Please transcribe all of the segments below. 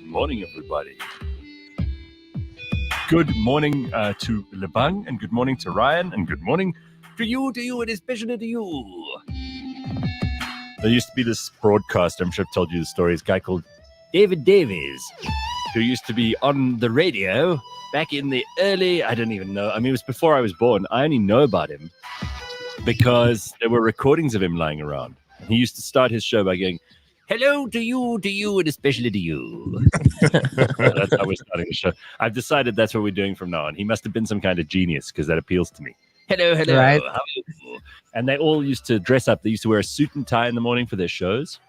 morning, everybody. Good morning to Lebang, and good morning to Ryan, and good morning to you, and especially to you. There used to be this broadcaster, I'm sure I've told you the story, this guy called David Davies, who used to be on the radio back in the early, I don't even know, I mean, it was before I was born. I only know about him because there were recordings of him lying around. And he used to start his show by going, hello to you, and especially to you. That's how we're starting the show. I've decided that's what we're doing from now on. He must have been some kind of genius because that appeals to me. Hello, Right. how are you? And they all used to dress up. They used to wear a suit and tie in the morning for their shows.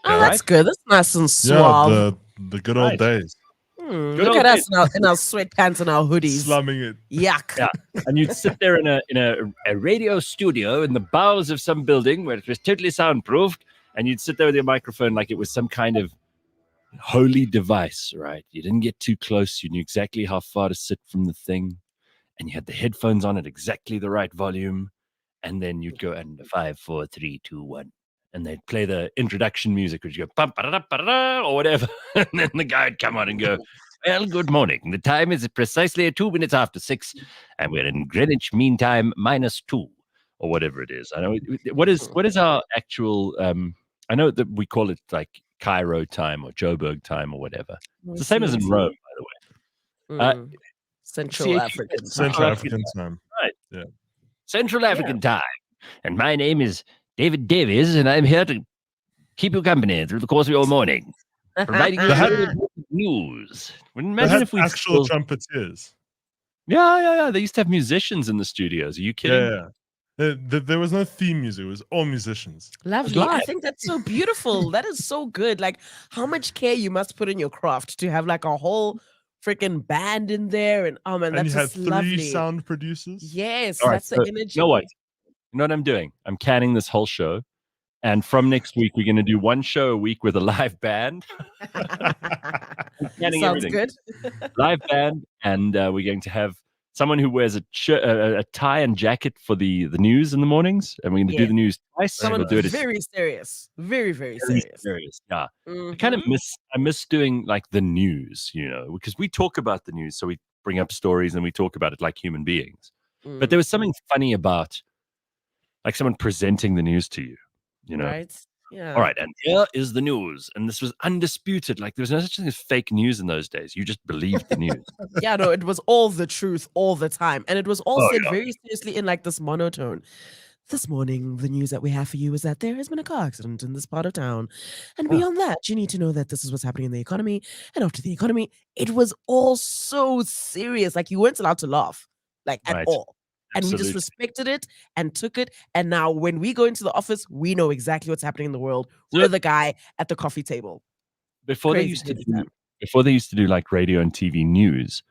Oh, that's good. That's nice and suave. Yeah, the good old days. Look at us in our sweatpants and our hoodies. Slumming it. Yuck. Yeah. And you'd sit there in a radio studio in the bowels of some building where it was totally soundproofed, and you'd sit there with your microphone like it was some kind of holy device, right? You didn't get too close. You knew exactly how far to sit from the thing, and you had the headphones on at exactly the right volume. And then you'd go, and 5, 4, 3, 2, 1. And they'd play the introduction music, which you go, bum, ba-da-da, or whatever. And then the guy would come on and go, well, good morning. The time is precisely 2 minutes after 6, and we're in Greenwich Mean Time -2, or whatever it is. I know. What is our actual, I know that we call it like Cairo time or Joburg time or whatever. It's the same as in Rome, by the way. Central African time. Right. Yeah. Central African time. And my name is David Davies, and I'm here to keep you company through the course of your morning, providing you news. Imagine if we actual trumpeters. Yeah. They used to have musicians in the studios. Are you kidding? Yeah. There was no theme music. It was all musicians. Lovely. I think that's so beautiful. That is so good. Like, how much care you must put in your craft to have like a whole freaking band in there, and oh man, that's you had just 3 lovely. sound producers. Yes, All right, that's the energy. You know what I'm doing? I'm canning this whole show. And from next week, we're going to do one show a week with a live band. Sounds everything. good. Live band, and we're going to have someone who wears a tie and jacket for the news in the mornings, and we're going to do the news twice. Someone we'll do it very serious, very serious. Yeah, I kind of miss doing like the news, because we talk about the news, so we bring up stories and we talk about it like human beings. But there was something funny about like someone presenting the news to you. Right? Yeah. All right, and here is the news, and this was undisputed. Like there was no such thing as fake news in those days. You just believed the news. Yeah, no, it was all the truth all the time, and it was all said very seriously in like this monotone. This morning, the news that we have for you is that there has been a car accident in this part of town, and beyond that, you need to know that this is what's happening in the economy. And after the economy, it was all so serious. Like you weren't allowed to laugh, like at all. And we just respected it and took it. And now when we go into the office, we know exactly what's happening in the world. We're the guy at the coffee table. Before they used to do like radio and TV news,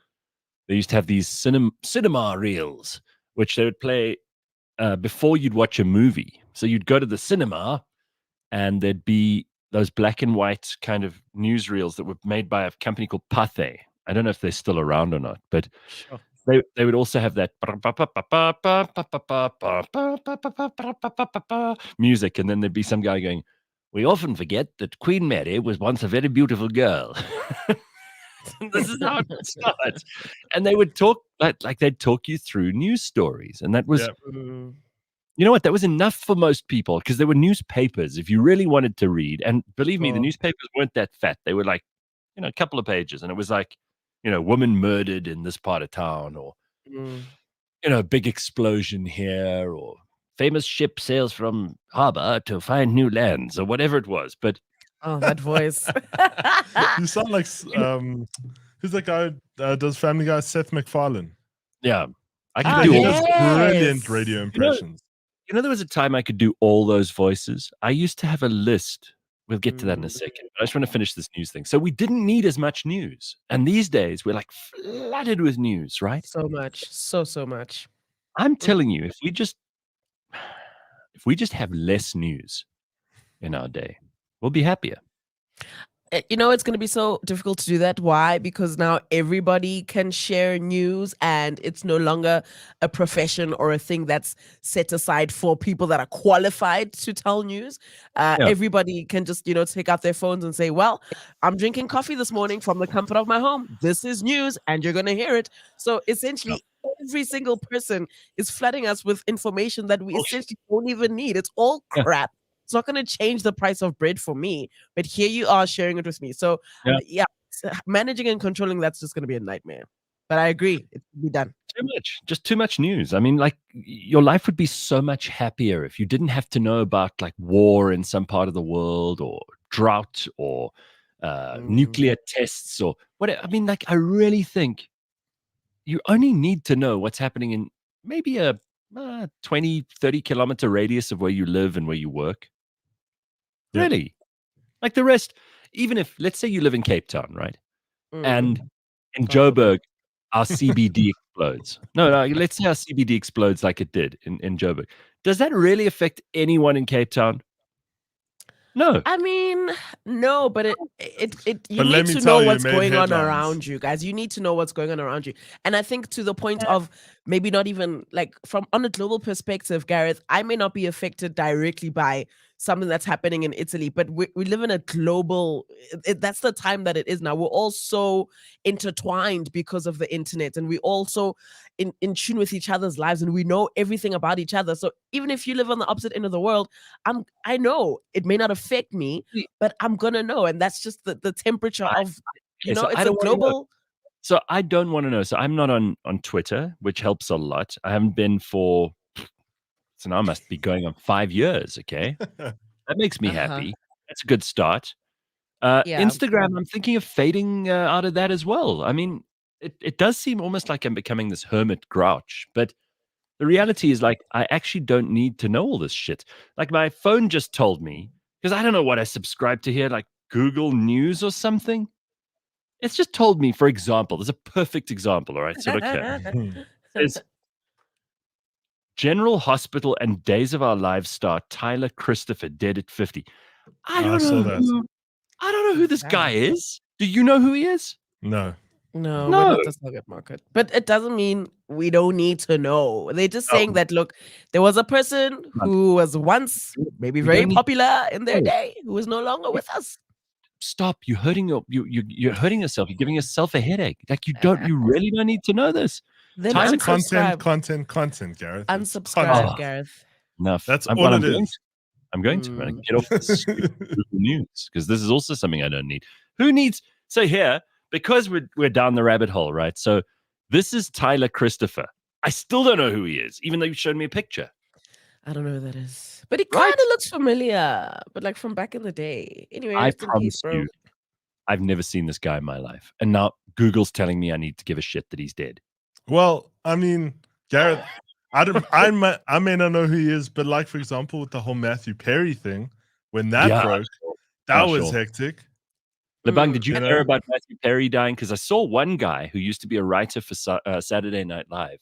they used to have these cinema reels, which they would play before you'd watch a movie. So you'd go to the cinema, and there'd be those black and white kind of newsreels that were made by a company called Pathé. I don't know if they're still around or not, but they would also have that music, and then there'd be some guy going, we often forget that Queen Mary was once a very beautiful girl. This is how it starts. And they would talk like they'd talk you through news stories. And that was, you know what, that was enough for most people, because there were newspapers if you really wanted to read. And believe me, the newspapers weren't that fat. They were like, a couple of pages. And it was like, woman murdered in this part of town, or, big explosion here, or famous ship sails from harbor to find new lands, or whatever it was. But that voice. You sound like who's that guy does Family Guy? Seth MacFarlane. Yeah, I can do all those brilliant radio impressions. There was a time I could do all those voices. I used to have a list. We'll get to that in a second. But I just want to finish this news thing. So we didn't need as much news. And these days, we're like flooded with news, right? So much. So much. I'm telling you, if we just have less news in our day, we'll be happier. You know, it's going to be so difficult to do that. Why? Because now everybody can share news, and it's no longer a profession or a thing that's set aside for people that are qualified to tell news. Yeah. Everybody can just, take out their phones and say, well, I'm drinking coffee this morning from the comfort of my home. This is news, and you're going to hear it. So essentially, every single person is flooding us with information that we essentially don't even need. It's all crap. It's not going to change the price of bread for me, but here you are sharing it with me. So, yeah, managing and controlling that's just going to be a nightmare. But I agree, it can be done. Just too much news. I mean, like, your life would be so much happier if you didn't have to know about like war in some part of the world, or drought, or nuclear tests, or whatever. I mean, like, I really think you only need to know what's happening in maybe a 20, 30-kilometer radius of where you live and where you work. Yep. Really. Like the rest, even if, let's say you live in Cape Town, right? And in Joburg, our CBD explodes. No, let's say our CBD explodes like it did in Joburg. Does that really affect anyone in Cape Town? No. I mean, no, but you But need let me to tell know you, what's it made going on headlines. around you, guys. You need to know what's going on around you. And I think to the point of maybe not even like from on a global perspective, Gareth, I may not be affected directly by something that's happening in Italy, but we live in a global, that's the time that it is now. We're all so intertwined because of the internet, and we also in tune with each other's lives, and we know everything about each other. So even if you live on the opposite end of the world, I know it may not affect me, but I'm gonna know. And that's just the temperature of, so it's I a don't wanna know. global. So I don't want to know. So I'm not on Twitter, which helps a lot. I haven't been for, so now I must be going on 5 years. Okay. That makes me happy. That's a good start. Yeah. Instagram, I'm thinking of fading out of that as well. I mean, it does seem almost like I'm becoming this hermit grouch, but the reality is, like, I actually don't need to know all this shit. Like, my phone just told me, because I don't know what I subscribe to here, like Google News or something. It's just told me, for example, there's a perfect example, all right? So look here. It says, General Hospital and Days of Our Lives star Tyler Christopher dead at 50. I don't saw know that. I don't know who this guy is. Do you know who he is? No. No, we're not the target market. But it doesn't mean we don't need to know. They're just saying that, look, there was a person who was once maybe very popular in their day who is no longer with us. Stop. You're hurting you're hurting yourself. You're giving yourself a headache. Like, you really don't need to know this. Then Tyler unsubscribe. Content, Gareth. Unsubscribe, Gareth. Enough. That's all it is. I'm going to get off this stupid news, because this is also something I don't need. Who needs? So here, because we're down the rabbit hole, right? So this is Tyler Christopher. I still don't know who he is, even though you showed me a picture. I don't know who that is, but he kind of looks familiar, but like from back in the day. Anyway, I promise you, I've never seen this guy in my life, and now Google's telling me I need to give a shit that he's dead. Well, I mean, Gareth, I may not know who he is, but like, for example, with the whole Matthew Perry thing, when that broke, that was hectic. Lebang, did you hear about Matthew Perry dying? Because I saw one guy who used to be a writer for Saturday Night Live.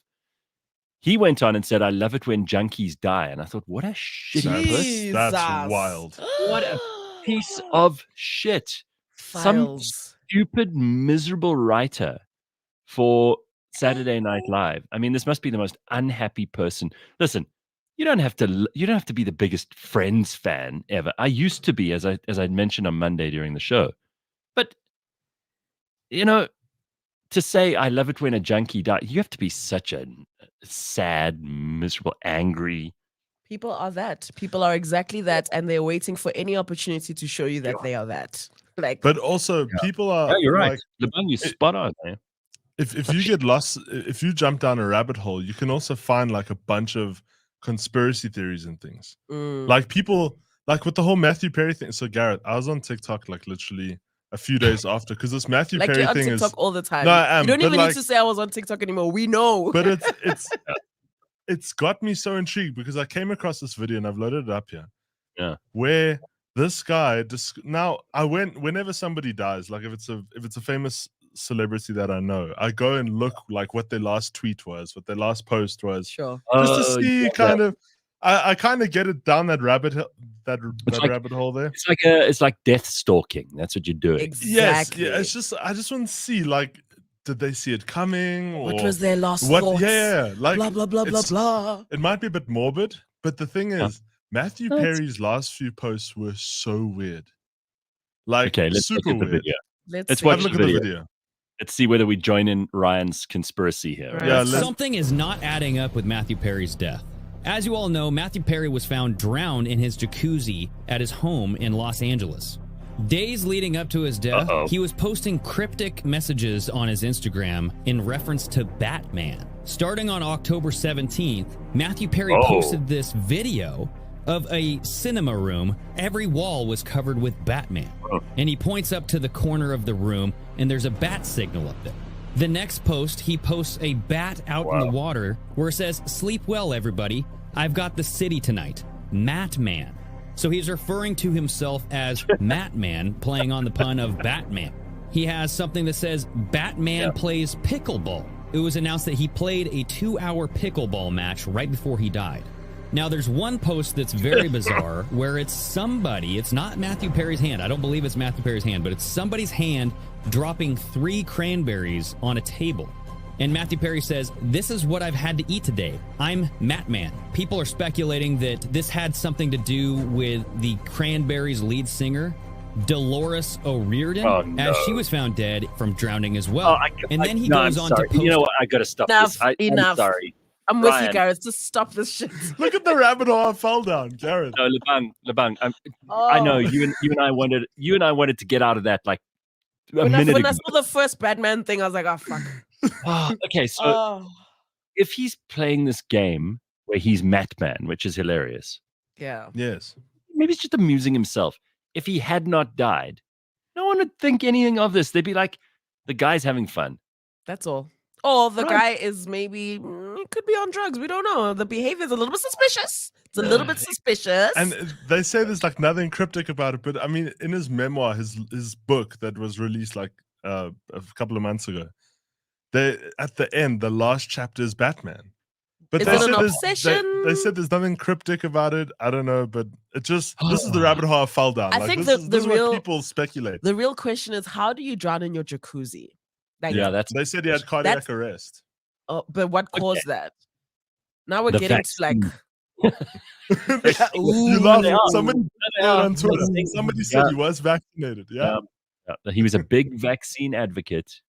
He went on and said, "I love it when junkies die." And I thought, what a shitty person. That's wild. What a piece of shit. Files. Some stupid, miserable writer for Saturday Night Live. I mean, this must be the most unhappy person. Listen, you don't have to be the biggest Friends fan ever. I used to be, as I mentioned on Monday during the show. But, to say I love it when a junkie dies, you have to be such a sad, miserable, angry. People are that. People are exactly that, and they're waiting for any opportunity to show you that they are that. Like, but also people are. Yeah, you're right. Like, Lebang, you're spot on, man. If you get lost, if you jump down a rabbit hole, you can also find like a bunch of conspiracy theories and things. Like people, like with the whole Matthew Perry thing. So Gareth, I was on TikTok like literally a few days after, because this Matthew Perry you're on thing TikTok is all the time. No, I am. You don't even like, need to say I was on TikTok anymore. We know. But it's got me so intrigued, because I came across this video and I've loaded it up here. Yeah. Where this guy now whenever somebody dies, like if it's a famous celebrity that I know, I go and look like what their last tweet was, what their last post was, Sure. just to see kind of I kind of get it down that rabbit rabbit hole there. It's like death stalking. That's what you're doing. Exactly. Yes, yeah. I just want to see, like, did they see it coming? What or was their last what? thoughts? Yeah, like blah blah blah blah blah. It might be a bit morbid, but the thing is, Matthew Perry's last few posts were so weird. Like, okay, let's super look at the weird. video. Let's watch Look the at the video. Let's see whether we join in Ryan's conspiracy here. Right. Yeah, Something is not adding up with Matthew Perry's death. As you all know, Matthew Perry was found drowned in his jacuzzi at his home in Los Angeles. Days leading up to his death, he was posting cryptic messages on his Instagram in reference to Batman. Starting on October 17th, Matthew Perry posted this video of a cinema room. Every wall was covered with Batman. And he points up to the corner of the room, and there's a bat signal up there. The next post, he posts a bat out in the water where it says, "Sleep well, everybody. I've got the city tonight. Mattman." So he's referring to himself as Mattman, playing on the pun of Batman. He has something that says, "Batman plays pickleball." It was announced that he played a 2-hour pickleball match right before he died. Now, there's one post that's very bizarre where it's somebody, it's not Matthew Perry's hand. I don't believe it's Matthew Perry's hand, but it's somebody's hand dropping 3 cranberries on a table. And Matthew Perry says, "This is what I've had to eat today. I'm Mattman." People are speculating that this had something to do with the Cranberries' lead singer, Dolores O'Riordan, as she was found dead from drowning as well. And then he goes on to post... You know what? I got to stop this. Enough. I'm sorry. I'm with you, Gareth. Just stop this shit. Look at the rabbit hole I fell down, Gareth. No, Lebang. I know you and I wanted to get out of that like a minute ago. When I saw the first Batman thing, I was like, oh fuck. Okay, so if he's playing this game where he's Mattman, which is hilarious. Yeah. Yes. Maybe he's just amusing himself. If he had not died, no one would think anything of this. They'd be like, the guy's having fun. That's all. Or the guy is maybe, he could be on drugs. We don't know. The behavior is a little bit suspicious. It's a little bit suspicious. And they say there's like nothing cryptic about it, but I mean, in his memoir, his book that was released like a couple of months ago, at the end, the last chapter is Batman. But they said there's nothing cryptic about it. I don't know, but it just this is the rabbit hole I fell down. I think this is what people speculate. The real question is, how do you drown in your jacuzzi? Like, they said he had cardiac arrest. Oh, but what caused that? Now we're getting to like. You laugh. Somebody on Twitter. Somebody said he was vaccinated. He was a big vaccine advocate.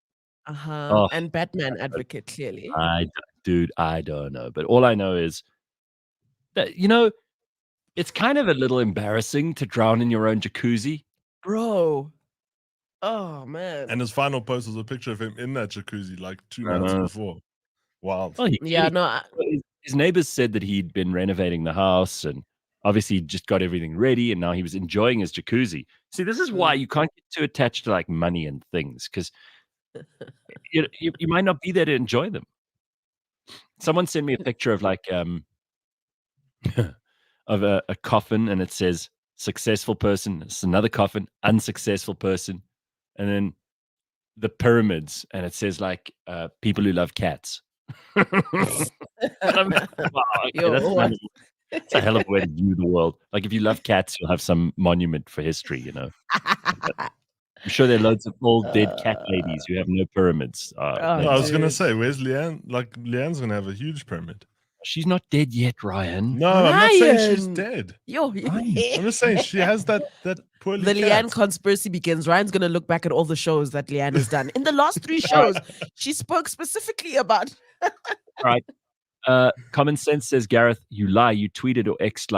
And Batman advocate, clearly. I don't know. But all I know is that, it's kind of a little embarrassing to drown in your own jacuzzi. Bro. Oh, man. And his final post was a picture of him in that jacuzzi like 2 months before. Wild. Well, no. His neighbors said that he'd been renovating the house and obviously he just got everything ready and now he was enjoying his jacuzzi. See, this is why you can't get too attached to like money and things because you might not be there to enjoy them. Someone sent me a picture of like of a coffin and it says successful person. It's another coffin, unsuccessful person. And then the pyramids, and it says like people who love cats. That's a hell of a way to view the world. Like if you love cats, you'll have some monument for history, I'm sure there are loads of old dead cat ladies who have no pyramids. I was going to say, where's Leanne? Like Leanne's going to have a huge pyramid. She's not dead yet, Ryan. No, I'm not saying she's dead. I'm just saying she has that poorly The Leanne conspiracy begins. Ryan's going to look back at all the shows that Leanne has done. In the last 3 shows, she spoke specifically about... All right. Common Sense says, Gareth, you lie. You tweeted or X'd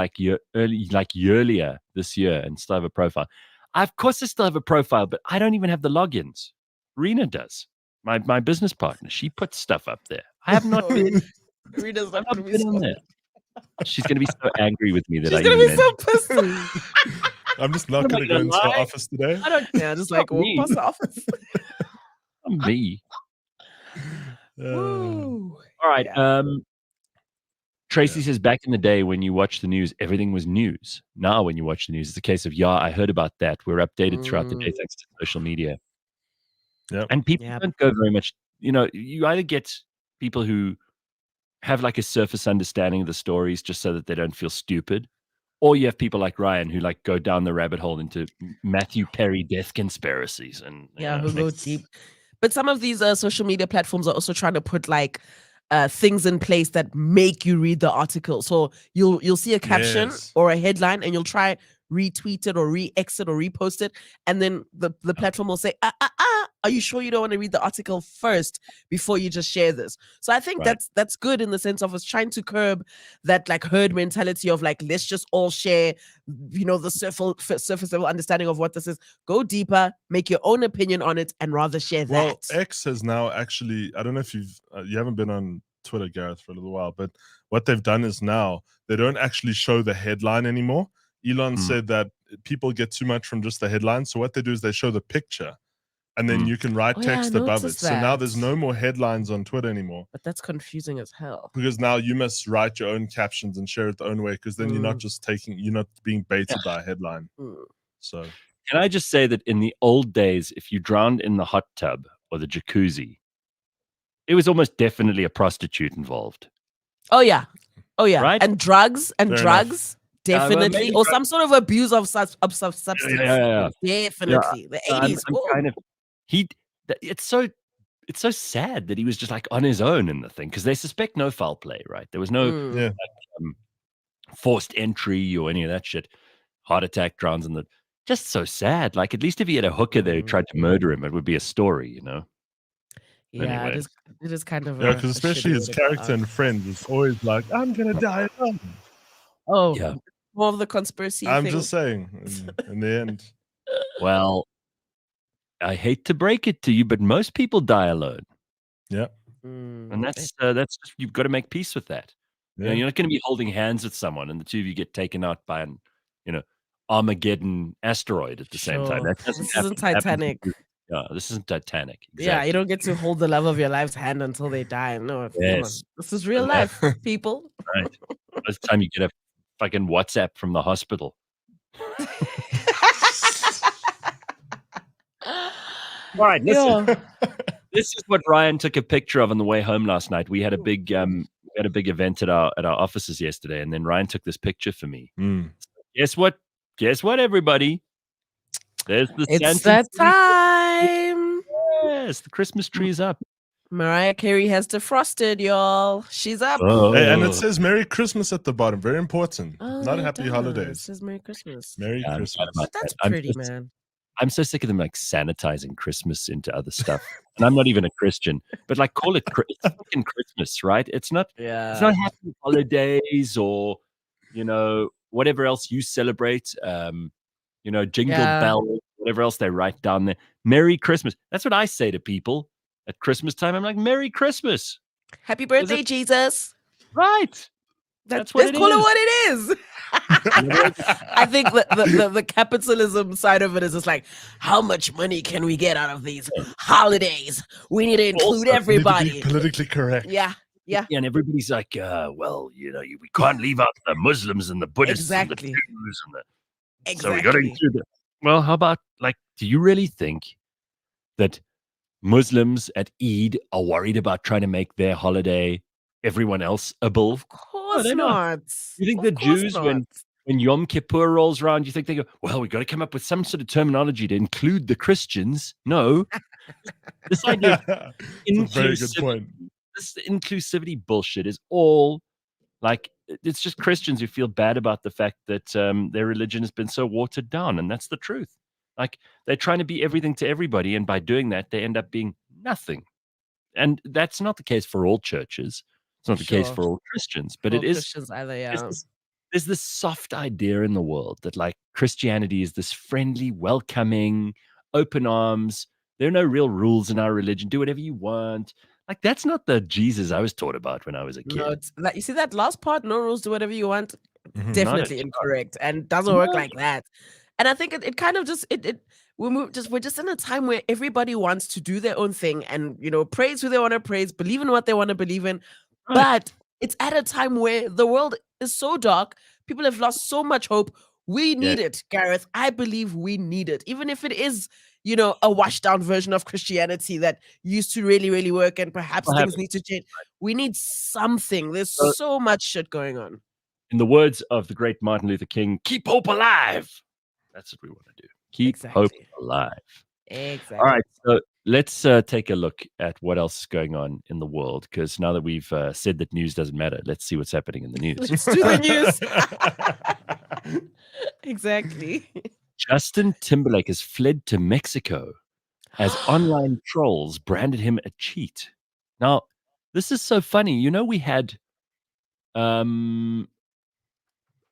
earlier this year and still have a profile. Of course I still have a profile, but I don't even have the logins. Rena does. My business partner. She puts stuff up there. I have not been... Rena's not going to be on there. She's going to be so angry with me that she's going to be so pissed. I'm just not going to go into the office today. I don't care. Just like walk past the office. Me. All right. Tracy says, back in the day when you watch the news, everything was news. Now when you watch the news, it's a case of, I heard about that. We're updated throughout the day thanks to social media. Yep. And people don't go very much, you either get people who have like a surface understanding of the stories just so that they don't feel stupid. Or you have people like Ryan who like go down the rabbit hole into Matthew Perry death conspiracies and who go deep. But some of these social media platforms are also trying to put like things in place that make you read the article. So you'll see a caption or a headline and you'll try retweet it or re-exit or repost it, and then the platform will say, are you sure you don't want to read the article first before you just share this? So I think that's good in the sense of us trying to curb that like herd mentality of like, let's just all share, the surface level understanding of what this is. Go deeper, make your own opinion on it, and rather share that. Well, X has now actually, I don't know if you haven't been on Twitter, Gareth, for a little while, but what they've done is now they don't actually show the headline anymore. Elon said that people get too much from just the headline. So what they do is they show the picture and then you can write text above it. So now there's no more headlines on Twitter anymore. But that's confusing as hell. Because now you must write your own captions and share it the own way, because then you're not being baited by a headline. So can I just say that in the old days, if you drowned in the hot tub or the jacuzzi, it was almost definitely a prostitute involved. Oh yeah. Right? And drugs. Definitely, or some sort of abuse of substance. Yeah. Definitely, the 80s. It's so sad that he was just like on his own in the thing, because they suspect no foul play, right? There was no forced entry or any of that shit. Heart attack, drowns in the. Just so sad. Like, at least if he had a hooker there who tried to murder him, it would be a story, Yeah, anyway. it is kind of because especially his character and friends is always like, I'm gonna die alone. Oh, yeah. More of the conspiracy I'm thing. just saying, in the end. Well, I hate to break it to you, but most people die alone. Yeah. And that's just, you've got to make peace with that. Yeah. You're not going to be holding hands with someone and the two of you get taken out by an, Armageddon asteroid at the same time. That this isn't Titanic. Yeah, this isn't Titanic. Exactly. Yeah, you don't get to hold the love of your life's hand until they die. No, yes. This is real life, people. Right. By the time you get a fucking WhatsApp from the hospital. All right, listen. This is what Ryan took a picture of on the way home last night. We had a big event at our offices yesterday, and then Ryan took this picture for me. Guess what? Guess what, everybody? There's the It's that time. Yes, the Christmas tree is up. Mariah Carey has defrosted, y'all. She's up. Hey, and it says Merry Christmas at the bottom. Very important. Not Happy Holidays. It says Merry Christmas. Merry Christmas. That's pretty, man. I'm so sick of them like sanitizing Christmas into other stuff. And I'm not even a Christian, but like call it fucking Christmas, right? It's not Happy Holidays or, whatever else you celebrate. Jingle bells, whatever else they write down there. Merry Christmas. That's what I say to people at Christmas time. I'm like, Merry Christmas. Happy birthday, Jesus. Right. That's what it is. Call it what it is. I think the capitalism side of it is just like, how much money can we get out of these holidays? We need to include everybody. Need to be politically correct. Yeah. And everybody's like, we can't leave out the Muslims and the Buddhists and the Jews and the. Exactly. So we got to include it. Well, how about do you really think that Muslims at Eid are worried about trying to make their holiday everyone else-able? Of course not. You think the Jews, when Yom Kippur rolls around, you think they go, well, we got to come up with some sort of terminology to include the Christians? No. This idea of inclusivity, very good point. This inclusivity bullshit is all it's just Christians who feel bad about the fact that their religion has been so watered down, and that's the truth. Like, they're trying to be everything to everybody, and by doing that, they end up being nothing. And that's not the case for all churches. It's not the case for all Christians, but it is. Christians either, yeah. There's this soft idea in the world that Christianity is this friendly, welcoming, open arms. There are no real rules in our religion. Do whatever you want. That's not the Jesus I was taught about when I was a kid. No, you see that last part, no rules, do whatever you want? Definitely incorrect, and doesn't work like that. And I think it kind of just we're just in a time where everybody wants to do their own thing and praise who they want to praise, believe in what they want to believe in. Right. But it's at a time where the world is so dark, people have lost so much hope. We need it, Gareth. I believe we need it. Even if it is, a washed down version of Christianity that used to really, really work and perhaps things need to change. We need something. There's so much shit going on. In the words of the great Martin Luther King, keep hope alive. That's what we want to do. Keep hope alive. Exactly. All right. So let's take a look at what else is going on in the world. Because now that we've said that news doesn't matter, let's see what's happening in the news. Let's do the news. Exactly. Justin Timberlake has fled to Mexico as online trolls branded him a cheat. Now, this is so funny. We had who's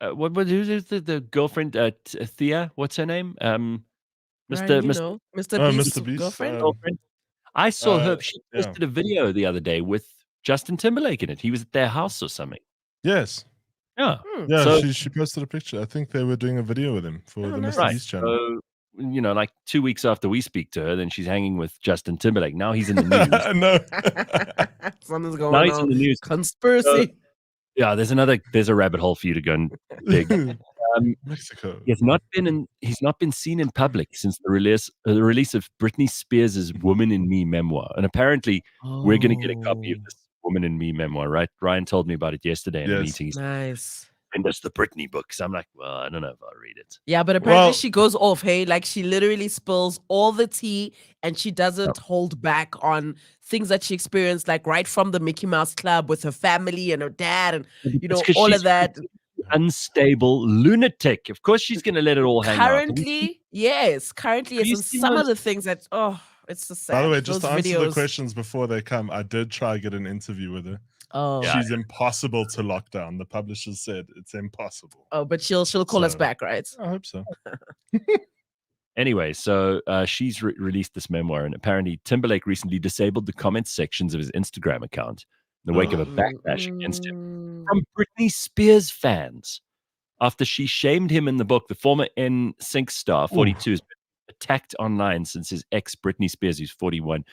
the girlfriend? Thea, what's her name? Mr. Beast's Mr. Beast, girlfriend. I saw her. She posted a video the other day with Justin Timberlake in it. He was at their house or something. Yes. Yeah. Yeah. So, she posted a picture. I think they were doing a video with him for the Mr. Beast channel. So, like 2 weeks after we speak to her, then she's hanging with Justin Timberlake. Now he's in the news. No. Something's going now on. he's in the news. Conspiracy. Yeah, there's a rabbit hole for you to go and dig. Mexico. He's not been seen in public since the release of Britney Spears' "Woman in Me" memoir, and apparently we're going to get a copy of this "Woman in Me" memoir. Right? Ryan told me about it yesterday in a meeting. He said, nice. And that's the Britney books. I'm like, well, I don't know if I'll read it. Yeah, but apparently she goes off. Hey, like she literally spills all the tea, and she doesn't hold back on things that she experienced, like right from the Mickey Mouse Club with her family and her dad, and all of that. Unstable lunatic. Of course, she's going to let it all hang out. Currently, yes. And some of the things that it's so sad. By the way, just to answer the questions before they come, I did try to get an interview with her. Oh, she's impossible to lock down. The publishers said it's impossible. Oh, but she'll call us back, right? I hope so. Anyway, so she's released this memoir, and apparently Timberlake recently disabled the comments sections of his Instagram account in the wake of a backlash against him from Britney Spears fans after she shamed him in the book. The former NSYNC star, 42, has been attacked online since his ex Britney Spears, who's 41.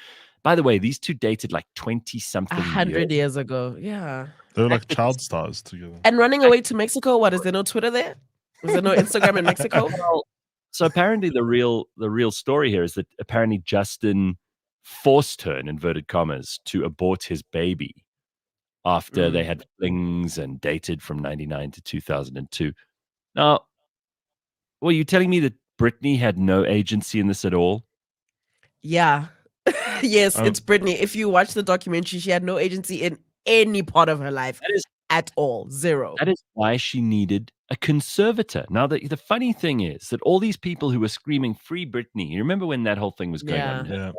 By the way, these two dated like 20-something 100 years ago. Yeah. They were like child stars together. And running away to Mexico, what? Is there no Twitter there? Is there no Instagram in Mexico? Well, so apparently the real story here is that apparently Justin forced her, in inverted commas, to abort his baby after they had flings and dated from 99 to 2002. Now, were you telling me that Britney had no agency in this at all? Yeah. Yes, it's Britney. If you watch the documentary, she had no agency in any part of her life at all. Zero. That is why she needed a conservator. Now, the funny thing is that all these people who were screaming "Free Britney," you remember when that whole thing was going on?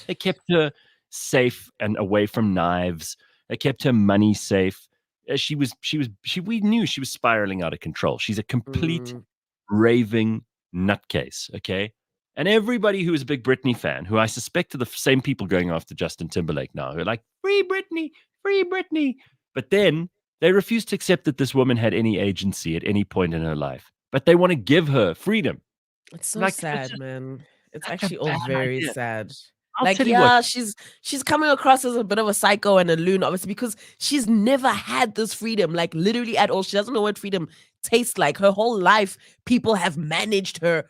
They kept her safe and away from knives. They kept her money safe. We knew she was spiraling out of control. She's a complete raving nutcase. Okay. And everybody who is a big Britney fan, who I suspect are the same people going after Justin Timberlake now, who are like, free Britney, free Britney. But then they refuse to accept that this woman had any agency at any point in her life. But they want to give her freedom. It's so sad, man. It's actually all very sad. She's coming across as a bit of a psycho and a loon, obviously, because she's never had this freedom, like literally at all. She doesn't know what freedom tastes like. Her whole life, people have managed her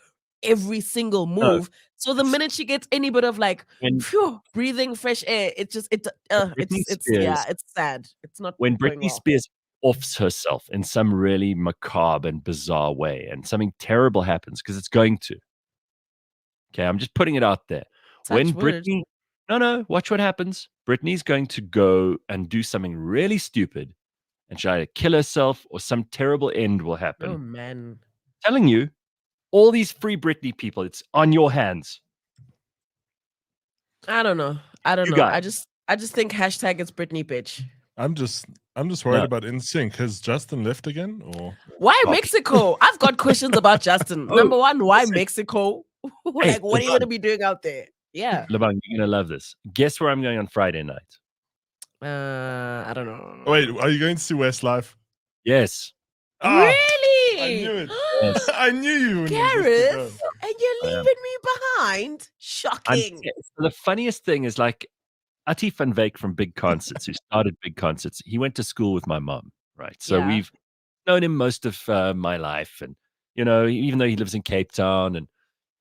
every single move. So the minute she gets any bit of like breathing fresh air, it's sad. It's not when Britney Spears offs herself in some really macabre and bizarre way, and something terrible happens, because it's going to. Okay, I'm just putting it out there. When Britney, watch what happens. Britney's going to go and do something really stupid, and she'll either kill herself or some terrible end will happen. Oh man, I'm telling you. All these free Britney people, it's on your hands. I don't know. I just think hashtag it's Britney bitch. I'm just worried about NSYNC. Has Justin left again, or why Mexico? I've got questions about Justin. Number one, why Mexico? Like, what are you going to be doing out there? Yeah, Lebang, you're gonna love this. Guess where I'm going on Friday night? I don't know. Wait, are you going to see Westlife? Yes. Really? I knew it. Yes. I knew you. Gareth, and you're leaving me behind? Shocking. So the funniest thing is, like, Ati van Wyk from Big Concerts, who started Big Concerts, he went to school with my mom, right? So we've known him most of my life, and even though he lives in Cape Town,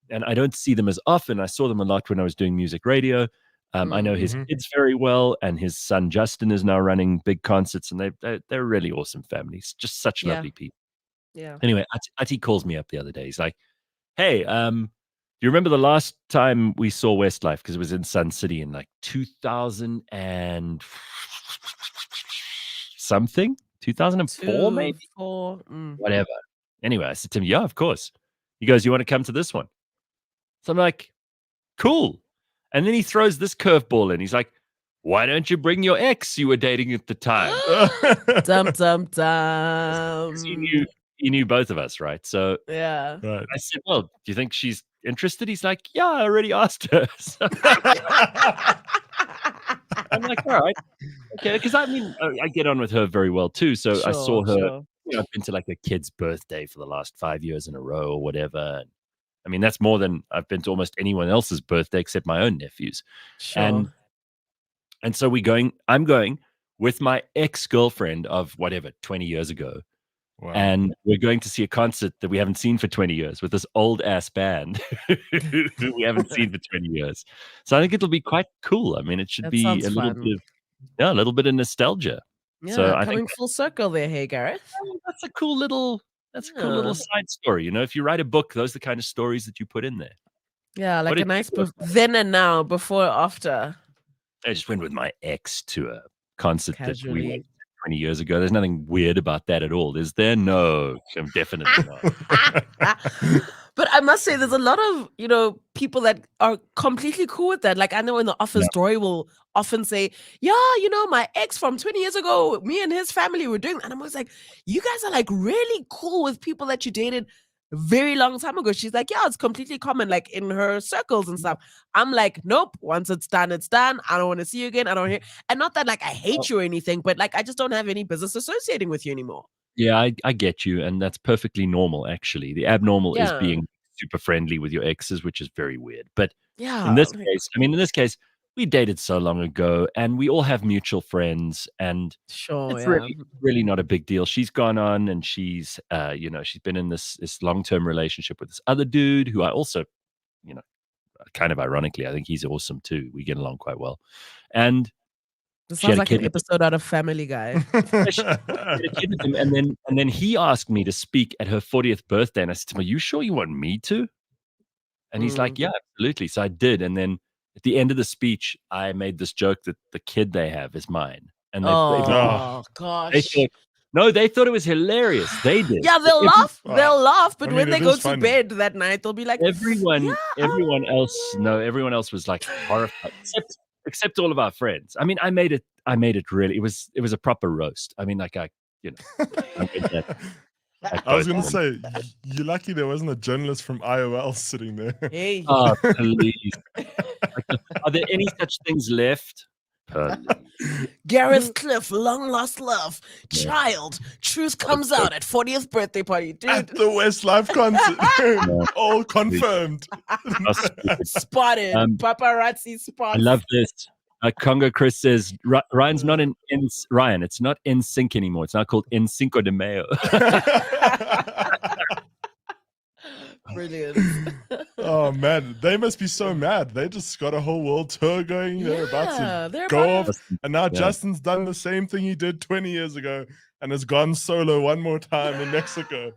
and I don't see them as often. I saw them a lot when I was doing music radio. I know his kids very well, and his son Justin is now running big concerts, and they're really awesome families, just such lovely people. Yeah. Anyway, Ati calls me up the other day. He's like, "Hey, do you remember the last time we saw Westlife? Because it was in Sun City in like 2000 and something, 2004 maybe, whatever." Anyway, I said to him, "Yeah, of course." He goes, "You want to come to this one?" So I'm like, "Cool." And then he throws this curveball in. He's like, "Why don't you bring your ex you were dating at the time?" Dum dum dum. He knew both of us, right? So Yeah. Right. I said, "Well, do you think she's interested?" He's like, "Yeah, I already asked her." So I'm like, "All right, okay." Because I mean, I get on with her very well too. So I saw her. Sure. I've been to like a kid's birthday for the last 5 years in a row or whatever. And I mean, that's more than I've been to almost anyone else's birthday except my own nephew's. Sure. And so I'm going with my ex-girlfriend of whatever, 20 years ago. Wow. And we're going to see a concert that we haven't seen for 20 years with this old ass band who we haven't seen for 20 years. So I think it'll be quite cool. I mean, it should That be sounds a little fun. bit a little bit of nostalgia. Yeah, So I coming think full circle there, hey Gareth. that's a cool little side story. If you write a book, those are the kind of stories that you put in there. Yeah, like What a did nice you do? then and now, before, after. I just went with my ex to a concert that we Casually. went to 20 years ago. There's nothing weird about that at all, is there? No, definitely not. But I must say, there's a lot of, people that are completely cool with that. Like, I know in the office, Dory will often say, "Yeah, my ex from 20 years ago, me and his family were doing," and I'm always like, "You guys are like really cool with people that you dated a very long time ago." She's like, "Yeah, it's completely common, like in her circles and stuff." I'm like, "Nope, once it's done, it's done. I don't want to see you again. I don't hear," and not that like I hate you or anything, but like I just don't have any business associating with you anymore. Yeah, I get you, and that's perfectly normal, actually. The abnormal is Yeah. being super friendly with your exes, which is very weird. But Yeah. in this case, we dated so long ago, and we all have mutual friends, and Sure, it's yeah. really not a big deal. She's gone on, and she's she's been in this long-term relationship with this other dude who I also, kind of ironically, I think he's awesome too. We get along quite well, and This she had sounds a like an kid with him. episode out of Family Guy. She had a kid with him, and then he asked me to speak at her 40th birthday, and I said to him, "Are you sure you want me to?" And he's like, "Yeah, absolutely." So I did, and then at the end of the speech, I made this joke that the kid they have is mine, and they Oh thought, gosh. they thought it was hilarious. They did. Yeah, they'll laugh. They'll laugh, but I when mean, they it go is to funny. bed that night, they'll be like, Everyone else was like "Oh." horrified, except all of our friends. I mean, I made it really. It was a proper roast. I mean, like I made that. I was going to say, you're lucky there wasn't a journalist from IOL sitting there. Hey. Oh, please. Are there any such things left? Gareth Cliff, long lost love, child, truth comes out at 40th birthday party, At dude. the Westlife concert. All confirmed. Spotted, paparazzi spots. I love this. Congo Chris says Ryan's not Ryan. It's not in sync anymore. It's now called In Cinco de Mayo. Brilliant. Oh man, they must be so mad. They just got a whole world tour going. They're about to go off, and now Justin's done the same thing he did 20 years ago and has gone solo one more time in Mexico.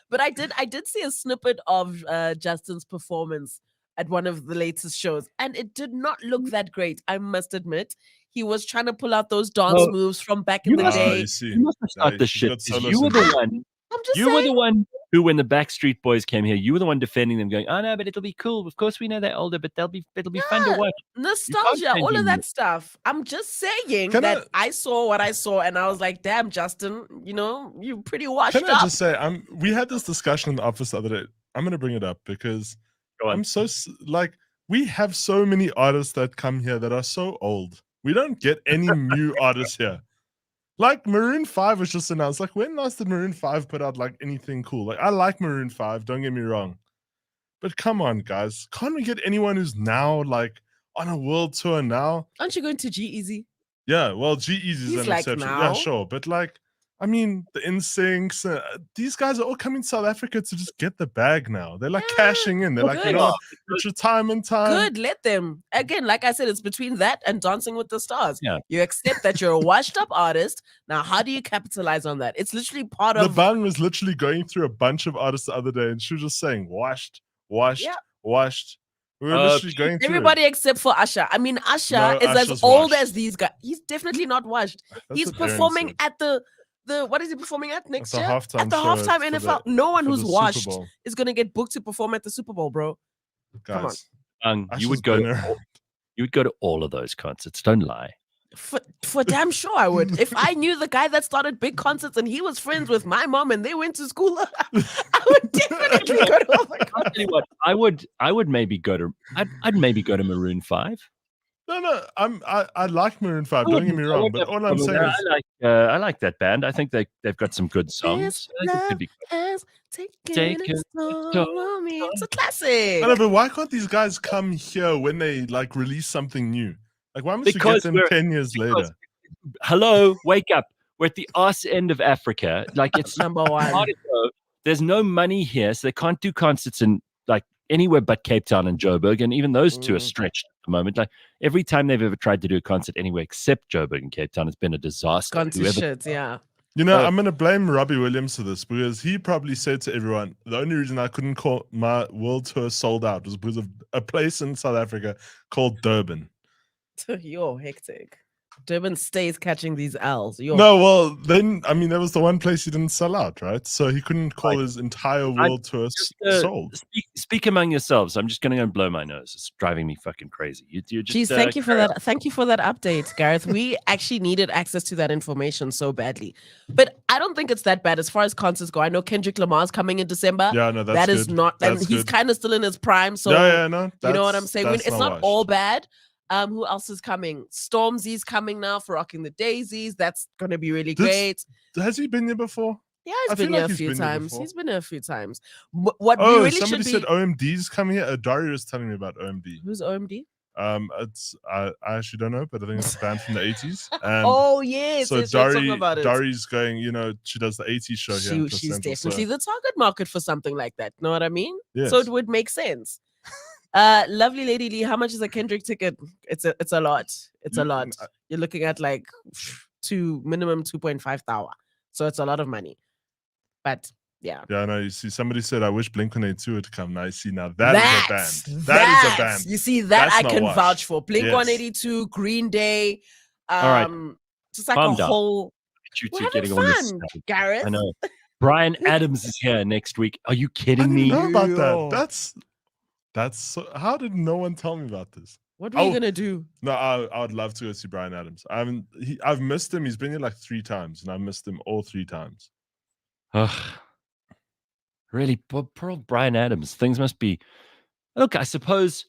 But I did see a snippet of Justin's performance at one of the latest shows, and it did not look that great, I must admit. He was trying to pull out those dance moves from back in the day. You must have started this shit. You were the one. I'm just You saying. were the one who, when the Backstreet Boys came here, you were the one defending them, going, "Oh no, but it'll be cool. Of course, we know they're older, but it'll be fun to watch." Nostalgia, all of that stuff. I'm just saying that I saw what I saw, and I was like, "Damn, Justin, you're pretty washed up." Can I just say, we had this discussion in the office the other day. I'm going to bring it up because I'm so we have so many artists that come here that are so old. We don't get any new artists here. Like Maroon 5 was just announced. Like, when last did Maroon 5 put out like anything cool? Like, I like Maroon 5, don't get me wrong. But come on, guys. Can't we get anyone who's now like on a world tour now? Aren't you going to G-Eazy? Yeah, well, G-Eazy's an like exception. now. Yeah, sure. But like, I mean, the Instincts, these guys are all coming to South Africa to just get the bag now. They're like cashing in. They're like, you know what? It's retirement time. Good, let them. Again, like I said, it's between that and Dancing with the Stars. Yeah. You accept that you're a washed up artist. Now, how do you capitalize on that? It's literally part of. Lebang was literally going through a bunch of artists the other day, and she was just saying, washed. We were literally going through everybody except for Usher. I mean, Usher is Usher's as old washed. as these guys. He's definitely not washed. He's what Aaron performing said. at the what is he performing at next year? At the halftime show halftime for NFL. the- No one for who's the Super washed Bowl. is gonna get booked to perform at the Super Bowl, bro. Come on. Guys, You would go. You would go to all of those concerts. Don't lie. For damn sure I would. If I knew the guy that started big concerts and he was friends with my mom and they went to school, I would definitely go to all the concerts. I'll tell you what, I would maybe go to. I'd maybe go to Maroon 5. No, I like Maroon 5. Don't get me wrong, but all I'm saying is, I like that band. I think they've got some good songs. This I think it could be has taken Taken its toll toll on me. It's a classic. I know, but why can't these guys come here when they like release something new? Like, why must we Because get them 10 years later? Hello, wake up. We're at the arse end of Africa. Like, it's Number one. hard to go. There's no money here, so they can't do concerts in like anywhere but Cape Town and Joburg, and even those two are stretched at the moment. Like, every time they've ever tried to do a concert anywhere except Joburg and Cape Town, it's been a disaster. Gone to shit, yeah. You know, I'm going to blame Robbie Williams for this because he probably said to everyone, the only reason I couldn't call my world tour sold out was because of a place in South Africa called Durban. You're hectic. Durban stays catching these L's. No, well, then, I mean, that was the one place he didn't sell out, right? So he couldn't call his entire world tour sold. Speak among yourselves. I'm just going to go and blow my nose. It's driving me fucking crazy. You just, Jeez, thank you for that. Thank you for that update, Gareth. We actually needed access to that information so badly. But I don't think it's that bad as far as concerts go. I know Kendrick Lamar's coming in December. Yeah, no, that's that is good. not, and That's he's good. kind of still in his prime. So, No, you know what I'm saying? that's It's not washed. all bad. Who else is coming? Stormzy's coming now for Rocking the Daisies. That's gonna be really great. Has he been here before? Yeah, I he's feel been here like a he's few been here times. before. He's been here a few times. What we Oh, really somebody should be. said OMD's coming here. Dari was telling me about OMD. Who's OMD? It's I actually don't know, but I think it's a band from the 80s. And Oh yes, so yes, we're talking Dari, about it. Dari's going, you know, she does the 80s show here. in She's Placental, definitely so, the target market for something like that. Know what I mean? yes. So it would make sense. Lovely Lady Lee, how much is a Kendrick ticket? It's a lot. It's a lot. You're looking at like minimum 2.5 thousand. So it's a lot of money. But yeah. Yeah, I know. You see, somebody said, I wish Blink-182 would come. Now, you see, now that is a band. That is a band. You see, that That's I not can washed. vouch for. Blink Yes. 182, Green Day. All right. Just like Calm a down. whole. You We're two having getting on this fun, stuff. Gareth. I know. Brian Adams is here next week. Are you I kidding didn't me? know about Yo. that. That's so, how did no one tell me about this? What were you gonna do? No, I would love to go see Brian Adams. I've missed him. He's been here like 3 times, and I've missed him all 3 times. Ugh. Really, poor old Brian Adams. Things must be. Look, I suppose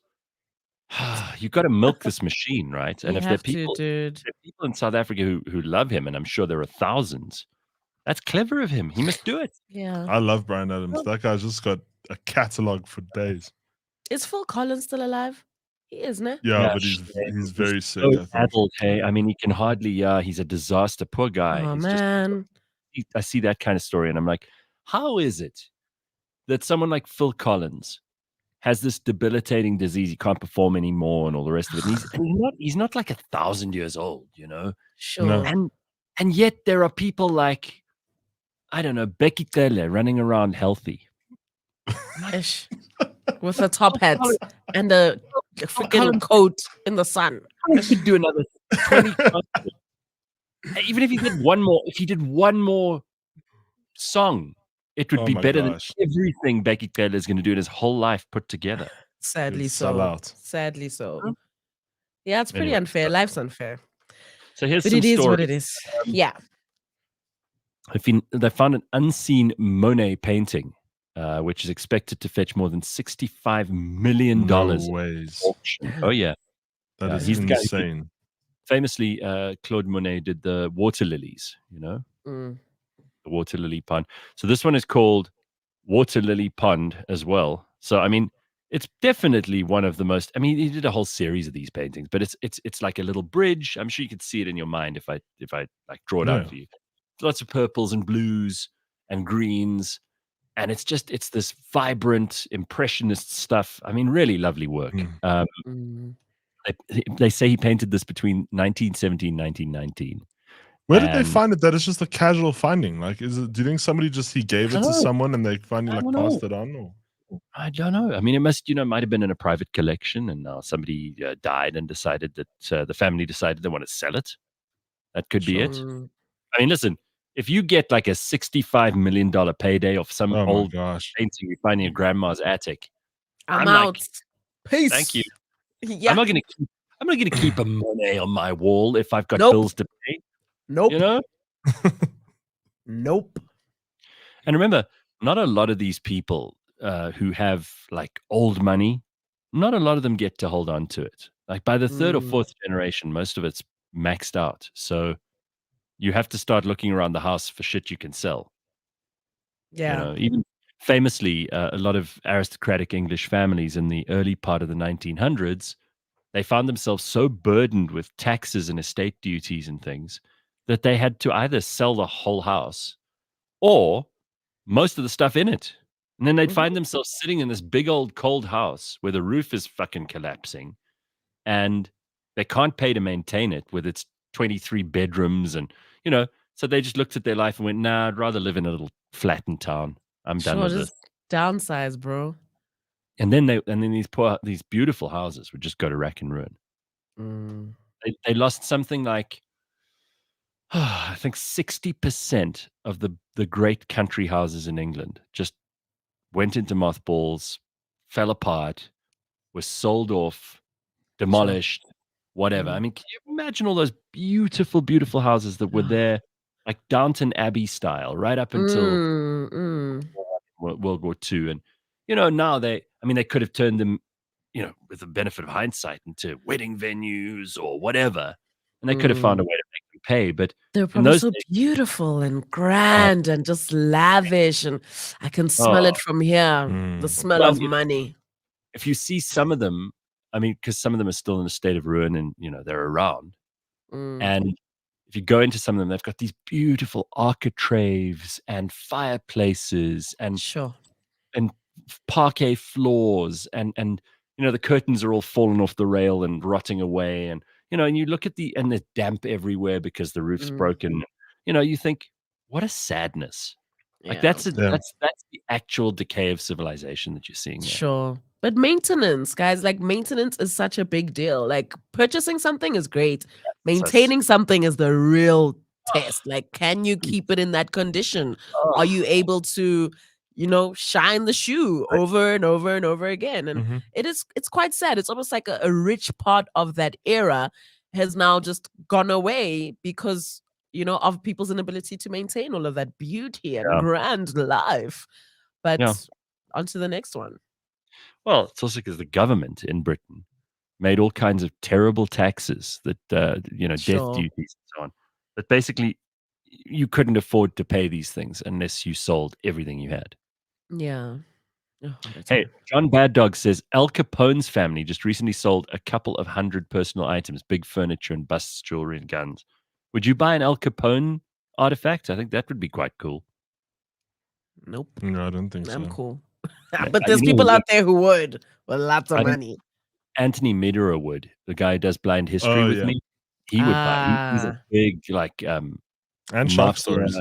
you've got to milk this machine, right? And You if there are have to, people, dude. there are people in South Africa who love him, and I'm sure there are thousands. That's clever of him. He must do it. Yeah. I love Brian Adams. That guy's just got a catalog for days. Is Phil Collins still alive? He is, no? Yeah, Yeah, but he's very sick. I So think. addled, hey. I mean, he can hardly. He's a disaster. Poor guy. Oh He's just- man. I see that kind of story, and I'm like, how is it that someone like Phil Collins has this debilitating disease? He can't perform anymore, and all the rest of it. And he's not like 1,000 years old, you know. Sure. No. And yet there are people like, I don't know, Becky Tele running around healthy. Ish. With a top hat and a freaking Collins- coat in the sun. I could do another 20 concerts. Even if he did one more song, it would Oh be my better gosh. than everything Becky Taylor is going to do in his whole life put together. Sadly He'd sell so. out. Sadly so. Yeah, it's pretty Anyway. unfair. Life's unfair. So here's But some it is stories. what it is. Yeah. They found an unseen Monet painting, which is expected to fetch more than $65 million. No ways. Auction. Oh yeah, That Yeah, is he's the guy who did- insane. famously, Claude Monet did the water lilies. You know, Mm. the water lily pond. So this one is called Water Lily Pond as well. So I mean, it's definitely one of the most. I mean, he did a whole series of these paintings, but it's like a little bridge. I'm sure you could see it in your mind if I like draw it out Yeah. for you. It's lots of purples and blues and greens. And it's this vibrant impressionist stuff. I mean, really lovely work. They say he painted this between 1917 and 1919. Where did they find it? That it's just a casual finding. Like, do you think somebody he gave it to someone and they finally passed it on? Or? I don't know. I mean, it might have been in a private collection, and now somebody died and decided that the family decided they want to sell it. That could be it. I mean, listen, if you get like a $65 million payday of some old painting you find in your grandma's attic, I'm out. Like, peace. Thank you. Yeah. I'm not gonna keep a Monet on my wall if I've got bills to pay. Nope. You know? Nope. And remember, not a lot of these people who have like old money, not a lot of them get to hold on to it. Like by the third or fourth generation, most of it's maxed out. So you have to start looking around the house for shit you can sell. Yeah. You know, even famously, a lot of aristocratic English families in the early part of the 1900s, they found themselves so burdened with taxes and estate duties and things that they had to either sell the whole house or most of the stuff in it. And then they'd find themselves sitting in this big old cold house where the roof is fucking collapsing and they can't pay to maintain it with its 23 bedrooms. And, so they just looked at their life and went, nah, I'd rather live in a little flat in town. I'm done with this. Downsize, bro. And then these beautiful houses would just go to rack and ruin. They lost something like, I think 60% of the great country houses in England just went into mothballs, fell apart, was sold off, demolished, whatever. I mean, can you imagine all those beautiful, beautiful houses that were there, like Downton Abbey style, right up until World War II? And, now they could have turned them, with the benefit of hindsight, into wedding venues or whatever. And they could have found a way to make them pay. But they're probably so beautiful and grand and just lavish. And I can smell it from here. The smell of money. If you see some of them, I mean, because some of them are still in a state of ruin and, they're around. And if you go into some of them, they've got these beautiful architraves and fireplaces and parquet floors and the curtains are all fallen off the rail and rotting away. And, and you look at and there's damp everywhere because the roof's broken. You think, what a sadness. Like that's the actual decay of civilization that you're seeing there. Sure. But maintenance, guys, like maintenance is such a big deal. Like purchasing something is great. Maintaining something is the real test. Like, can you keep it in that condition? Are you able to, shine the shoe over and over and over again? And it's quite sad. It's almost like a rich part of that era has now just gone away because, of people's inability to maintain all of that beauty and grand life. But on to the next one. Well, it's also because the government in Britain made all kinds of terrible taxes that, death duties and so on. But basically, you couldn't afford to pay these things unless you sold everything you had. Yeah. Hey, John Bad Dog says Al Capone's family just recently sold a couple of 100 personal items, big furniture and busts, jewelry and guns. Would you buy an Al Capone artifact? I think that would be quite cool. Nope. No, I don't think so. I'm cool. But there's people out there who would with lots of money. Anthony Medera would. The guy who does Blind History with me. He would buy. He's a big and shark stories.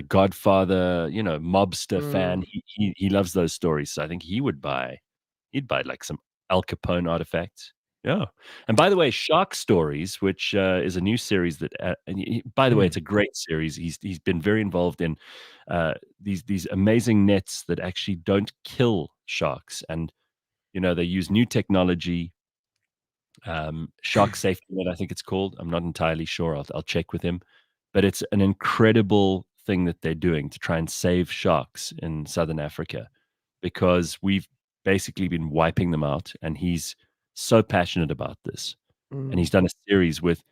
Godfather, mobster fan. He loves those stories. So I think he'd buy like some Al Capone artifacts. Yeah. And by the way, Shark Stories, which is a new series that, by the way, it's a great series. He's been very involved in these amazing nets that actually don't kill sharks. And, they use new technology, Shark Safety Net, I think it's called. I'm not entirely sure. I'll check with him. But it's an incredible thing that they're doing to try and save sharks in Southern Africa because we've basically been wiping them out. And he's so passionate about this. And he's done a series with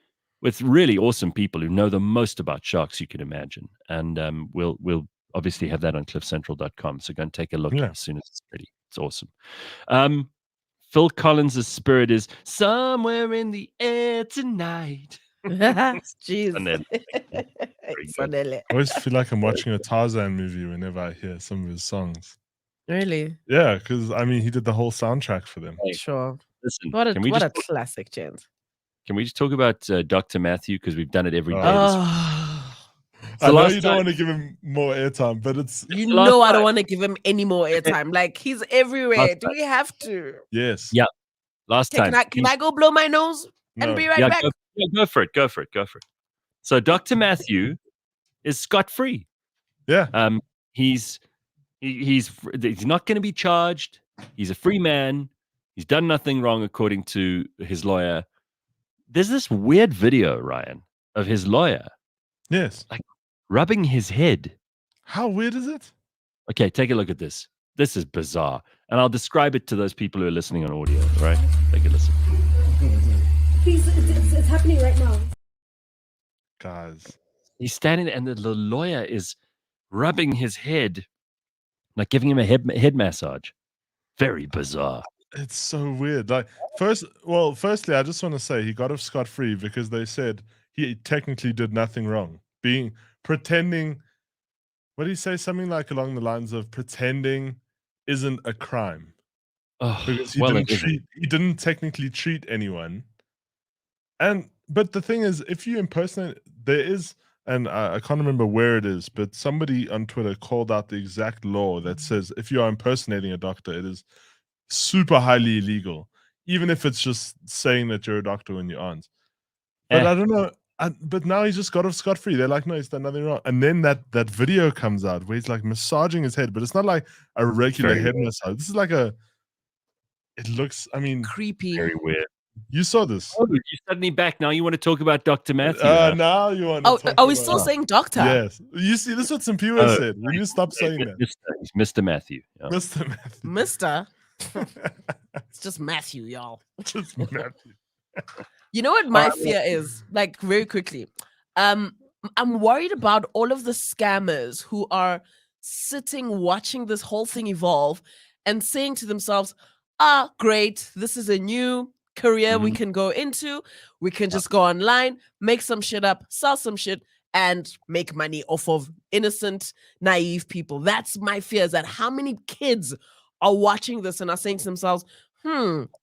really awesome people who know the most about sharks you can imagine. And we'll obviously have that on cliffcentral.com. So go and take a look as soon as it's ready. It's awesome. Phil Collins' Spirit is somewhere in the air tonight. Jeez. Sonele. Sonele. I always feel like I'm watching a Tarzan movie whenever I hear some of his songs. Really? Yeah, because I mean, he did the whole soundtrack for them. Hey, Sure. listen, What a can we what just a classic, gent. can we just talk about Dr. Matthew, because we've done it every day Oh. this week. Oh, the I know last you don't time- want to give him more airtime, but it's you the last know I don't time. want to give him any more airtime. Like he's everywhere. Last Do we have to? yes. Yeah. Last Okay, time. can I go blow my nose and No. be right Yeah, back? go for it. Go for it. Go for it. So Dr. Matthew is scot-free. Yeah. He's not going to be charged. He's a free man. He's done nothing wrong according to his lawyer. There's this weird video, Ryan, of his lawyer Yes. rubbing his head. How weird is it? Okay, take a look at this. This is bizarre. And I'll describe it to those people who are listening on audio, right? Take a listen. Please, it's happening right now. Guys. He's standing there and the lawyer is rubbing his head, like giving him a head massage. Very bizarre. It's so weird. Like firstly, I just want to say he got off scot-free because they said he technically did nothing wrong. Pretending, what did he say? Something like along the lines of pretending isn't a crime. Oh, Because he well, didn't technically treat anyone. But the thing is, if you impersonate, there is, and I can't remember where it is, but somebody on Twitter called out the exact law that says if you are impersonating a doctor, it is super highly illegal, even if it's just saying that you're a doctor when you aren't. But I don't know. But now he's just got off scot-free. They're like, no, he's done nothing wrong. And then that video comes out where he's like massaging his head, but it's not like a regular head massage. This is like it looks, I mean, Creepy. very weird. you saw this. Oh, you're suddenly back. Now you want to talk about Dr. Matthew. Now you want to Oh, talk are we about- still saying doctor? Yes. You see, this is what some people said. When you stop saying that. He's Mr. Matthew. Yeah. Mr. Matthew. Mister. It's just Matthew, y'all. Just Matthew. You know what my fear is? Like very quickly. I'm worried about all of the scammers who are sitting watching this whole thing evolve and saying to themselves, great, this is a new career we can go into. We can just go online, make some shit up, sell some shit, and make money off of innocent, naive people. That's my fear, is that how many kids are watching this and are saying to themselves,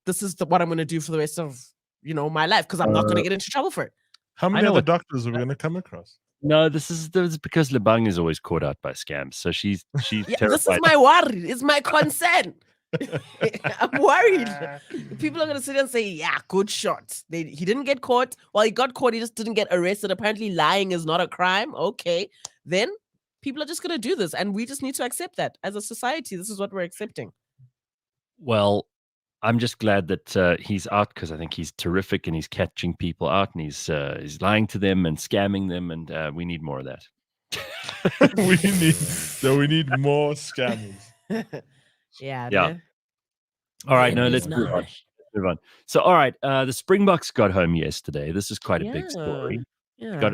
this is what I'm going to do for the rest of, my life, because I'm not going to get into trouble for it. How many know other what- doctors are we going to come across? No, this is because Lebang is always caught out by scams. So she's Yeah, terrified. this is my worry. It's my concern. I'm worried. People are going to sit and say, yeah, good shot. He didn't get caught. Well, he got caught. He just didn't get arrested. Apparently lying is not a crime. Okay. Then people are just going to do this. And we just need to accept that. As a society, this is what we're accepting. Well, I'm just glad that he's out, because I think he's terrific and he's catching people out and he's lying to them and scamming them, and we need more of that. we need more scammers. Yeah. Yeah. All right, There no, is let's move on. none. Let's move on. So, all right, the Springboks got home yesterday. This is quite a big Yeah. story. Yeah.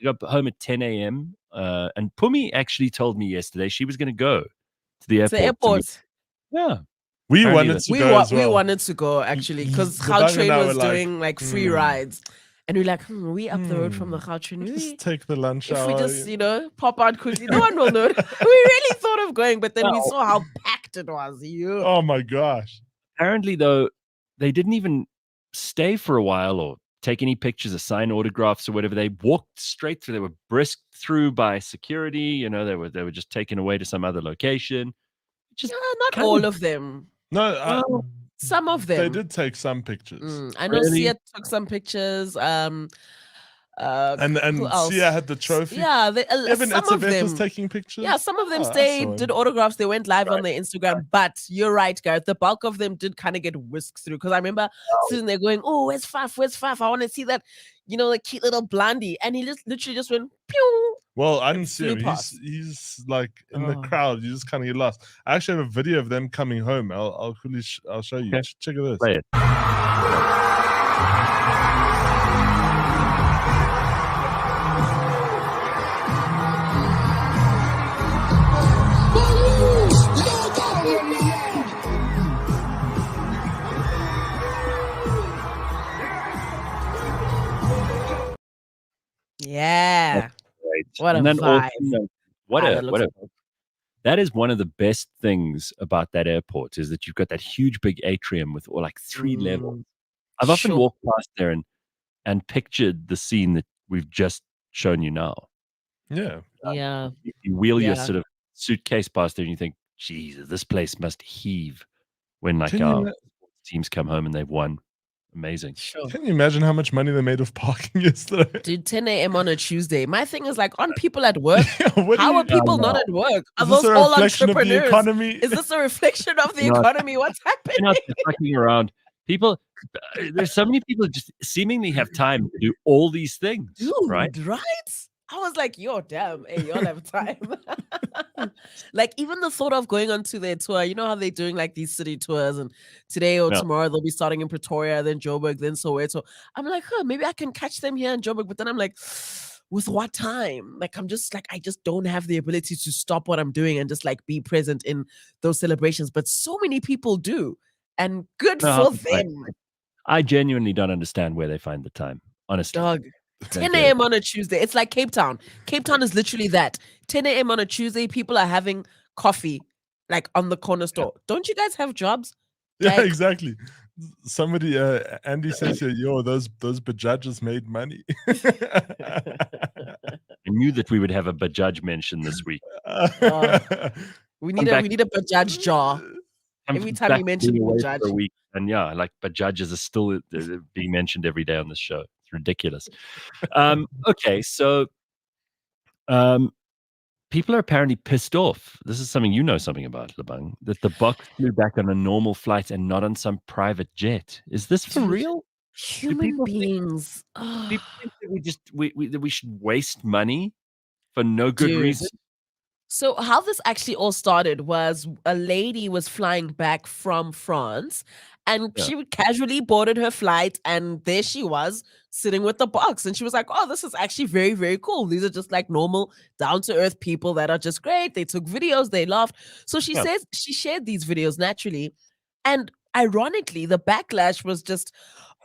Got home at 10 a.m. And Pumi actually told me yesterday she was going to go to the It's airport. the airport. Yeah. We Apparently wanted that- to We, go as we well. wanted to go actually because Lebang and I Gautrain were was like, doing like free rides, and we're like, we up the road from the "Hmm, Gautrain. Just take the lunch If hour. we just pop out quickly, no one will know. We really thought of going, but then we saw how packed it was. Oh my gosh. Apparently, though, they didn't even stay for a while or take any pictures or sign autographs or whatever. They walked straight through. They were brisked through by security. They were just taken away to some other location. Just not kind all of- of them. No, Some of them. they did take some pictures. I know Really? Sia took some pictures. And who else? Sia had the trophy. Yeah, Even some of Etzebeth them. was taking pictures. Yeah, some of them Oh, I stayed, saw did him. autographs. They went live on their Instagram. But you're right, Gareth. The bulk of them did kind of get whisked through. Because I remember sitting there going, "Oh, where's Faf? Where's Faf? I want to see that, the cute little blondie." And he just literally just went, pew. Well, I didn't see flew him. past. He's like in the Oh. crowd. You just kind of get lost. I actually have a video of them coming home. I'll quickly I'll show you. Okay. Check this. Play it. Yeah. Right. What a And then vibe. also, what Ah, a that looks good. that is one of the best things about that airport is that you've got that huge big atrium with all like 3 levels. I've often Sure. walked past there and pictured the scene that we've just shown you now. Yeah. Yeah. You wheel your Yeah. sort of suitcase past there and you think, Jesus, this place must heave when like Can you, our ima- teams come home and they've won. Amazing. Sure. can you imagine how much money they made off parking yesterday? Dude, 10 a.m. on a Tuesday. My thing is like, aren't people at work? Yeah, what How do are people not at work? Are Is this those a all reflection of the entrepreneurs? economy? Is this a reflection of the Not- economy? What's happening? You're not fucking around. People, there's so many people just seemingly have time to do all these things, Dude, right? right? I was like, yo, damn, hey, y'all have time. Like, even the thought of going onto their tour, you know how they're doing like these city tours, and today or Yeah. tomorrow they'll be starting in Pretoria, then Joburg, then Soweto. I'm like, maybe I can catch them here in Joburg, but then I'm like, with what time? Like, I'm just like, I just don't have the ability to stop what I'm doing and just like be present in those celebrations. But so many people do, and good No, for I- them. I genuinely don't understand where they find the time, honestly. Dog. Don't 10 get it. a.m. on a Tuesday. It's like Cape Town. Cape Town is literally that. 10 a.m. on a Tuesday, people are having coffee like on the corner store. Don't you guys have jobs? Yeah, Like- exactly. Somebody, Andy says here, yo, those Bajajs made money. I knew that we would have a Bajaj mention this week. We Come need back. I'm Every time back you mention being away Bajaj. for a week, and yeah, like Bajajs are still being mentioned every day on this show. It's ridiculous. Okay, so people are apparently pissed off. This is something you know something about, Lebang, that the Boks flew back on a normal flight and not on some private jet. Is this for Dude, real? Human people think- beings. People think that we should waste money for no good Dude. reason. So how this actually all started was a lady was flying back from France, and Yeah. she casually boarded her flight, and there she was sitting with the Boks, and she was like, "Oh, this is actually very, very cool. These are just like normal, down to earth people that are just great. They took videos, they laughed." So she Yeah. says she shared these videos naturally, and ironically, the backlash was just,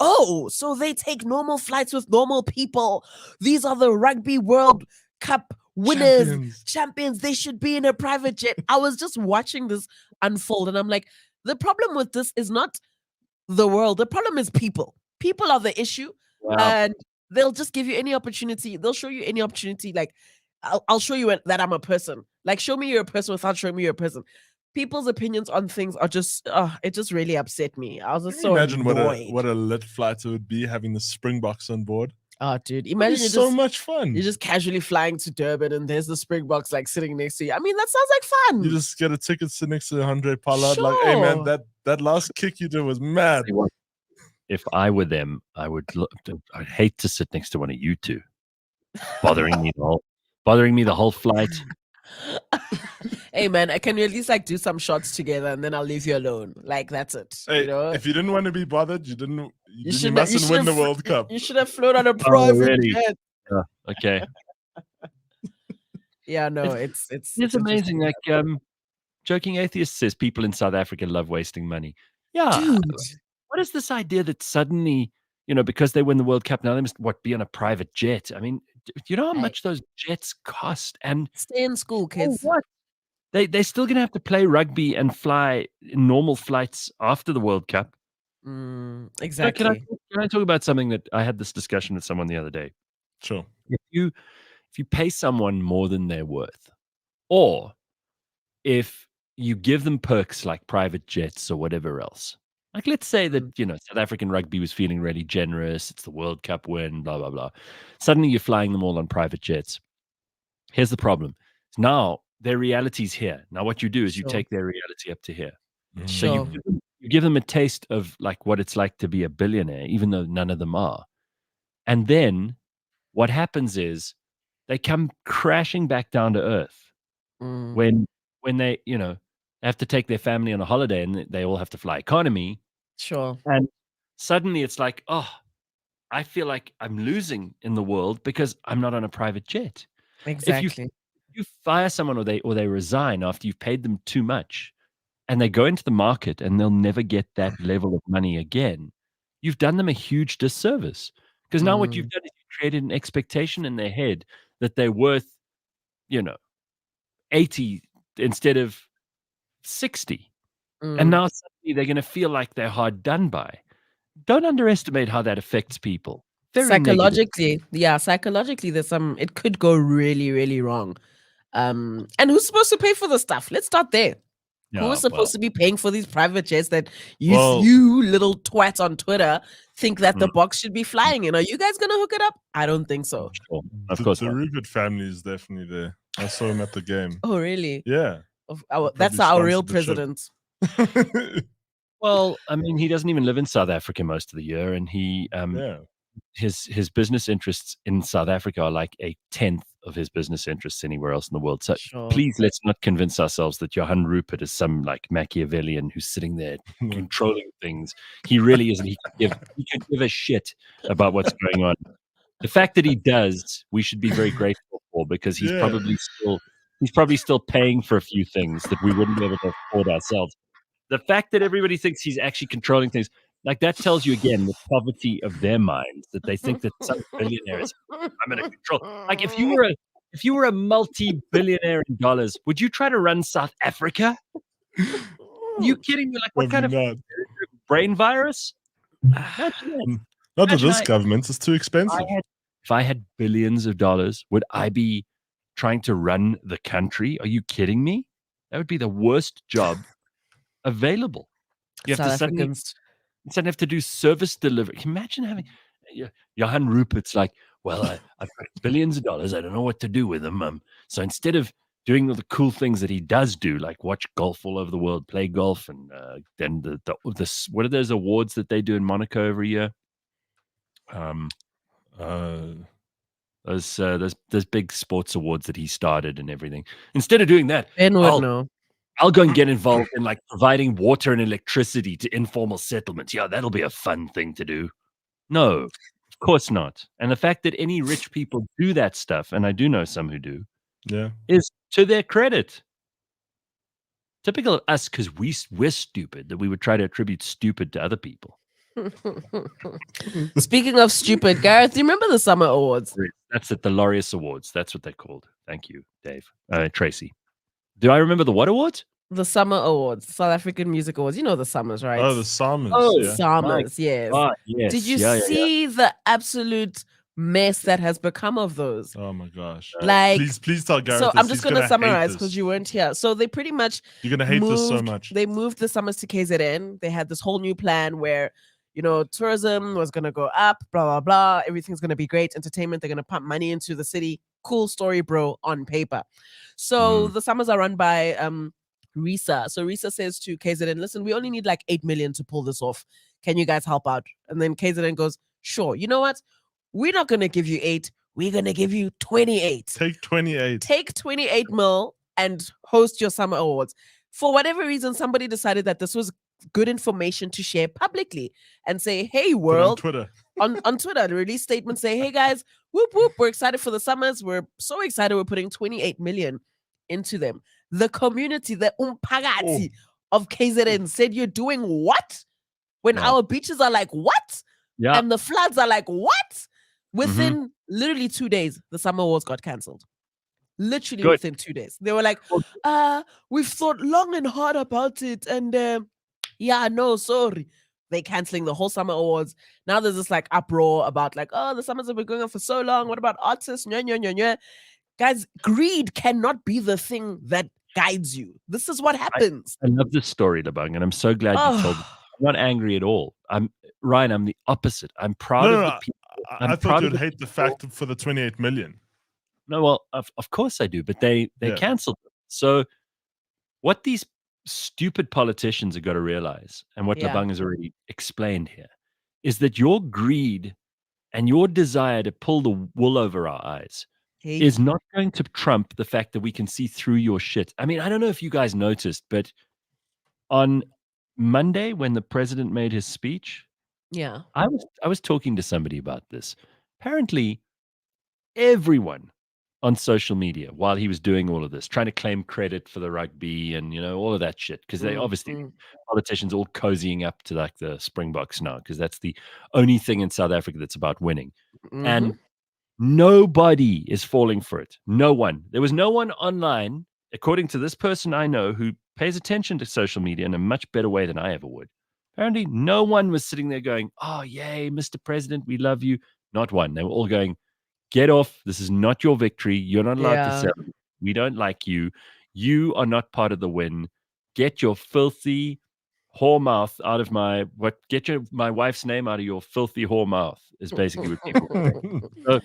"Oh, so they take normal flights with normal people. These are the Rugby World Cup winners." Champions, they should be in a private jet. I was just watching this unfold, and I'm like, the problem with this is not the world. The problem is people. People are the issue, Wow. and they'll just give you any opportunity. They'll show you any opportunity. Like, I'll show you that I'm a person. Like, show me you're a person without showing me you're a person. People's opinions on things are just, it just really upset me. I was just Can you so imagine annoyed. what a lit flight it would be having the Springboks on board? Oh, dude, It'd be imagine you're so just much fun. you're just casually flying to Durban, and there's the Springboks like sitting next to you. I mean, that sounds like fun. You just get a ticket sit next to Andre Pollard. Like, hey man, Sure. that last kick you did was mad. If I were them, I'd hate to sit next to one of you two, bothering me the whole flight. Hey man, can you at least like do some shots together, and then I'll leave you alone? Like, that's it. Hey, you know, if you didn't want to be bothered, you shouldn't- mustn't you win the should've- World Cup. you should have flown on a private really? jet. Okay, Yeah, no, it's it's amazing. interesting. Like, Joking Atheist says people in South Africa love wasting money. Yeah, Dude, what is this idea that suddenly, because they win the World Cup now they must be on a private jet? I mean, do you know how Hey. much those jets cost? And stay in school, oh, kids. what? They're still gonna have to play rugby and fly in normal flights after the World Cup. So Exactly. can I talk about something that I had this discussion with someone the other day? Sure. If you pay someone more than they're worth, or if you give them perks like private jets or whatever else, like let's say that South African rugby was feeling really generous, it's the World Cup win, blah blah blah. Suddenly you're flying them all on private jets. Here's the problem: now their reality's here. Now what you do is you Sure. take their reality up to here. So Sure. you give them a taste of like what it's like to be a billionaire, even though none of them are. And then what happens is they come crashing back down to earth Mm, when they have to take their family on a holiday and they all have to fly economy. sure. And suddenly it's like, oh, I feel like I'm losing in the world because I'm not on a private jet. Exactly. You fire someone or they resign after you've paid them too much, and they go into the market and they'll never get that level of money again, you've done them a huge disservice. Because now what you've done is you created an expectation in their head that they're worth, 80 instead of 60. And now suddenly they're going to feel like they're hard done by. Don't underestimate how that affects people. Very negative. Psychologically, it could go really, really wrong. And who's supposed to pay for the stuff? Let's start there. Who's supposed to be paying for these private jets that you little twats on Twitter think that the Boks should be flying in? Are you guys gonna hook it up? I don't think so. Sure. Of course, the Rupert family is definitely there. I saw him at the game. Oh, really? Yeah. That's our real president. Well, I mean, he doesn't even live in South Africa most of the year, and he his business interests in South Africa are like 1/10 of his business interests anywhere else in the world. So please, let's not convince ourselves that Johan Rupert is some like Machiavellian who's sitting there controlling things. He really isn't. He could give a shit about what's going on. The fact that he does, we should be very grateful for, because he's probably still paying for a few things that we wouldn't be able to afford ourselves. The fact that everybody thinks he's actually controlling things, like, that tells you again the poverty of their minds, that they think that some billionaires, I'm going to control. Like, if you were a multi-billionaire in dollars, would you try to run South Africa? Are you kidding me? Like, what kind of brain virus? Not with this government. It's too expensive. If I had billions of dollars, would I be trying to run the country? Are you kidding me? That would be the worst job available. You have to suddenly have to do service delivery. Can you imagine having Johan Rupert's like, well, I've got billions of dollars. I don't know what to do with them. So instead of doing all the cool things that he does do, like watch golf all over the world, play golf, and then the what are those awards that they do in Monaco every year? Those big sports awards that he started and everything. Instead of doing that, I'll go and get involved in like providing water and electricity to informal settlements. Yeah, that'll be a fun thing to do. No, of course not. And the fact that any rich people do that stuff, and I do know some who do, is to their credit. Typical of us, because we're stupid, that we would try to attribute stupid to other people. Speaking of stupid, Gareth, do you remember the Summer Awards? That's it, the Laureus Awards. That's what they're called. Thank you, Dave. Tracy. Do I remember the what awards? The Summer Awards, South African Music Awards. You know the Summers, right? Oh, the Summers. Oh, yeah. Summers, yes. Yes. Did you see the absolute mess that has become of those? Oh my gosh! Like, please tell Gareth. So I'm just going to summarize because you weren't here. So they pretty much you're going to hate this so much. They moved the Summers to KZN. They had this whole new plan where, tourism was going to go up, blah, blah, blah. Everything's going to be great. Entertainment, they're going to pump money into the city. Cool story, bro, on paper. So the Summers are run by Risa. So Risa says to KZN, listen, we only need like 8 million to pull this off. Can you guys help out? And then KZN goes, sure. You know what? We're not going to give you 8. We're going to give you 28. Take 28. Take 28 mil and host your Summer Awards. For whatever reason, somebody decided that this was good information to share publicly and say, hey, world. Put on Twitter. on Twitter, release statements, say, hey, guys, whoop, whoop, we're excited for the Summers. We're so excited we're putting 28 million into them. The community, the umpagati of KZN said, you're doing what? When our beaches are like, what? Yeah. And the floods are like, what? Within literally 2 days, the Summer Awards got cancelled. Literally within 2 days. They were like, we've thought long and hard about it. And no, sorry. They cancelling the whole Summer Awards. Now there's this like uproar about like, the Summers have been going on for so long. What about artists? Guys, greed cannot be the thing that guides you. This is what happens. I love this story, Lebang, and I'm so glad you told me. I'm not angry at all. I'm the opposite. I'm proud of the people. I thought you'd hate the fact for the 28 million. No, well, of course I do, but they canceled them. So what these stupid politicians have got to realize, and what Lebang has already explained here, is that your greed and your desire to pull the wool over our eyes is not going to trump the fact that we can see through your shit. I mean, I don't know if you guys noticed, but on Monday when the president made his speech, I was talking to somebody about this. Apparently, everyone on social media while he was doing all of this, trying to claim credit for the rugby and all of that shit, because they obviously politicians all cozying up to like the Springboks now, because that's the only thing in South Africa that's about winning. And Nobody is falling for it. No one. There was no one online, according to this person I know, who pays attention to social media in a much better way than I ever would. Apparently, no one was sitting there going, "Oh, yay, Mr. President, we love you." Not one. They were all going, "Get off. This is not your victory. You're not allowed to Yeah. celebrate. We don't like you. You are not part of the win. Get your filthy whore mouth out of my my wife's name out of your filthy whore mouth," is basically what people were saying. So,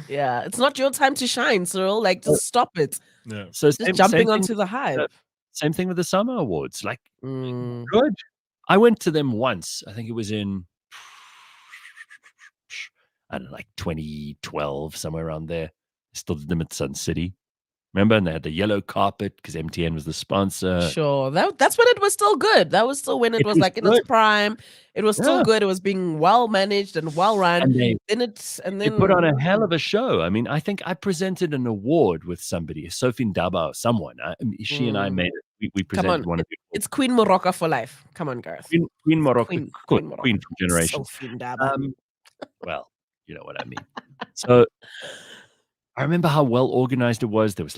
Yeah, it's not your time to shine, Cyril. Like, just stop it. Yeah. so Just same jumping thing onto the hype. same thing with the summer awards. Like, Mm, good. I went to them once. I think it was in, I don't know, like 2012, somewhere around there. Still did them at Sun City. Remember? And they had the yellow carpet because MTN was the sponsor. sure. That's when it was still good. That was still when it was like in its good. prime. It was still Yeah. good. It was being well managed and well run. And And they put on then a hell of a show. I mean, I think I presented an award with somebody, Sophie Ndaba or someone. She and I made it. We come on, presented one of the it's Queen Morocco for life. Come on, Gareth. Queen Morocco, Queen Queen Morocco. from Generation. Sophie Ndaba. Well, you know what I mean. So I remember how well organized it was. There was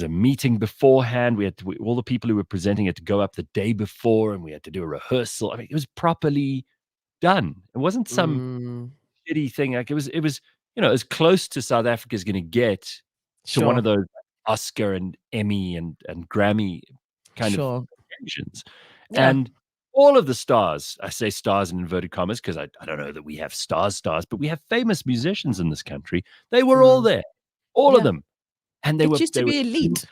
a meeting beforehand. All the people who were presenting had to go up the day before, and we had to do a rehearsal. I mean, it was properly done. It wasn't some shitty thing. Like it was, as close to South Africa is going to get to one of those Oscar and Emmy and Grammy kind of occasions. Yeah. And all of the stars, I say stars in inverted commas because I don't know that we have stars, but we have famous musicians in this country. They were all there, all of them. And they used to be elite.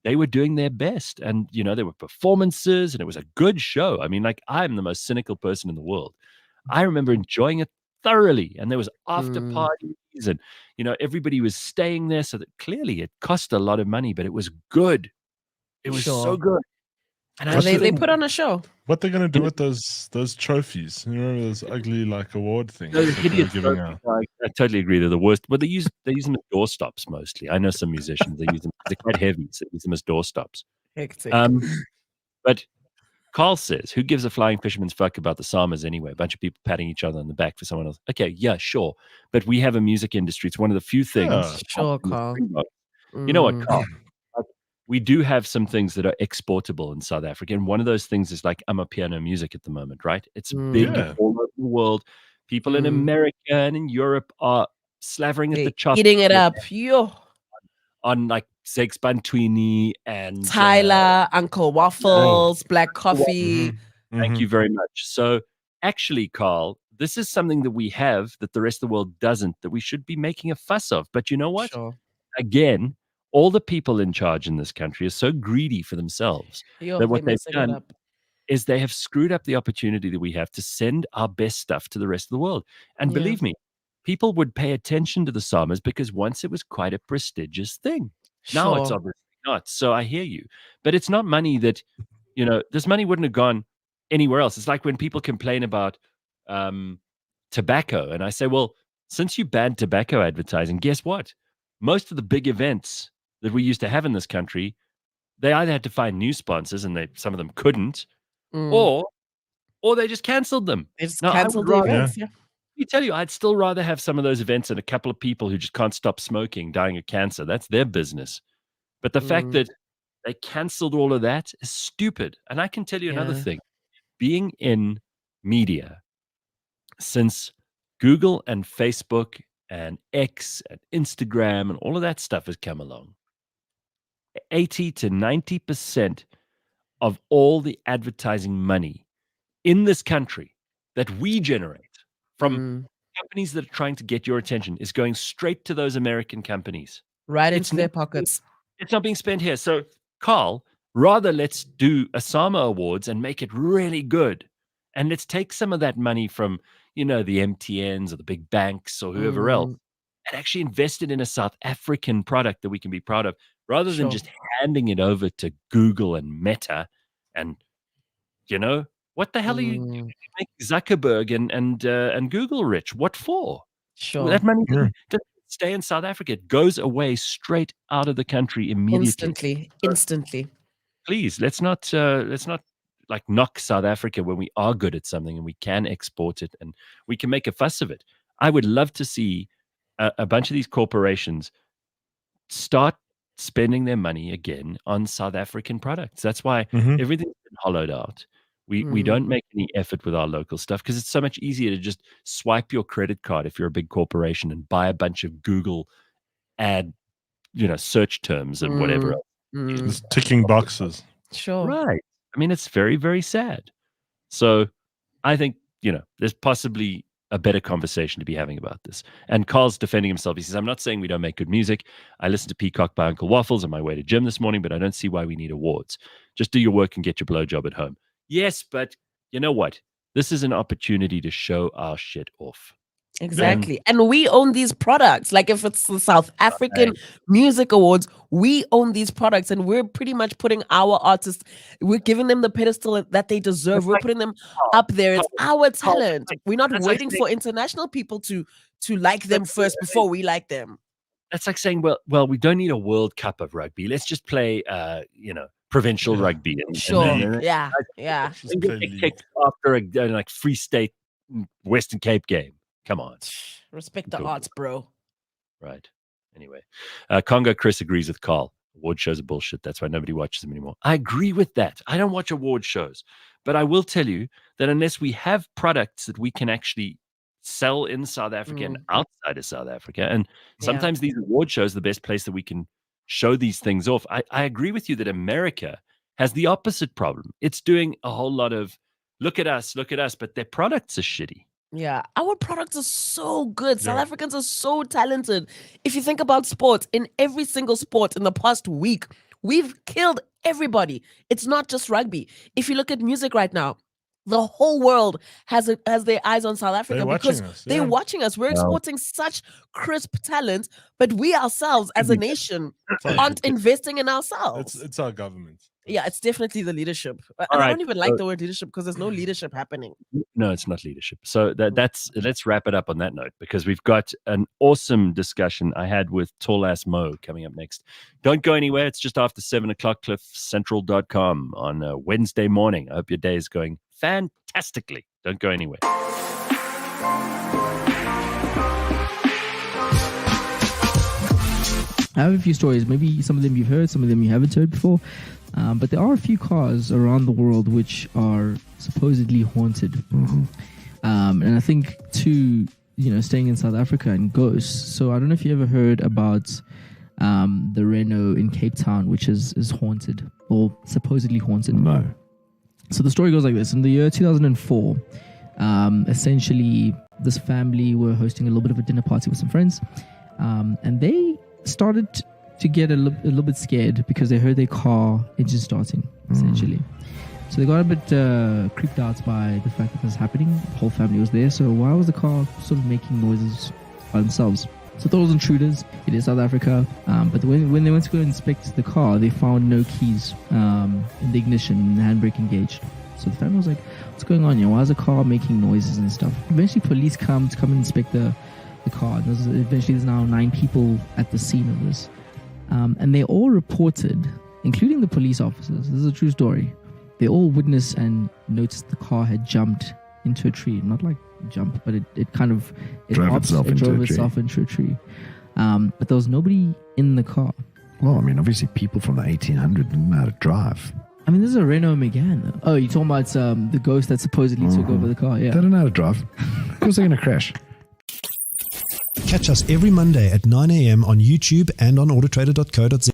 They were doing their best. And, there were performances and it was a good show. I mean, like, I'm the most cynical person in the world. I remember enjoying it thoroughly. And there was after parties and, everybody was staying there. So that clearly it cost a lot of money, but it was good. It was so good. And they put on a show. What they're gonna do with those trophies? You know, those ugly like award things. Those that they're hideous giving trophies, out. I totally agree. They're the worst. Well, they use them as doorstops mostly. I know some musicians. They use them. They're quite heavy, so they use them as doorstops. Hectic. But Carl says, "Who gives a flying fisherman's fuck about the Samas anyway? A bunch of people patting each other on the back for someone else." Okay, yeah, sure. But we have a music industry. It's one of the few things. Sure, Carl. You know what, Carl? We do have some things that are exportable in South Africa. And one of those things is like Amapiano music at the moment, right? It's big all over the world. People in America and in Europe are slavering at the chops. Eating it up. Yo. On like Zex Bantwini and Tyler, Uncle Waffles, Black Coffee. Thank you very much. So actually, Carl, this is something that we have that the rest of the world doesn't, that we should be making a fuss of. But you know what? Sure. Again, all the people in charge in this country are so greedy for themselves that what they've done is they have screwed up the opportunity that we have to send our best stuff to the rest of the world. And believe me, people would pay attention to the Samas because once it was quite a prestigious thing. Now it's obviously not. So I hear you. But it's not money that, this money wouldn't have gone anywhere else. It's like when people complain about tobacco. And I say, well, since you banned tobacco advertising, guess what? Most of the big events that we used to have in this country, they either had to find new sponsors and some of them couldn't, or they just canceled them. They just canceled the events, Let me tell you, I'd still rather have some of those events and a couple of people who just can't stop smoking, dying of cancer. That's their business. But the fact that they canceled all of that is stupid. And I can tell you another thing. Being in media since Google and Facebook and X and Instagram and all of that stuff has come along, 80 to 90% of all the advertising money in this country that we generate from companies that are trying to get your attention is going straight to those American companies. Right into their pockets. It's not being spent here. So, Carl, rather let's do a Sama Awards and make it really good. And let's take some of that money from, the MTNs or the big banks or whoever else and actually invest it in a South African product that we can be proud of, rather than just handing it over to Google and Meta. And, what the hell are you make Zuckerberg and Google rich? What for? Sure. That money doesn't stay in South Africa. It goes away straight out of the country immediately. Instantly. Please, let's not like knock South Africa when we are good at something and we can export it and we can make a fuss of it. I would love to see a bunch of these corporations start spending their money again on South African products. That's why everything's been hollowed out. We don't make any effort with our local stuff because it's so much easier to just swipe your credit card if you're a big corporation and buy a bunch of Google ad, search terms and whatever else. Just ticking boxes. Sure. Right. I mean, it's very, very sad. So I think, there's possibly a better conversation to be having about this. And Carl's defending himself. He says, I'm not saying we don't make good music. I listened to Peacock by Uncle Waffles on my way to gym this morning, but I don't see why we need awards. Just do your work and get your blowjob at home. Yes, but you know what? This is an opportunity to show our shit off. Exactly. And we own these products. Like if it's the South African Music Awards, we own these products and we're pretty much putting our artists, we're giving them the pedestal that they deserve. We're putting them up there. It's our talent. We're not waiting for international people to like them first before we like them. That's like saying, well, we don't need a World Cup of rugby. Let's just play, provincial rugby. Yeah. Kicked after a Free State Western Cape game. Come on. Respect the arts, bro. Right. Anyway, Congo Chris agrees with Carl. Award shows are bullshit. That's why nobody watches them anymore. I agree with that. I don't watch award shows. But I will tell you that unless we have products that we can actually sell in South Africa and outside of South Africa, and sometimes these award shows are the best place that we can show these things off. I agree with you that America has the opposite problem. It's doing a whole lot of look at us, but their products are shitty. Yeah, our products are so good. South Africans are so talented. If you think about sports, in every single sport in the past week, we've killed everybody. It's not just rugby. If you look at music right now, the whole world has their eyes on South Africa because they're watching us. We're exporting such crisp talent, but we ourselves as a nation aren't investing in ourselves. It's our government. Yeah, it's definitely the leadership. I don't even like the word leadership because there's no leadership happening. No, it's not leadership. So let's wrap it up on that note because we've got an awesome discussion I had with Tol A Mo coming up next. Don't go anywhere. It's just after 7 o'clock, cliffcentral.com on a Wednesday morning. I hope your day is going fantastically. Don't go anywhere. I have a few stories. Maybe some of them you've heard, some of them you haven't heard before. But there are a few cars around the world which are supposedly haunted. And I think too, staying in South Africa and ghosts. So I don't know if you ever heard about the Renault in Cape Town, which is haunted or supposedly haunted. No. So the story goes like this. In the year 2004, essentially this family were hosting a little bit of a dinner party with some friends. And they started to get a little bit scared because they heard their car engine starting, essentially. So they got a bit creeped out by the fact that this was happening. The whole family was there. So why was the car sort of making noises by themselves? So thought it was intruders. It is South Africa. But when they went to go inspect the car, they found no keys in the ignition and the handbrake engaged. So the family was like, what's going on here? Why is the car making noises and stuff? Eventually police come and inspect the car. And there's now 9 people at the scene of this. And they all reported, including the police officers, this is a true story, they all witnessed and noticed the car had jumped into a tree. Not like jump, but it drove itself into a tree. But there was nobody in the car. Well, I mean, obviously people from the 1800s didn't know how to drive. I mean, this is a Renault Megane, though. Oh, you're talking about the ghost that supposedly took over the car, yeah. They don't know how to drive. Of course they're going to crash. Catch us every Monday at 9 a.m. on YouTube and on autotrader.co.za.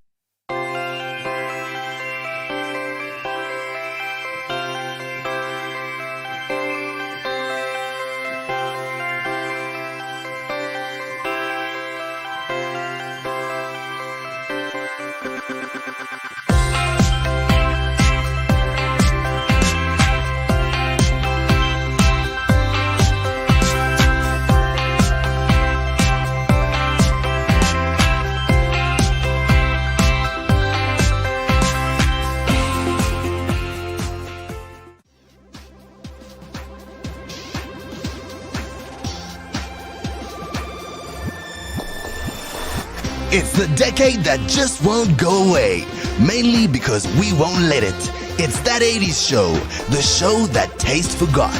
It's the decade that just won't go away, mainly because we won't let it. It's That 80s Show, the show that taste forgot.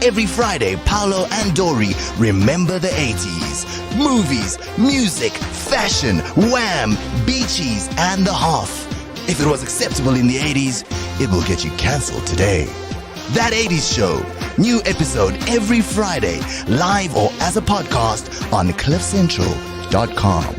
Every Friday, Paolo and Dory remember the 80s. movies, music, fashion, wham, beachies, and the half. If it was acceptable in the 80s, it will get you cancelled today. That 80s Show. New episode every Friday, live or as a podcast on cliffcentral.com.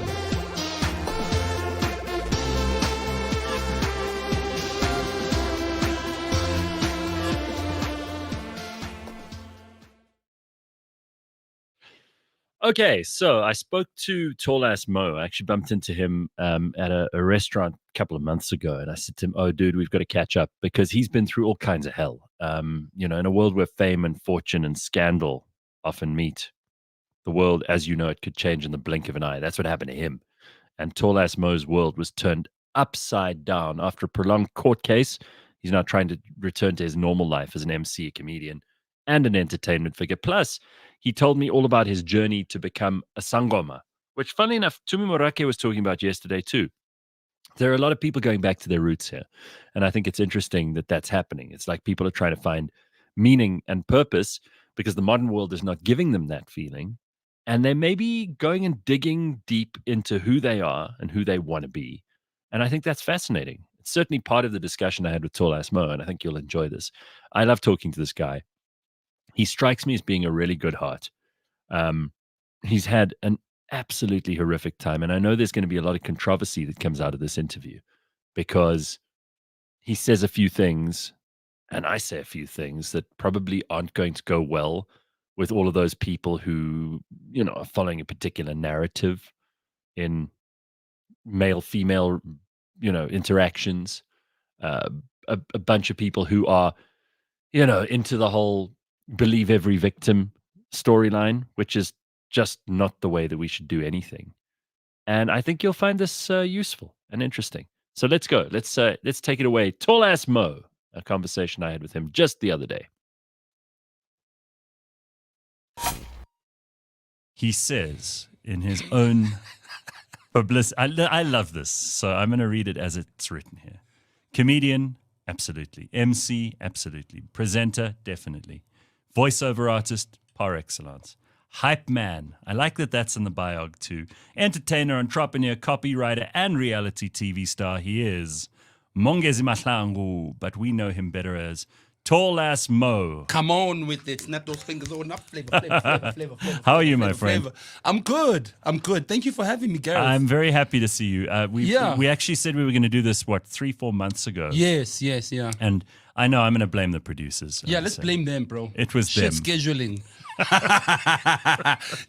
Okay, so I spoke to Tol A Mo. I actually bumped into him at a restaurant a couple of months ago, and I said to him, "Oh, dude, we've got to catch up," because he's been through all kinds of hell. In a world where fame and fortune and scandal often meet, the world, as you know, it could change in the blink of an eye. That's what happened to him. And Tol A Mo's world was turned upside down after a prolonged court case. He's now trying to return to his normal life as an MC, a comedian, and an entertainment figure. Plus, he told me all about his journey to become a sangoma, which, funnily enough, Tumi Morake was talking about yesterday too. There are a lot of people going back to their roots here. And I think it's interesting that that's happening. It's like people are trying to find meaning and purpose because the modern world is not giving them that feeling. And they may be going and digging deep into who they are and who they want to be. And I think that's fascinating. It's certainly part of the discussion I had with Tol A Mo, and I think you'll enjoy this. I love talking to this guy. He strikes me as being a really good heart. He's had an absolutely horrific time. And I know there's going to be a lot of controversy that comes out of this interview because he says a few things and I say a few things that probably aren't going to go well with all of those people who, are following a particular narrative in male-female, interactions. A bunch of people who are, into the whole believe every victim storyline, which is just not the way that we should do anything. And I think you'll find this useful and interesting. So let's go. Let's take it away. Tol A Mo, a conversation I had with him just the other day. He says in his own publicity, I love this, so I'm going to read it as it's written here. Comedian, absolutely. MC, absolutely. Presenter, definitely. Voiceover artist, par excellence. Hype man. I like that that's in the biog too. Entertainer, entrepreneur, copywriter, and reality TV star. He is Mongezi Mahlangu, but we know him better as Tol A Mo. Come on with it. Snap those fingers. Oh, not flavor. How are you, my friend? I'm good. Thank you for having me, Gareth. I'm very happy to see you. We actually said we were going to do this, 3-4 months ago? Yes, yeah. And I know I'm going to blame the producers. Yeah, let's blame them, bro. It was shit them. Scheduling.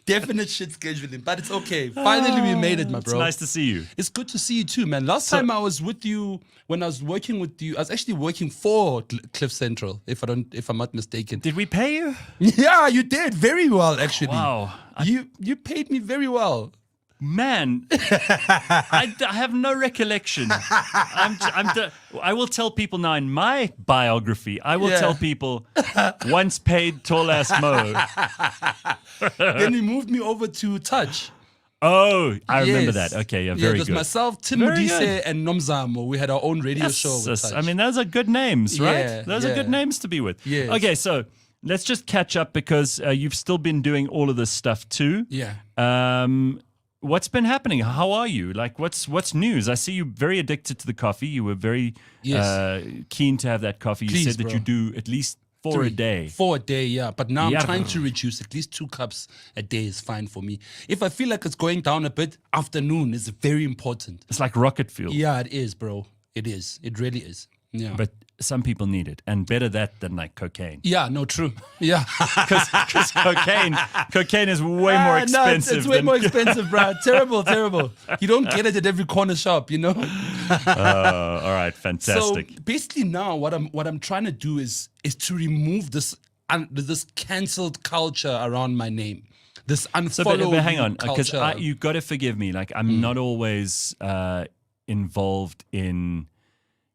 Definite shit scheduling, but it's okay. Finally, we made it, my bro. It's nice to see you. It's good to see you too, man. Last time I was with you, when I was working with you, I was actually working for Cliff Central, if I'm not mistaken. Did we pay you? Yeah, you did very well, actually. Wow. You paid me very well. Man, I have no recollection. I will tell people now in my biography, I will tell people once paid Tol A Mo. Then he moved me over to Touch. Oh, I remember that. Okay, yeah, very good. good. Myself, Tim Modise, and Nomzamo. We had our own radio show with Touch. I mean, those are good names, right? Yeah, those are good names to be with. Yes. Okay, so let's just catch up because you've still been doing all of this stuff too. Yeah. What's been happening? How are you? Like, what's news? I see you very addicted to the coffee. You were very keen to have that coffee. You said that you do at least 4 a day. 4 a day, yeah. But now I'm trying to reduce. At least 2 cups a day is fine for me. If I feel like it's going down a bit, afternoon is very important. It's like rocket fuel. Yeah, it is, bro. It is. It really is. Yeah. But some people need it, and better that than like cocaine. Yeah, no, true. Yeah, because cocaine is way more expensive. No, it's way more expensive, bro. Terrible. You don't get it at every corner shop, All right, fantastic. So basically, now what I'm trying to do is to remove this cancelled culture around my name. This unfollowed but hang on, because culture. you got to forgive me. Like I'm not always involved in.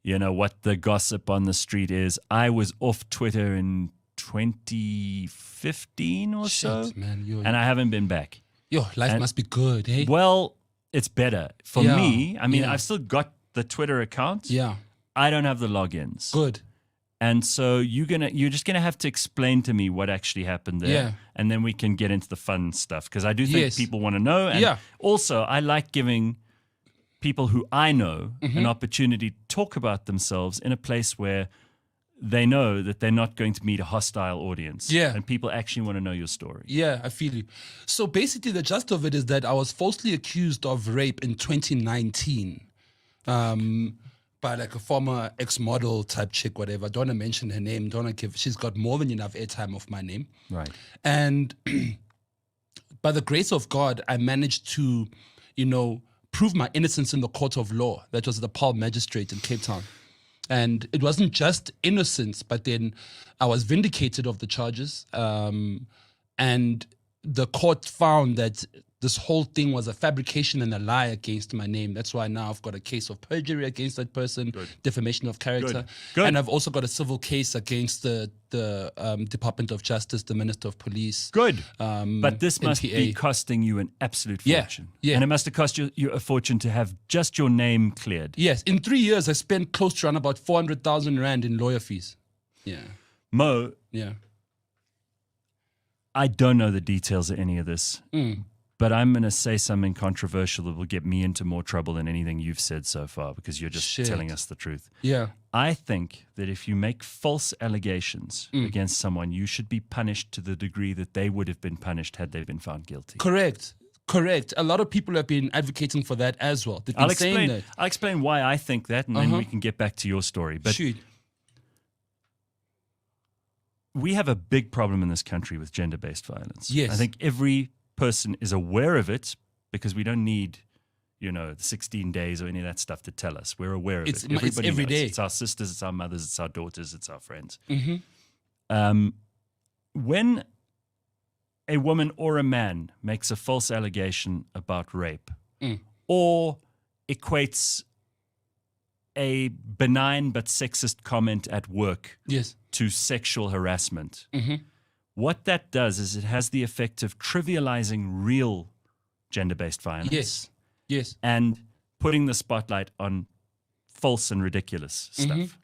What the gossip on the street is. I was off Twitter in 2015 or so, man, and I haven't been back. Yo, life must be good, eh? Well, it's better. For me, I mean, I've still got the Twitter account. Yeah. I don't have the logins. Good. And so you're just gonna have to explain to me what actually happened there, Yeah. and then we can get into the fun stuff, because I do think Yes. people want to know. And also, I like giving people who I know an opportunity to talk about themselves in a place where they know that they're not going to meet a hostile audience. Yeah. And people actually want to know your story. Yeah, I feel you. So basically, the gist of it is that I was falsely accused of rape in 2019 by like a former ex-model type chick, whatever. Don't want to mention her name. Don't want to give. She's got more than enough airtime of my name. Right. And by the grace of God, I managed to, prove my innocence in the court of law. That was the Paarl Magistrate in Cape Town. And it wasn't just innocence, but then I was vindicated of the charges. And the court found that this whole thing was a fabrication and a lie against my name. That's why now I've got a case of perjury against that person, defamation of character. Good. And I've also got a civil case against the Department of Justice, the Minister of Police. Good. But this must be NPA. costing you an absolute Yeah, fortune. yeah. And it must have cost you a fortune to have just your name cleared. Yes, in 3 years, I spent close to around about 400,000 Rand in lawyer fees. Yeah, Mo, yeah. I don't know the details of any of this, but I'm going to say something controversial that will get me into more trouble than anything you've said so far, because you're just Shit. telling us the truth. Yeah. I think that if you make false allegations against someone, you should be punished to the degree that they would have been punished had they been found guilty. Correct. A lot of people have been advocating for that as well. They've been saying that. I'll explain why I think that, and then we can get back to your story. But Shoot. we have a big problem in this country with gender-based violence. Yes. I think every person is aware of it, because we don't need, the 16 days or any of that stuff to tell us. We're aware of It's it. Everybody every knows. day. It's our sisters, it's our mothers, it's our daughters, it's our friends. Mm-hmm. When a woman or a man makes a false allegation about rape or equates a benign but sexist comment at work Yes. to sexual harassment, what that does is it has the effect of trivializing real gender-based violence. Yes. And putting the spotlight on false and ridiculous stuff.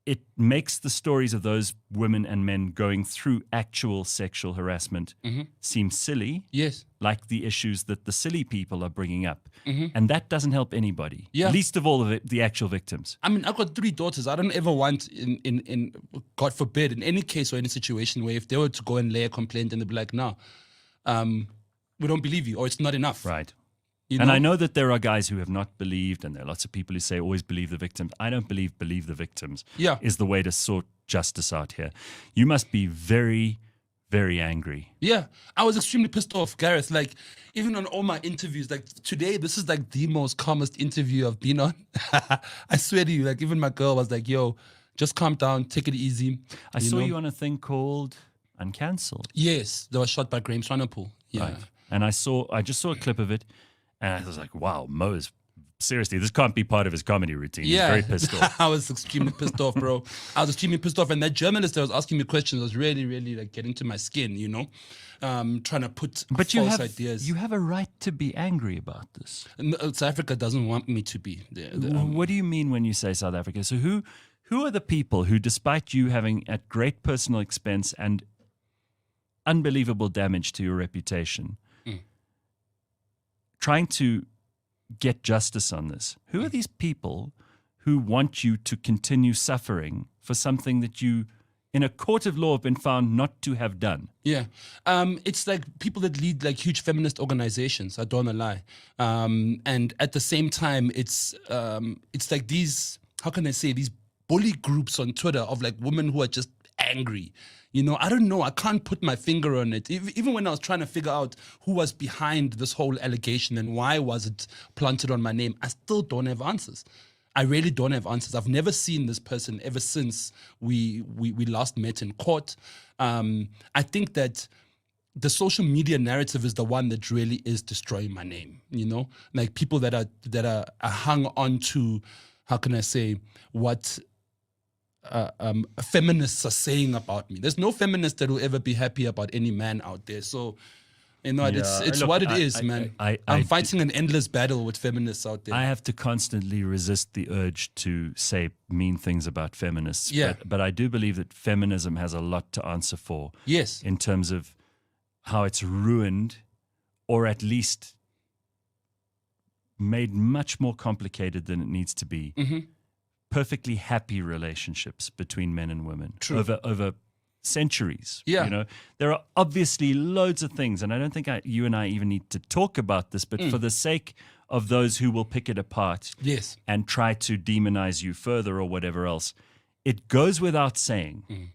It makes the stories of those women and men going through actual sexual harassment seem silly, Yes. like the issues that the silly people are bringing up. And that doesn't help anybody, Yeah. least of all the actual victims. I mean, I've got 3 daughters. I don't ever want, in God forbid, in any case or any situation where if they were to go and lay a complaint and they'd be like, no, we don't believe you, or it's not enough. Right. You And I know that there are guys who have not believed, and there are lots of people who say always believe the victims. I don't believe the victims is the way to sort justice out here. You must be very, very angry. Yeah, I was extremely pissed off, Gareth. Like, even on all my interviews, like today, this is like the most calmest interview I've been on. I swear to you, like, even my girl was like, yo, just calm down, take it easy. I saw you on a thing called Uncancelled. Yes, they were shot by Graham Swanepoel. Yeah. Right. And I just saw a clip of it, and I was like, wow, Mo is seriously, this can't be part of his comedy routine. Yeah. He's very pissed off. I was extremely pissed off, bro. I was extremely pissed off. And that journalist that was asking me questions was really, really like getting to my skin, trying to put false ideas. You have a right to be angry about this. And South Africa doesn't want me to be. What do you mean when you say South Africa? So who are the people who, despite you having at great personal expense and unbelievable damage to your reputation, trying to get justice on this? Who are these people who want you to continue suffering for something that you, in a court of law, have been found not to have done? Yeah. It's like people that lead like huge feminist organizations, I don't wanna lie. And at the same time, it's like these, how can I say, these bully groups on Twitter of like women who are just angry. I don't know. I can't put my finger on it. Even when I was trying to figure out who was behind this whole allegation and why was it planted on my name, I still don't have answers. I really don't have answers. I've never seen this person ever since we last met in court. I think that the social media narrative is the one that really is destroying my name. Like people that are hung on to, how can I say, what feminists are saying about me. There's no feminist that will ever be happy about any man out there. So You know, it's Look, what it is, man. I'm fighting an endless battle with feminists out there. I have to constantly resist the urge to say mean things about feminists. Yeah. But I do believe that feminism has a lot to answer for. Yes. In terms of how it's ruined, or at least made much more complicated than it needs to be. Mm-hmm. Perfectly happy relationships between men and women True. over centuries. Yeah. You know, there are obviously loads of things, and I don't think you and I even need to talk about this, but for the sake of those who will pick it apart Yes. and try to demonize you further or whatever else, it goes without saying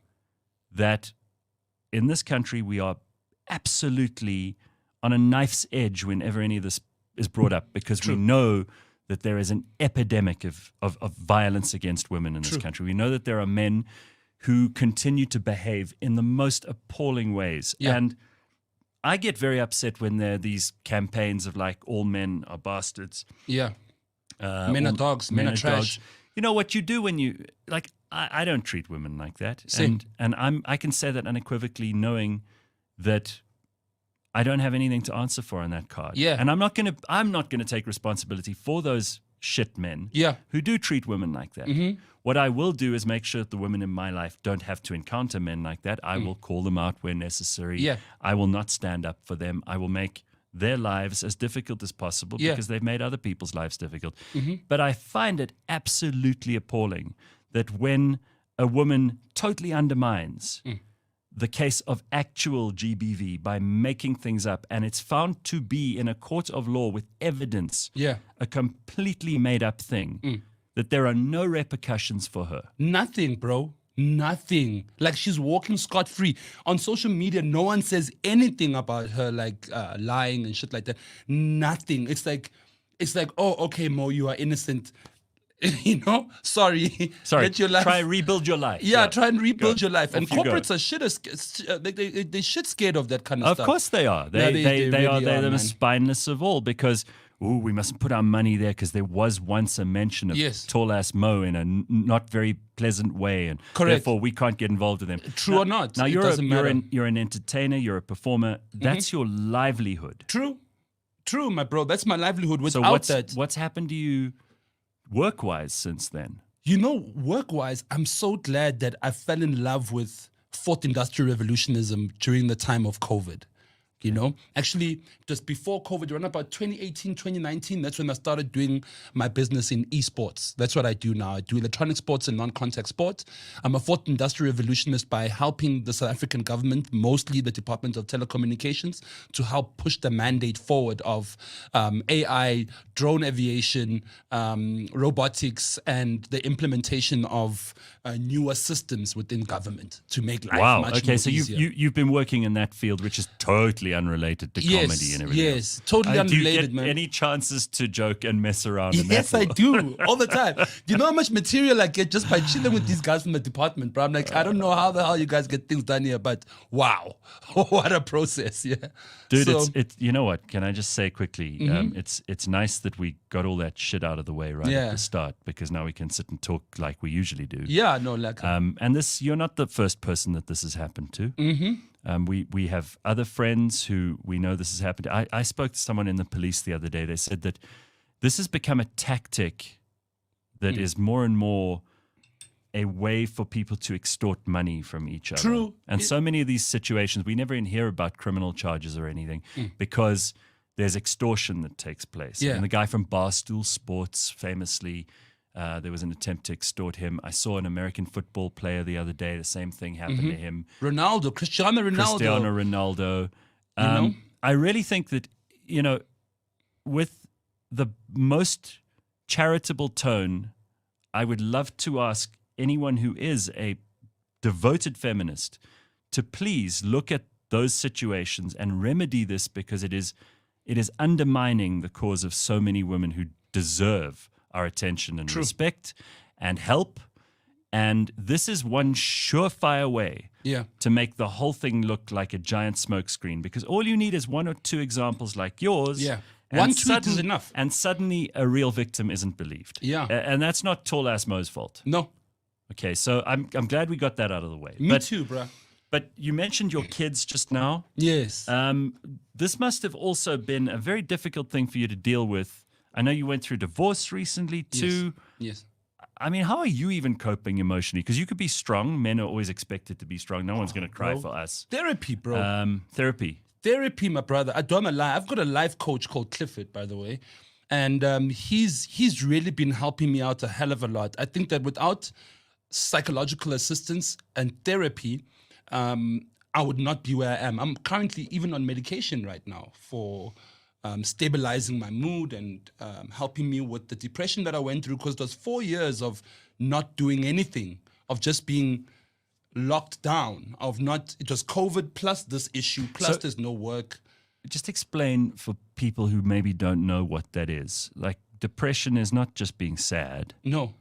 that in this country we are absolutely on a knife's edge whenever any of this is brought up, because we know that there is an epidemic of violence against women in this country. We know that there are men who continue to behave in the most appalling ways. Yeah. And I get very upset when there are these campaigns of like, all men are bastards. Yeah. Men are dogs. Men are trash. You know what you do when you, like, I don't treat women like that. Same. And I can say that unequivocally, knowing that I don't have anything to answer for on that card. Yeah. And I'm not gonna take responsibility for those shit men who do treat women like that. Mm-hmm. What I will do is make sure that the women in my life don't have to encounter men like that. I will call them out where necessary. Yeah. I will not stand up for them. I will make their lives as difficult as possible because they've made other people's lives difficult. But I find it absolutely appalling that when a woman totally undermines the case of actual GBV by making things up, and it's found to be in a court of law with evidence, a completely made up thing, that there are no repercussions for her. Nothing, bro. Nothing. Like, she's walking scot-free. On social media, no one says anything about her, like, lying and shit like that. Nothing. It's like, oh, okay, Mo, you are innocent. You know, sorry. Get your life. Try and rebuild your life. Yeah, try and rebuild your life. And Off you go. corporates are they shit scared of that kind of stuff. Of course they are. They really are. They're the man. most spineless of all, because we mustn't put our money there because there was once a mention of Tol A Mo in a not very pleasant way, and therefore we can't get involved with them. True or not? Now it you're doesn't matter. you're an entertainer. You're a performer. That's your livelihood. True, my bro. That's my livelihood. So Without what's happened to you work-wise since then? You know, work-wise, I'm so glad that I fell in love with fourth industrial revolutionism during the time of COVID. You know, actually, just before COVID, around about 2018, 2019, that's when I started doing my business in eSports. That's what I do now. I do electronic sports and non-contact sports. I'm a fourth industrial revolutionist by helping the South African government, mostly the Department of Telecommunications, to help push the mandate forward of AI, drone aviation, robotics, and the implementation of newer systems within government to make life much more so easier. you've been working in that field, which is totally unrelated to comedy and everything. Yes, totally unrelated, do you get man. any chances to joke and mess around? in Yes, that I do all the time. Do you know how much material I get just by chilling with these guys from the department, bro? I'm like, I don't know how the hell you guys get things done here, but wow, what a process, yeah. Dude, So- it's you know what? Can I just say quickly? It's nice that we got all that shit out of the way right at the start, because now we can sit and talk like we usually do. Yeah, no, like And you're not the first person that this has happened to. We have other friends who we know this has happened to. I spoke to someone in the police the other day. They said that this has become a tactic that is more and more a way for people to extort money from each other. True. And so many of these situations, we never even hear about criminal charges or anything because there's extortion that takes place. Yeah. And the guy from Barstool Sports famously, there was an attempt to extort him. I saw an American football player the other day. The same thing happened to him. Cristiano Ronaldo. You know? I really think that, you know, with the most charitable tone, I would love to ask anyone who is a devoted feminist to please look at those situations and remedy this, because it is undermining the cause of so many women who deserve our attention and respect and help. And this is one surefire way to make the whole thing look like a giant smokescreen, because all you need is one or two examples like yours. Yeah. and One tweet is enough. And suddenly a real victim isn't believed. Yeah. And that's not Tol A Mo's fault. No. Okay, so I'm glad we got that out of the way. Me too, bro. But you mentioned your kids just now. Yes. this must have also been a very difficult thing for you to deal with. I know you went through divorce recently too. Yes. I mean, how are you even coping emotionally? Because you could be strong. Men are always expected to be strong. No one's going to cry for us. Therapy, bro. Therapy, my brother. I don't lie. I've got a life coach called Clifford, by the way, and he's really been helping me out a hell of a lot. I think that without psychological assistance and therapy, I would not be where I am. I'm currently even on medication right now for stabilizing my mood and helping me with the depression that I went through, because it was 4 years of not doing anything, of just being locked down, it was COVID plus this issue, plus there's no work. Just explain for people who maybe don't know what that is. Like, depression is not just being sad. No.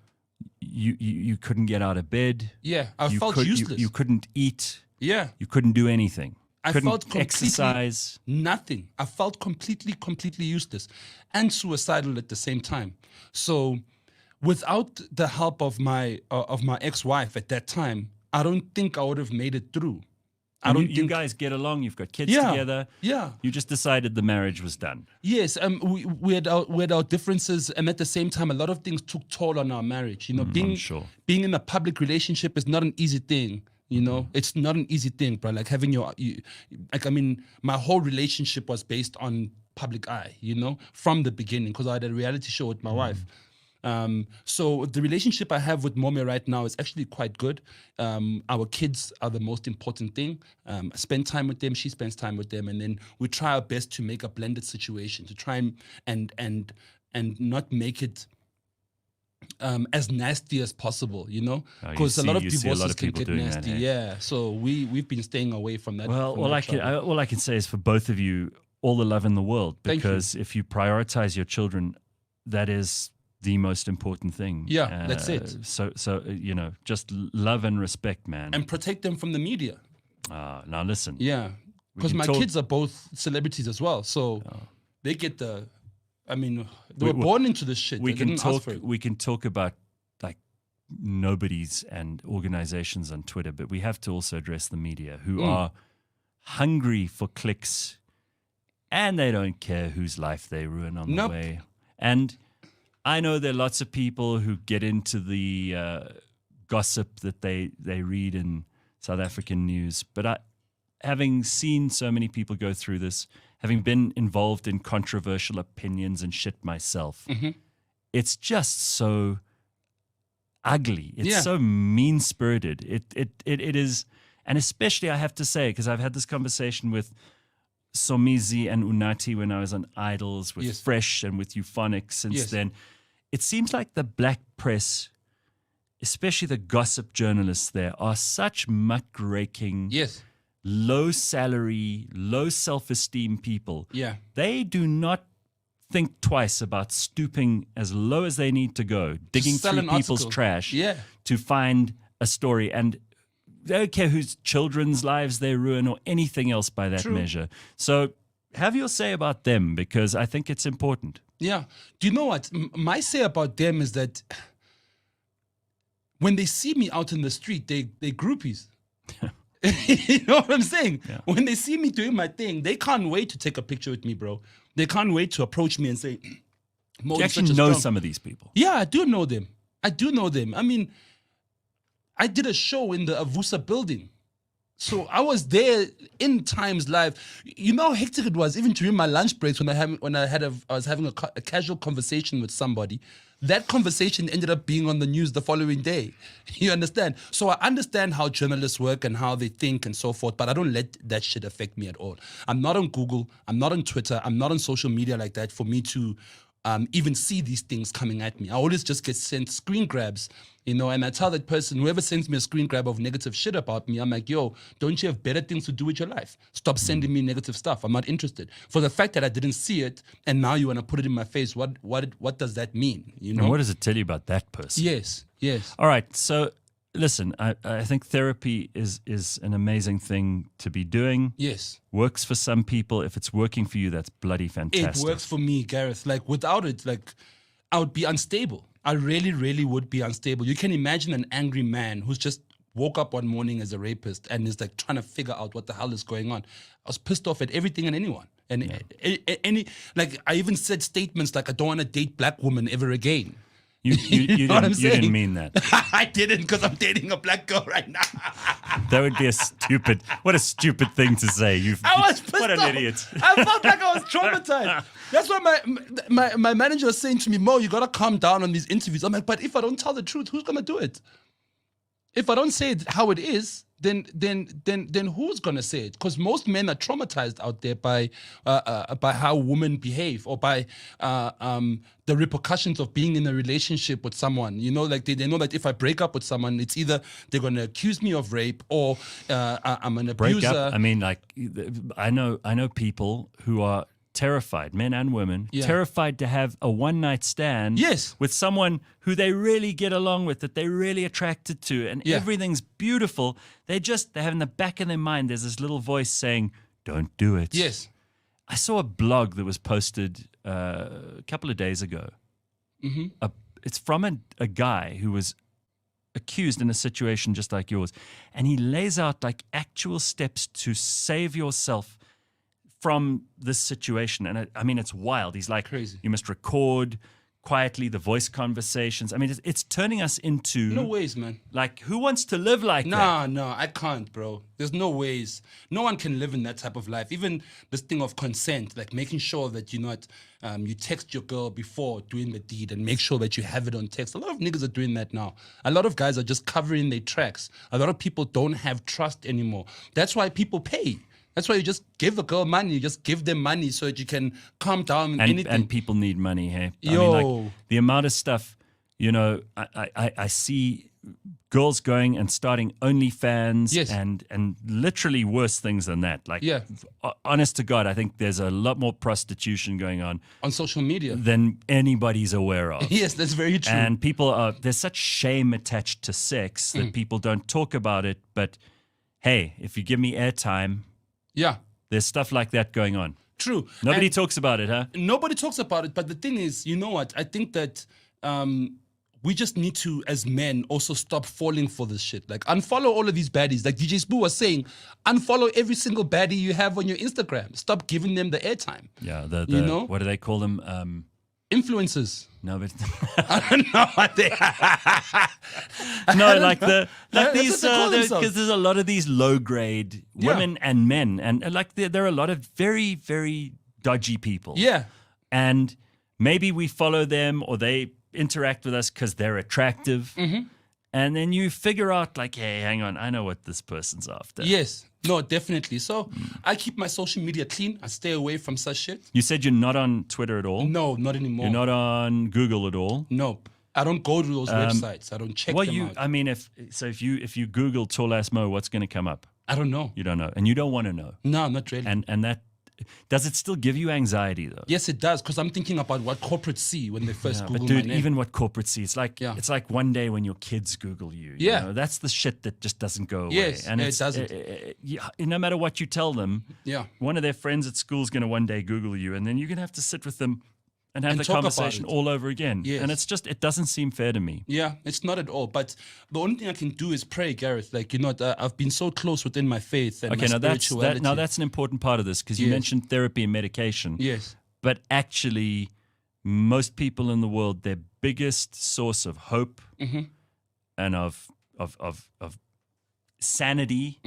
You couldn't get out of bed. Yeah, I felt useless. You couldn't eat. Yeah. You couldn't do anything. I couldn't felt exercise. Nothing. I felt completely useless and suicidal at the same time. So without the help of my ex-wife at that time, I don't think I would have made it through. You guys get along. You've got kids together. Yeah. You just decided the marriage was done. Yes. We had our differences, and at the same time, a lot of things took toll on our marriage. You know, being in a public relationship is not an easy thing. You know, it's not an easy thing, bro. Like having my whole relationship was based on public eye, you know, from the beginning, because I had a reality show with my wife. So the relationship I have with Monet right now is actually quite good. Our kids are the most important thing. I spend time with them, she spends time with them, and then we try our best to make a blended situation, to try and not make it as nasty as possible, you know, because a lot of divorces can get nasty. Yeah, so we've been staying away from that. Well, all I can say is, for both of you, all the love in the world, because if you prioritize your children, that is the most important thing. Yeah, that's it. So you know, just love and respect, man, and protect them from the media. Now listen. Yeah, because my kids are both celebrities as well, so they get the. I mean, they were born into this shit. We can talk about like nobodies and organizations on Twitter, but we have to also address the media, who are hungry for clicks, and they don't care whose life they ruin on the way. And I know there are lots of people who get into the gossip that they read in South African news, but having seen so many people go through this, having been involved in controversial opinions and shit myself, it's just so ugly. It's so mean-spirited. It is, and especially I have to say, because I've had this conversation with Somizi and Unati when I was on Idols, with Fresh and with Euphonic since then. It seems like the black press, especially the gossip journalists there, are such muckraking, low salary, low self-esteem people. Yeah. They do not think twice about stooping as low as they need to go, digging through people's trash to find a story. And they don't care whose children's lives they ruin or anything else by that measure. So have your say about them, because I think it's important. Yeah. Do you know what? My say about them is that when they see me out in the street, they groupies. You know what I'm saying? Yeah. When they see me doing my thing, they can't wait to take a picture with me, bro. They can't wait to approach me and say, Mo, you actually know some of these people. Yeah, I do know them. I mean, I did a show in the Avusa building. So I was there in Times Live. You know how hectic it was, even during my lunch breaks when I was having a casual conversation with somebody. That conversation ended up being on the news the following day. You understand? So I understand how journalists work and how they think and so forth, but I don't let that shit affect me at all. I'm not on Google. I'm not on Twitter. I'm not on social media like that for me to even see these things coming at me. I always just get sent screen grabs, you know, and I tell that person, whoever sends me a screen grab of negative shit about me, I'm like, yo, don't you have better things to do with your life? Stop sending me negative stuff. I'm not interested. For the fact that I didn't see it and now you want to put it in my face, what does that mean? You know? And what does it tell you about that person? Yes. All right, so listen, I think therapy is an amazing thing to be doing. Yes. Works for some people. If it's working for you, that's bloody fantastic. It works for me, Gareth. Like, without it, like, I would be unstable. I really, really would be unstable. You can imagine an angry man who's just woke up one morning as a rapist and is like trying to figure out what the hell is going on. I was pissed off at everything and anyone. And any, like, I even said statements like, I don't want to date black women ever again. You know what I'm you saying? didn't mean that. I didn't, because I'm dating a black girl right now. That would be what a stupid thing to say. I was pissed what an off. idiot. I felt like I was traumatized. That's why my manager was saying to me, Mo, you gotta calm down on these interviews. I'm like, but if I don't tell the truth, who's gonna do it? If I don't say it how it is, then who's gonna say it? Because most men are traumatized out there by how women behave, or by the repercussions of being in a relationship with someone. You know, like they know that if I break up with someone, it's either they're gonna accuse me of rape, or I'm an abuser. Break up. I mean, like, I know people who are terrified, men and women, terrified to have a one-night stand with someone who they really get along with, that they're really attracted to, and everything's beautiful. They have in the back of their mind, there's this little voice saying, don't do it. Yes. I saw a blog that was posted a couple of days ago. Mm-hmm. It's from a guy who was accused in a situation just like yours, and he lays out like actual steps to save yourself from this situation. And I mean, it's wild. He's like, crazy. You must record quietly the voice conversations. I mean, it's turning us into... No ways, man. Like, who wants to live like that? No, I can't, bro. There's no ways. No one can live in that type of life. Even this thing of consent, like making sure that you're not, you text your girl before doing the deed, and make sure that you have it on text. A lot of niggas are doing that now. A lot of guys are just covering their tracks. A lot of people don't have trust anymore. That's why people pay. That's why you just give a girl money. You just give them money so that you can calm down. And people need money, hey? I mean, like, the amount of stuff, you know, I see girls going and starting OnlyFans and literally worse things than that. Like, honest to God, I think there's a lot more prostitution going on social media than anybody's aware of. Yes, that's very true. And there's such shame attached to sex that people don't talk about it. But hey, if you give me airtime, there's stuff like that going on. True. Nobody talks about it, huh? Nobody talks about it. But the thing is, you know what? I think that we just need to, as men, also stop falling for this shit. Like, unfollow all of these baddies. Like DJ Spoo was saying, unfollow every single baddie you have on your Instagram. Stop giving them the airtime. Yeah, you know? What do they call them? Influencers. No, but I don't know what they no, like these, because there's a lot of these low grade women and men, and like there are a lot of very, very dodgy people. Yeah, and maybe we follow them, or they interact with us because they're attractive, and then you figure out like, hey, hang on, I know what this person's after. Yes. No, definitely. So I keep my social media clean. I stay away from such shit. You said you're not on Twitter at all? No, not anymore. You're not on Google at all? Nope. I don't go to those websites. I don't check them out. I mean, if you Google Tol A Mo, what's going to come up? I don't know. You don't know, and you don't want to know. No, not really. And that, does it still give you anxiety though? Yes, it does, because I'm thinking about what corporates see when they first Google but dude, my name. even what corporates see, it's like one day when your kids Google you. Yeah, you know? That's the shit that just doesn't go away. Yes, and it doesn't. No matter what you tell them, one of their friends at school is going to one day Google you, and then you're going to have to sit with them and have the conversation all over again. Yes. And it doesn't seem fair to me. Yeah, it's not at all. But the only thing I can do is pray, Gareth. Like, you know, I've been so close within my faith and my spirituality. That's an important part of this, because you mentioned therapy and medication. Yes. But actually, most people in the world, their biggest source of hope and of sanity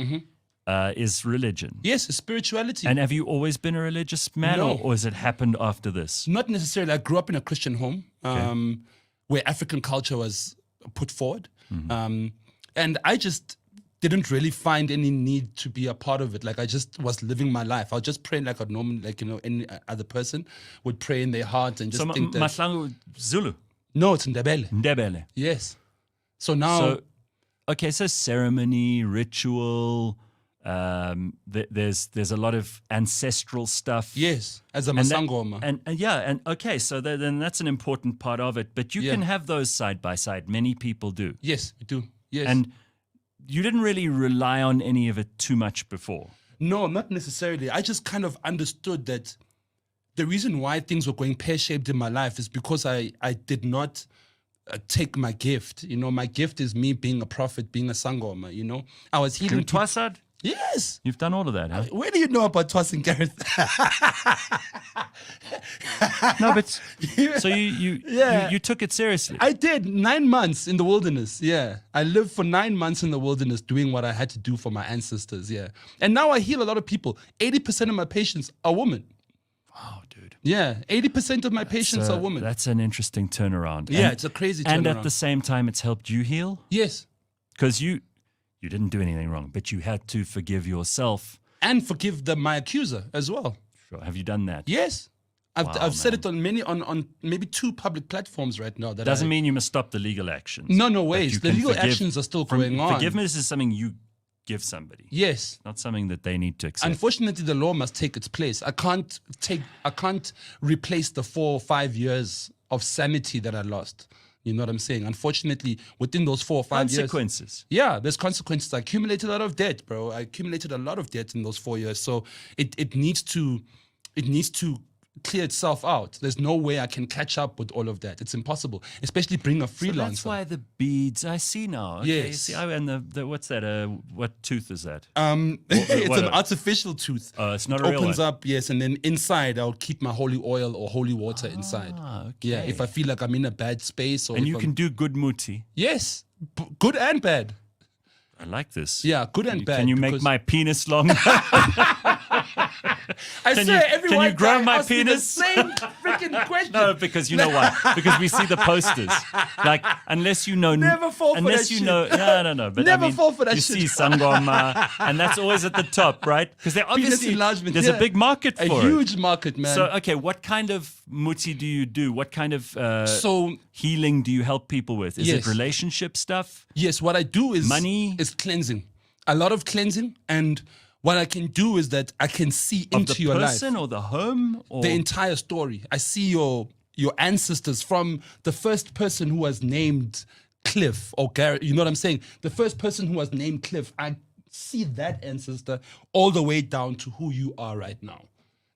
is religion. Yes, spirituality. And have you always been a religious man, or has it happened after this? Not necessarily. I grew up in a Christian home where African culture was put forward. And I just didn't really find any need to be a part of it. Like, I just was living my life. I was just praying like a normal, like, you know, any other person would pray in their heart and just think that... Mahlangu Zulu? No, it's Ndebele. Ndebele. Yes. So now... So ceremony, ritual... there's a lot of ancestral stuff. Yes, as a sangoma. So then that's an important part of it. But you can have those side by side. Many people do. Yes, we do. Yes. And you didn't really rely on any of it too much before. No, not necessarily. I just kind of understood that the reason why things were going pear-shaped in my life is because I did not take my gift. You know, my gift is me being a prophet, being a sangoma, you know. I was healing. Twasad? Yes. You've done all of that, huh? Where do you know about tossing, Gareth? No, but so you took it seriously. I did 9 months in the wilderness. Yeah, I lived for 9 months in the wilderness doing what I had to do for my ancestors. Yeah, and now I heal a lot of people. 80% of my patients are women. Wow, dude. Yeah, 80% of my patients are women. That's an interesting turnaround. Yeah, it's a crazy turnaround. And at the same time, it's helped you heal? Yes. Because you didn't do anything wrong, but you had to forgive yourself. And forgive my accuser as well. Sure. Have you done that? Yes. I've said it on maybe 2 public platforms right now. That doesn't mean you must stop the legal actions. No ways. The legal actions are still going on. Forgiveness is something you give somebody. Yes. Not something that they need to accept. Unfortunately, the law must take its place. I can't replace the 4 or 5 years of sanity that I lost. You know what I'm saying? Unfortunately, within those 4 or 5 years. Consequences. Yeah, there's consequences. I accumulated a lot of debt, bro. I accumulated a lot of debt in those 4 years. So it needs to clear itself out. There's no way I can catch up with all of that. It's impossible, especially being a freelancer. So that's why the beads I see now. Okay, yes. See, and the what's that? What tooth is that? It's an artificial tooth. It's not a real one. Opens up, yes, and then inside I'll keep my holy oil or holy water inside. Okay. Yeah, if I feel like I'm in a bad space, or and you can do good muti. Yes, good and bad. I like this. Yeah, good and bad. Can you make my penis longer? I swear, everyone can you grow my asked me penis? the same freaking question. No, because you know why? Because we see the posters. Like, unless you know, never fall for unless that you shit. know, no. But Never I mean, fall for that you shit. see sangoma, and that's always at the top, right? Because they're obviously enlargement, there's a big market for a it. huge market, man. So, okay, what kind of muti do you do? What kind of so healing do you help people with? Is Yes. it relationship stuff? Yes, what I do is Money? is cleansing. A lot of cleansing, and what I can do is that I can see Of into the your life. person or the home? Or The entire story. I see your ancestors from the first person who was named Cliff or Gareth. You know what I'm saying? The first person who was named Cliff. I see that ancestor all the way down to who you are right now.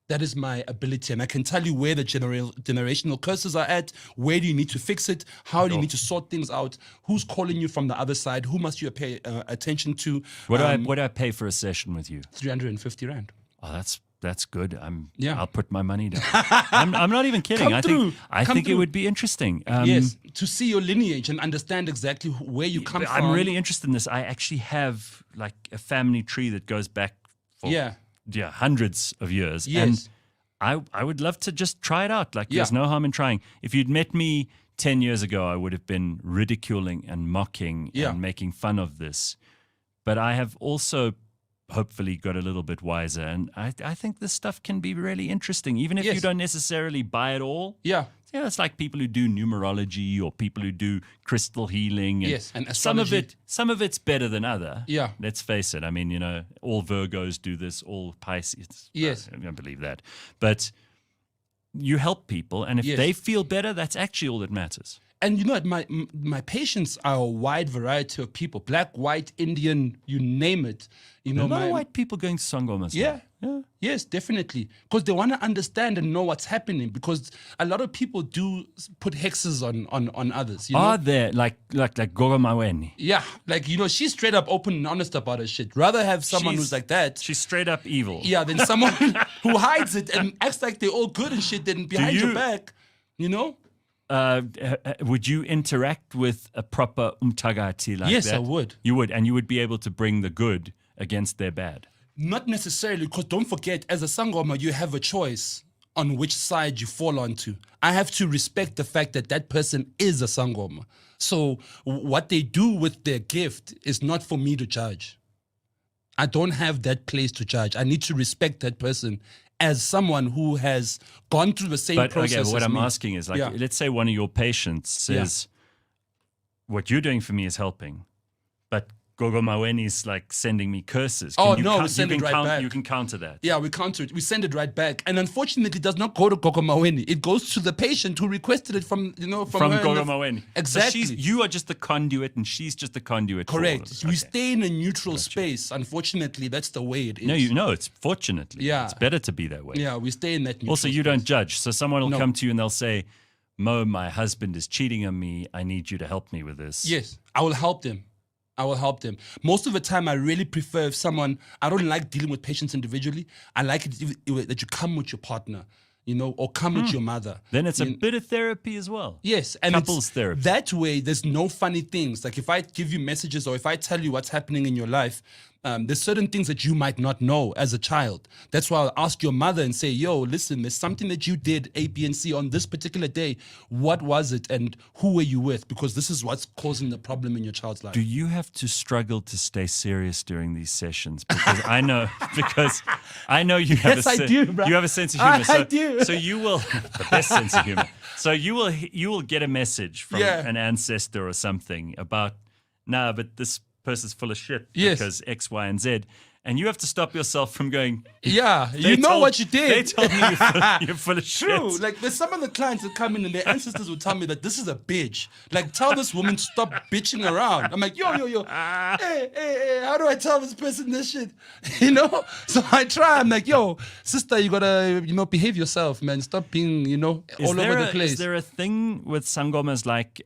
That is my ability, and I can tell you where the generational curses are at. Where do you need to fix it? How do you need to sort things out? Who's calling you from the other side? Who must you pay attention to? what do I pay for a session with you? 350 rand. Oh, that's good. Yeah. I'll put my money down. I'm not even kidding. Come I think it would be interesting. Yes, to see your lineage and understand exactly where you come from. I'm really interested in this. I actually have like a family tree that goes back for hundreds of years. Yes. And I would love to just try it out. Like there's no harm in trying. If you'd met me 10 years ago, I would have been ridiculing and mocking and making fun of this. But I have also hopefully got a little bit wiser. And I think this stuff can be really interesting, even if you don't necessarily buy it all. Yeah. Yeah, it's like people who do numerology or people who do crystal healing. And and some astrology. of it's better than other. Yeah. Let's face it. I mean, all Virgos do this, all Pisces. Yes. I don't believe that. But you help people, and if they feel better, that's actually all that matters. And you know what? My patients are a wide variety of people. Black, white, Indian, you name it. You know, a lot of white people going to sangomas. Yeah. Yes, definitely. Because they want to understand and know what's happening. Because a lot of people do put hexes on others. You know? Are there like Gogo Maweni? Yeah, like she's straight up open and honest about her shit. Rather have someone who's like that. She's straight up evil. Yeah, than someone who hides it and acts like they're all good and shit. Then behind your back, would you interact with a proper umtagati like that? Yes, I would. You would, and you would be able to bring the good against their bad. Not necessarily, because don't forget, as a sangoma, you have a choice on which side you fall onto. I have to respect the fact that that person is a sangoma. So what they do with their gift is not for me to judge. I don't have that place to judge. I need to respect that person as someone who has gone through the same process. Okay, what as I'm me. asking is, let's say one of your patients says, what you're doing for me is helping, but Gogo Maweni is like sending me curses. We send it right back. You can counter that. Yeah, we counter it. We send it right back. And unfortunately, it does not go to Gogo Maweni. It goes to the patient who requested it from Gogo Maweni. Exactly. So you are just the conduit and she's just the conduit. Correct. We stay in a neutral space. Unfortunately, that's the way it is. No, it's fortunately. Yeah. It's better to be that way. Yeah, we stay in that neutral Also, you space. don't judge. So someone will come to you and they'll say, Mo, my husband is cheating on me. I need you to help me with this. Yes, I will help them. I will help them. Most of the time, I really prefer if someone, I don't like dealing with patients individually. I like it that you come with your partner, you know, or come with your mother. Then it's a bit of therapy as well. Yes. And couples therapy. That way, there's no funny things. Like if I give you messages or if I tell you what's happening in your life, there's certain things that you might not know as a child. That's why I'll ask your mother and say, yo, listen, there's something that you did A, B, and C on this particular day. What was it and who were you with? Because this is what's causing the problem in your child's life. Do you have to struggle to stay serious during these sessions? Because I know you have Yes, I do, bro. you have a sense of humor. I do. So you will the best sense of humor. So you will get a message from an ancestor or something about, but this person's full of shit because X, Y, and Z. And you have to stop yourself from going, you know what you did. They told me you're full of shit. True. Like there's some of the clients that come in and their ancestors will tell me that this is a bitch. Like tell this woman to stop bitching around. I'm like, yo. Hey, how do I tell this person this shit? You know? So I try. I'm like, yo, sister, you gotta, behave yourself, man. Stop being, all over the place. Is there a thing with sangomas like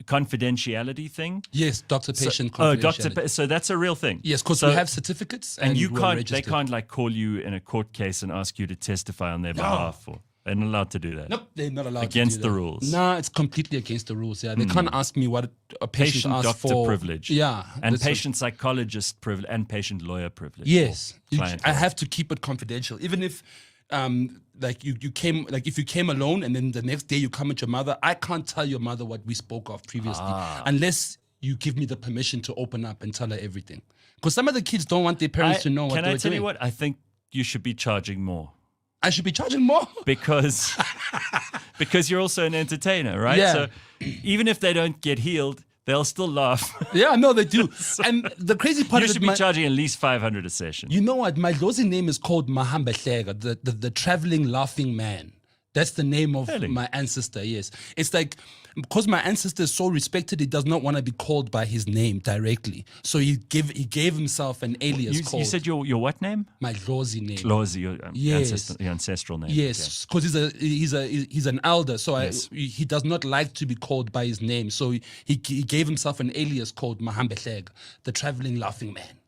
confidentiality thing? Yes, doctor-patient confidentiality. So that's a real thing. Yes, because we have certificates, and you can't. They can't like call you in a court case and ask you to testify on their behalf. They're not allowed to do that. Nope, they're not allowed against to do the that. rules. No, it's completely against the rules. Yeah, they can't ask me what a patient asked doctor for. privilege. Yeah, and patient psychologist privilege and patient lawyer privilege. Yes, I have to keep it confidential, even if. If you came alone and then the next day you come with your mother, I can't tell your mother what we spoke of previously unless you give me the permission to open up and tell her everything. Because some of the kids don't want their parents to know what they're doing. Can I tell you what? I think you should be charging more. I should be charging more? Because you're also an entertainer, right? Yeah. So even if they don't get healed, they'll still laugh. Yeah, no, they do. And the crazy part you is should be charging at least 500 a session. You know what? My Lozi name is called Mahambehlega, the traveling laughing man. That's the name of my ancestor, yes. It's like, because my ancestor is so respected, he does not want to be called by his name directly. So he gave himself an alias called... You said your what name? My Lozi name. Lozi, your ancestral name. Yes, because he's an elder, so he does not like to be called by his name. So he gave himself an alias called Mahambehlega, the traveling laughing man.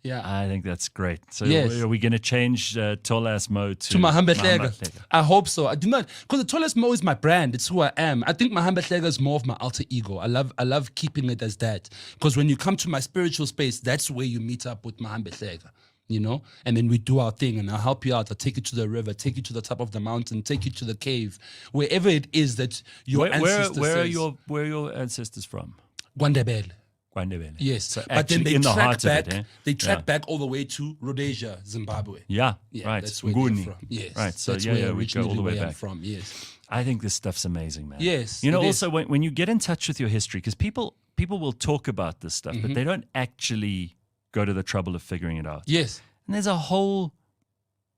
Yeah, I think that's great. So are we going to change Tol A Mo to Mahambehlega? I hope so. I do not, because the Tol A Mo is my brand. It's who I am. I think Mahambehlega is more of my alter ego. I love keeping it as that, because when you come to my spiritual space, that's where you meet up with Mahambehlega. And then we do our thing, and I'll help you out. I'll take you to the river, take you to the top of the mountain, take you to the cave, wherever it is that your ancestors. Where are your ancestors from? Gwandebele. Yes, so but then they in the track heart back. of it, They track back all the way to Rhodesia, Zimbabwe. Yeah, right. That's where they're from. Yes, right. So that's where we go all the way back. I'm from. Yes, I think this stuff's amazing, man. Yes, also when you get in touch with your history, because people will talk about this stuff, but they don't actually go to the trouble of figuring it out. Yes, and there's a whole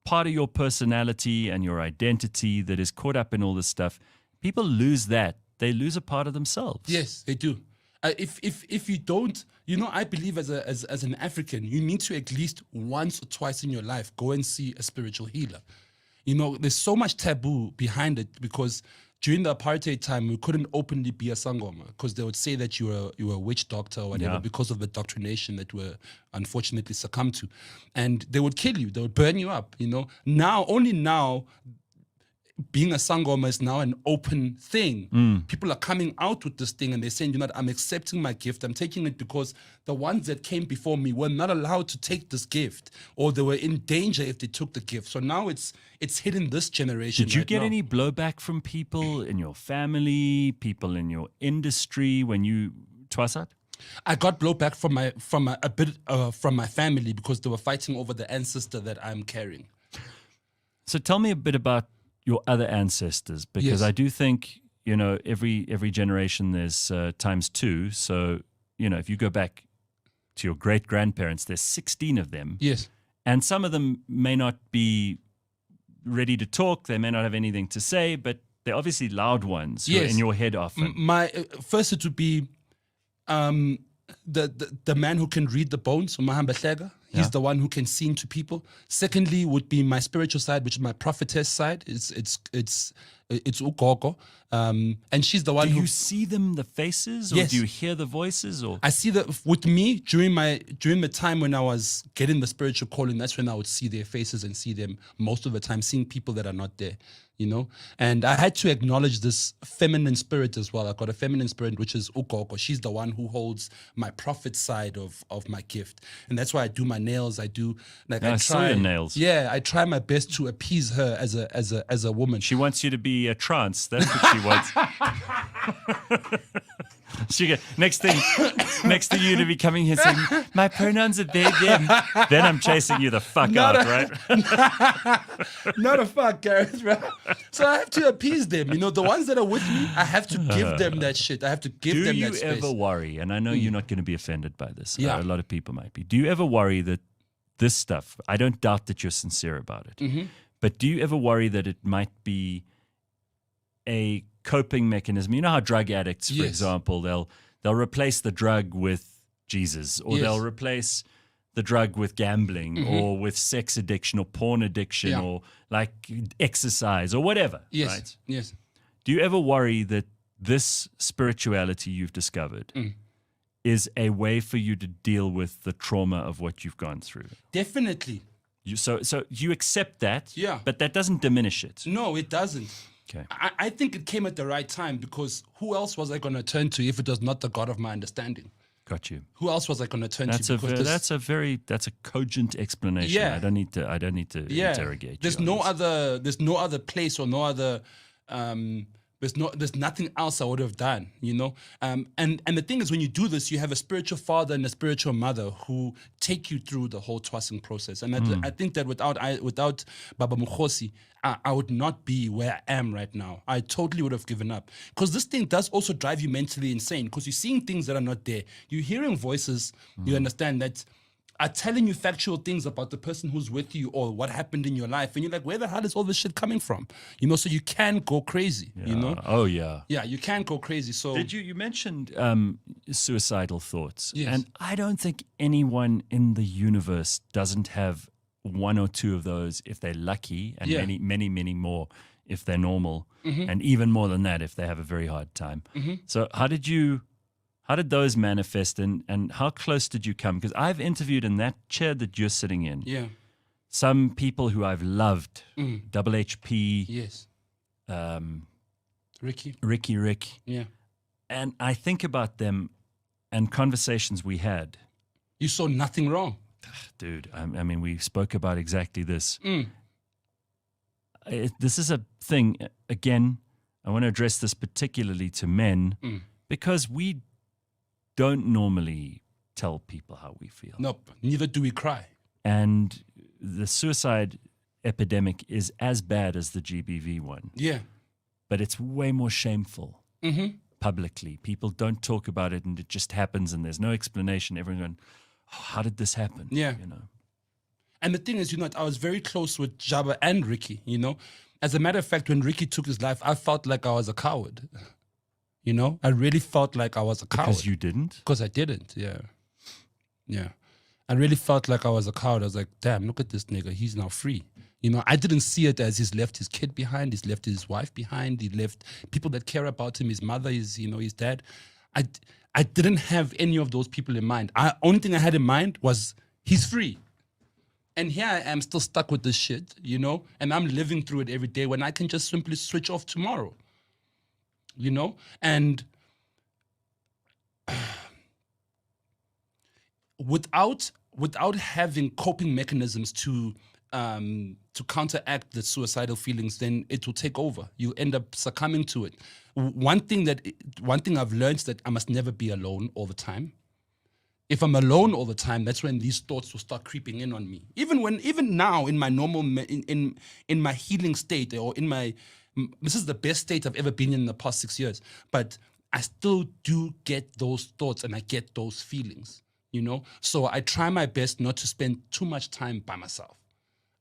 part of your personality and your identity that is caught up in all this stuff. People lose that. They lose a part of themselves. Yes, they do. If you don't, I believe as an African, you need to at least once or twice in your life go and see a spiritual healer. There's so much taboo behind it, because during the apartheid time, we couldn't openly be a sangoma, because they would say that you were a witch doctor or whatever, because of the doctrination that we're unfortunately succumbed to, and they would kill you, they would burn you up. Only now. Being a sangoma is now an open thing. People are coming out with this thing and they're saying, I'm accepting my gift. I'm taking it because the ones that came before me were not allowed to take this gift, or they were in danger if they took the gift. So now it's hitting this generation. Did you get any blowback from people in your family, people in your industry when you twasat? I got blowback from my family, because they were fighting over the ancestor that I'm carrying. So tell me a bit about your other ancestors, because I do think, every generation there's times two. So, if you go back to your great-grandparents, there's 16 of them. Yes. And some of them may not be ready to talk. They may not have anything to say, but they're obviously loud ones who are in your head often. My first, it would be the man who can read the bones, Mahambehlega. He's Yeah. the one who can see into people. Secondly, would be my spiritual side, which is my prophetess side. It's Ugogo, and she's the one Do who you see them, the faces, or Yes. do you hear the voices? Or I see that with me during the time when I was getting the spiritual calling. That's when I would see their faces and see them most of the time, seeing people that are not there, you know. And I had to acknowledge this feminine spirit as well. I got a feminine spirit, which is Ugogo. She's the one who holds my prophet side of my gift, and that's why I do my nails. I do like I saw your nails. Yeah, I try my best to appease her as a woman. she wants you to be a trance. That's what she wants. Next thing you to be coming here saying, my pronouns are they, them. Then I'm chasing you the fuck out, right? Not a fuck, Gareth, bro. So I have to appease them. You know, the ones that are with me, I have to give them that shit. I have to give them that space. Do you ever worry, and I know you're not going to be offended by this, Yeah. a lot of people might be, do you ever worry that this stuff, I don't doubt that you're sincere about it, but do you ever worry that it might be a coping mechanism? You know how drug addicts, for Yes. example, they'll replace the drug with Jesus, or Yes. they'll replace the drug with gambling, or with sex addiction, or porn addiction, Yeah. or like exercise, or whatever. Yes, Right? yes. Do you ever worry that this spirituality you've discovered is a way for you to deal with the trauma of what you've gone through? Definitely. So you accept that, Yeah. but that doesn't diminish it. No, it doesn't. Okay. I think it came at the right time, because who else was I going to turn to if it was not the God of my understanding? Got you. Who else was I going to turn That's to? a Because that's a cogent explanation. Yeah. I don't need to interrogate There's you. no on this. there's no other place or no other there's nothing else I would have done, you know. And the thing is, when you do this, you have a spiritual father and a spiritual mother who take you through the whole tossing process. And I think that without Baba Mukhosi, I would not be where I am right now. I totally would have given up, because this thing does also drive you mentally insane, because you're seeing things that are not there. You're hearing voices. You understand that are telling you factual things about the person who's with you or what happened in your life, and you're like, where the hell is all this shit coming from? You know, so you can go crazy. You know? Oh yeah. Yeah, you can go crazy. So Did you mentioned suicidal thoughts? Yes. And I don't think anyone in the universe doesn't have one or two of those if they're lucky, and Yeah. many more if they're normal, and even more than that if they have a very hard time. So how did those manifest, and how close did you come? Because I've interviewed in that chair that you're sitting in yeah, some people who I've loved, Double HP, yes, Ricky, Rick, yeah. and I think about them and conversations we had. You saw nothing wrong. Dude, I mean, we spoke about exactly this. This is a thing, again, I want to address this particularly to men, because we don't normally tell people how we feel. Nope, neither do we cry. And the suicide epidemic is as bad as the GBV one, Yeah. but it's way more shameful publicly. People don't talk about it, and it just happens, and there's no explanation. Everyone going, oh, how did this happen? Yeah. You know. And the thing is, you know, I was very close with Jabba and Ricky, you know. As a matter of fact, when Ricky took his life, I felt like I was a coward. You know, I really felt like I was a coward. Because you didn't? Because I didn't, yeah. Yeah. I really felt like I was a coward. I was like, damn, look at this nigga. He's now free. You know, I didn't see it as he's left his kid behind. He's left his wife behind. He left people that care about him, his mother, his dad. I didn't have any of those people in mind. Only thing I had in mind was he's free. And here I am still stuck with this shit, you know, and I'm living through it every day when I can just simply switch off tomorrow, you know? And without having coping mechanisms to counteract the suicidal feelings, then it will take over. You end up succumbing to it. One thing I've learned is that I must never be alone all the time. If I'm alone all the time, that's when these thoughts will start creeping in on me. Even now, in my normal, in my healing state, or this is the best state I've ever been in the past 6 years. But I still do get those thoughts, and I get those feelings. You know, so I try my best not to spend too much time by myself.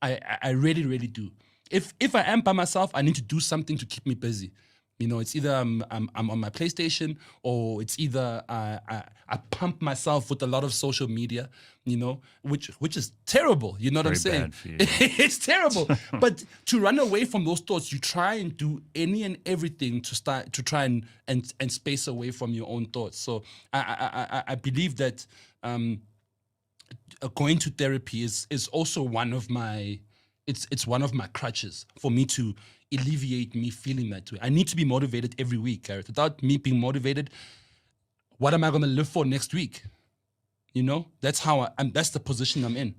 I really, really do. If I am by myself, I need to do something to keep me busy. You know, it's either I'm on my PlayStation, or it's either I pump myself with a lot of social media, you know, which is terrible. You know what I'm saying? Bad for you. It's terrible. But to run away from those thoughts, you try and do any and everything to try and space away from your own thoughts. So I believe that going to therapy is also one of my it's one of my crutches for me to alleviate me feeling that way. I need to be motivated every week, Gareth. Without me being motivated, what am I going to live for next week? You know, that's how that's the position I'm in.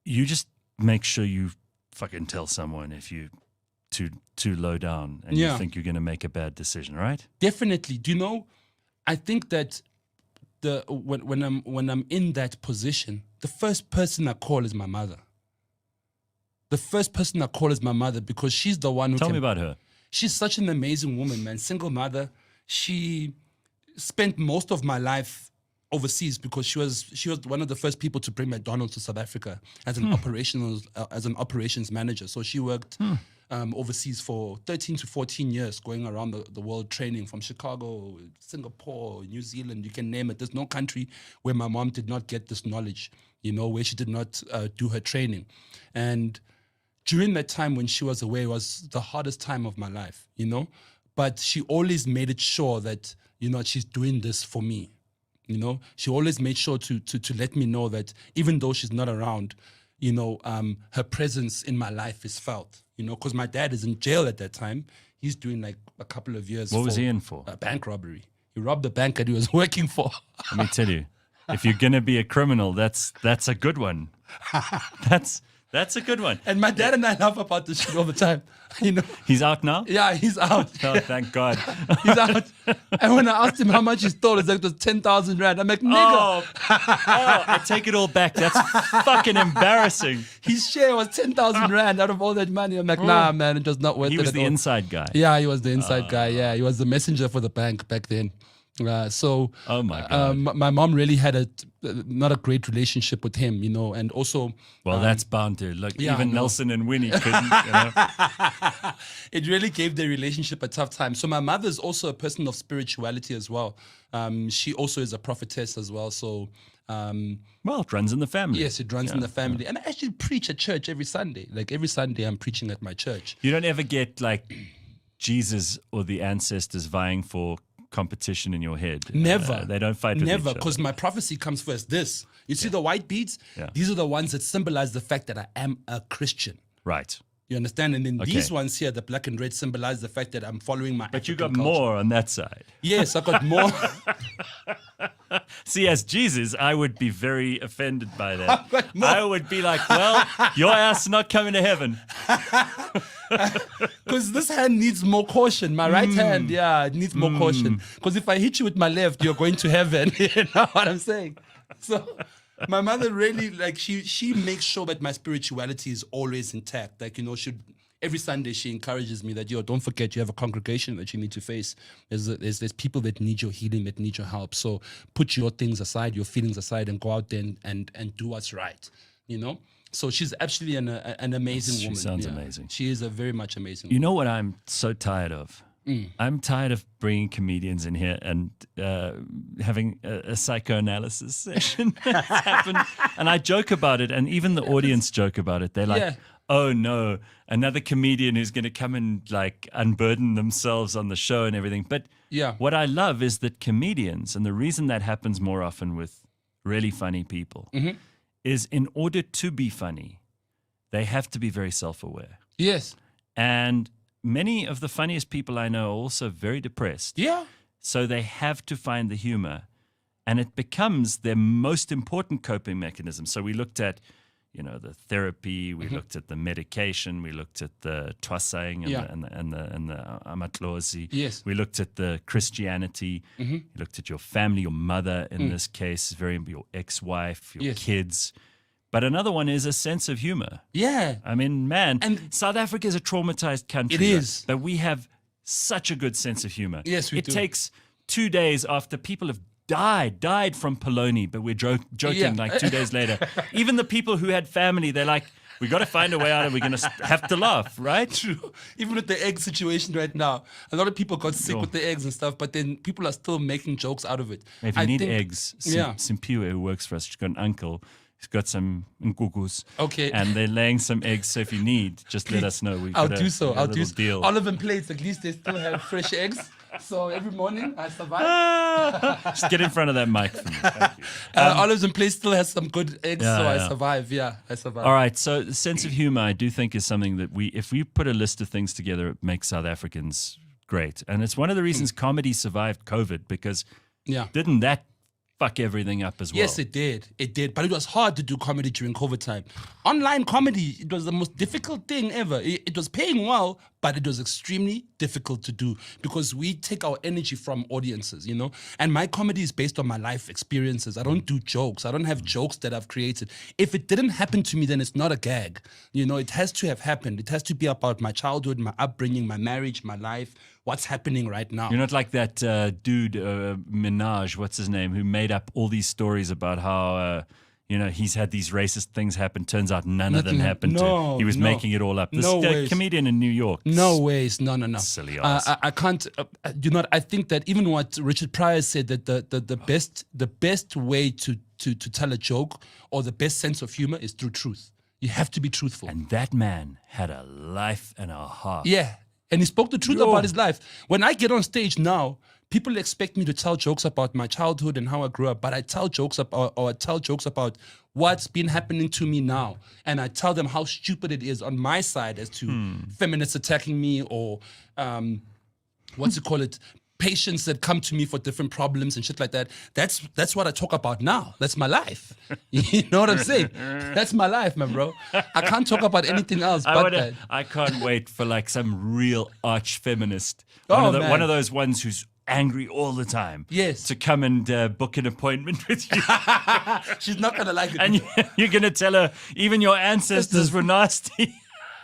You just make sure you fucking tell someone if you too low down and you think you're going to make a bad decision, right? Definitely. Do you know? I think that when I'm in that position, the first person I call is my mother. The first person I call is my mother, because she's the one who Tell me about her. She's such an amazing woman, man. Single mother. She spent most of my life overseas because she was one of the first people to bring McDonald's to South Africa as an operations manager. So she worked overseas for 13 to 14 years, going around the world training, from Chicago, Singapore, New Zealand, you can name it. There's no country where my mom did not get this knowledge, you know, where she did not do her training. And during that time when she was away, was the hardest time of my life, you know, but she always made it sure that, you know, she's doing this for me. You know, she always made sure to let me know that even though she's not around, you know, her presence in my life is felt, you know, because my dad is in jail at that time. He's doing like a couple of years. What was he in for? A bank robbery. He robbed the bank that he was working for. Let me tell you, if you're going to be a criminal, that's a good one. That's a good one. And my dad and I laugh about this shit all the time. You know, he's out now? Yeah, he's out. Oh, thank God. He's out. And when I asked him how much he stole, it's like, it was 10,000 rand. I'm like, nigga. Oh, I take it all back. That's fucking embarrassing. His share was 10,000 rand out of all that money. I'm like, nah, man, it was not worth it. He was the all. Inside guy. Yeah, he was the inside guy. Yeah, he was the messenger for the bank back then. Oh my God. My mom really had not a great relationship with him, you know, and also. Well, that's bound to. Look, even Nelson and Winnie couldn't, you know. It really gave their relationship a tough time. So my mother's also a person of spirituality as well. She also is a prophetess as well. So. Well, it runs in the family. Yes, it runs in the family. And I actually preach at church every Sunday. Like every Sunday, I'm preaching at my church. You don't ever get like Jesus or the ancestors vying for competition in your head. Never. They don't fight with each Never, other. because my prophecy comes first. This. You see the white beads? Yeah. These are the ones that symbolize the fact that I am a Christian. Right. You understand? And then these ones here, the black and red, symbolize the fact that I'm following my But African you got culture. more on that side. Yes, I got more. See, as Jesus, I would be very offended by that. I've got more. I would be like, well, your ass is not coming to heaven. Because this hand needs more caution. My right hand, it needs more caution. Because if I hit you with my left, you're going to heaven. You know what I'm saying? So my mother really, like, she makes sure that my spirituality is always intact. Like, you know, every Sunday she encourages me that, don't forget you have a congregation that you need to face. There's people that need your healing, that need your help. So put your things aside, your feelings aside, and go out there and do what's right, you know? So she's actually an amazing woman. She sounds amazing. She is a very much amazing woman. You know what I'm so tired of? I'm tired of bringing comedians in here and having a psychoanalysis session happen. And I joke about it, and even the audience joke about it. They're like, oh no, another comedian who's going to come and like unburden themselves on the show and everything. But what I love is that comedians, and the reason that happens more often with really funny people, is in order to be funny, they have to be very self-aware. Yes. And many of the funniest people I know are also very depressed. Yeah. So they have to find the humor, and it becomes their most important coping mechanism. So we looked at, the therapy, we looked at the medication, we looked at the twasang and the amatlozi. Yes. We looked at the Christianity. We looked at your family, your mother in this case, your ex-wife, your kids. But another one is a sense of humor. Yeah. I mean, man, and South Africa is a traumatized country. It is. But we have such a good sense of humor. Yes, we do. It takes 2 days after people have died from polony, but we're joking like 2 days later. Even the people who had family, they're like, We got to find a way out, and we're going to have to laugh, right? True. Even with the egg situation right now, a lot of people got sick with the eggs and stuff, but then people are still making jokes out of it. If you need eggs, Simpiwe, who works for us, she's got an uncle. He's got some nkukus. Okay. And they're laying some eggs. So if you need, just let us know. I'll do so. I'll do deal. Olive and plates, at least they still have fresh eggs. So every morning I survive. Just get in front of that mic for me. Thank you. Olives and plates still has some good eggs, I survive. Yeah, I survive. All right. So the sense of humor, I do think, is something that if we put a list of things together, it makes South Africans great. And it's one of the reasons comedy survived COVID, because didn't that fuck everything up as well? Yes, it did. It did. But it was hard to do comedy during COVID time. Online comedy, it was the most difficult thing ever. It was paying well, but it was extremely difficult to do because we take our energy from audiences, you know? And my comedy is based on my life experiences. I don't do jokes. I don't have jokes that I've created. If it didn't happen to me, then it's not a gag. You know, it has to have happened. It has to be about my childhood, my upbringing, my marriage, my life, what's happening right now. You're not like that dude, Minaj, what's his name, who made up all these stories about how, he's had these racist things happen. Turns out none of them happened to him. He was making it all up. This comedian in New York. No ways. No. Silly ass. I can't, I think that even what Richard Pryor said, that the best way to tell a joke or the best sense of humor is through truth. You have to be truthful. And that man had a life and a half. Yeah. And he spoke the truth about his life. When I get on stage now, people expect me to tell jokes about my childhood and how I grew up, but I tell jokes about what's been happening to me now. And I tell them how stupid it is on my side as to feminists attacking me or patients that come to me for different problems and shit like that. That's what I talk about now. That's my life. You know what I'm saying? That's my life, man, bro. I can't talk about anything else but that. I can't wait for like some real arch feminist. One of those ones who's angry all the time. Yes. To come and book an appointment with you. She's not going to like it. And you're going to tell her even your ancestors were nasty.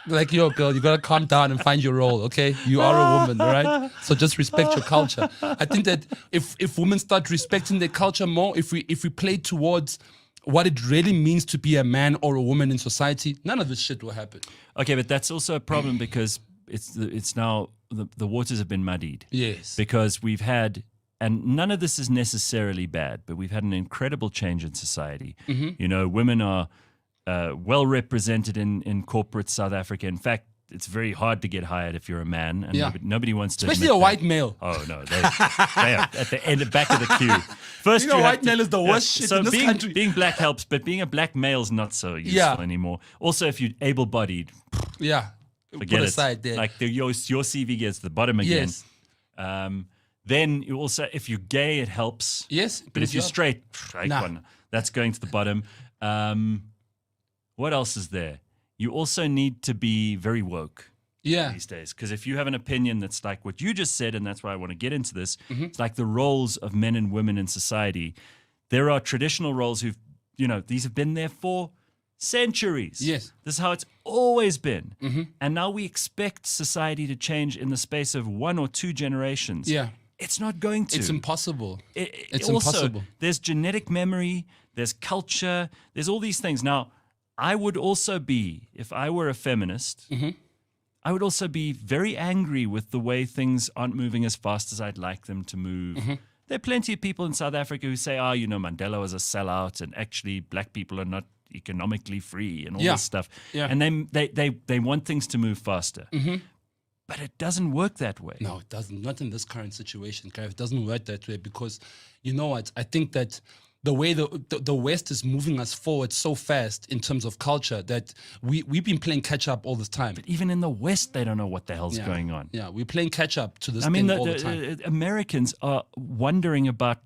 Like, yo, girl, you gotta calm down and find your role, okay? You are a woman, all right? So just respect your culture. I think that if women start respecting their culture more, if we play towards what it really means to be a man or a woman in society, none of this shit will happen. Okay, but that's also a problem because it's now the waters have been muddied. Yes. Because we've had, and none of this is necessarily bad, but we've had an incredible change in society. Mm-hmm. You know, women are well represented in corporate South Africa. In fact, it's very hard to get hired if you're a man, and nobody wants to. Especially a white male. Oh no, they are at the back of the queue. First, white male is the worst shit in this country. Being black helps, but being a black male is not so useful anymore. Also, if you're able-bodied, forget it. Aside there. Like your CV gets to the bottom again. Yes. Then you also, if you're gay, it helps. Yes, but if you're straight, that's going to the bottom. What else is there? You also need to be very woke these days. Because if you have an opinion that's like what you just said, and that's why I want to get into this, it's like the roles of men and women in society. There are traditional roles these have been there for centuries. Yes. This is how it's always been. And now we expect society to change in the space of 1 or 2 generations. Yeah. It's not going to. It's impossible. It's also, impossible. There's genetic memory, there's culture, there's all these things. Now, I would also be, if I were a feminist, I would also be very angry with the way things aren't moving as fast as I'd like them to move. There are plenty of people in South Africa who say, Mandela was a sellout and actually black people are not economically free and all this stuff. Yeah. And they want things to move faster. But it doesn't work that way. No, it doesn't. Not in this current situation, Gareth. It doesn't work that way because, you know what, I think that the way the West is moving us forward so fast in terms of culture that we've been playing catch up all this time. But even in the West, they don't know what the hell's going on. Yeah, we're playing catch up to this thing all the time. Americans are wondering about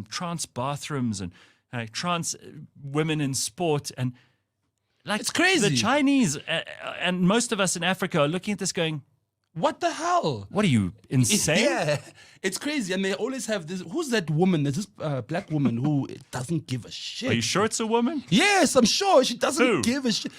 trans bathrooms and trans women in sport and it's crazy. The Chinese and most of us in Africa are looking at this going, what the hell? What are you, insane? It's crazy. And they always have this. Who's that woman? There's this black woman who doesn't give a shit. Are you sure it's a woman? Yes, I'm sure. She doesn't give a shit.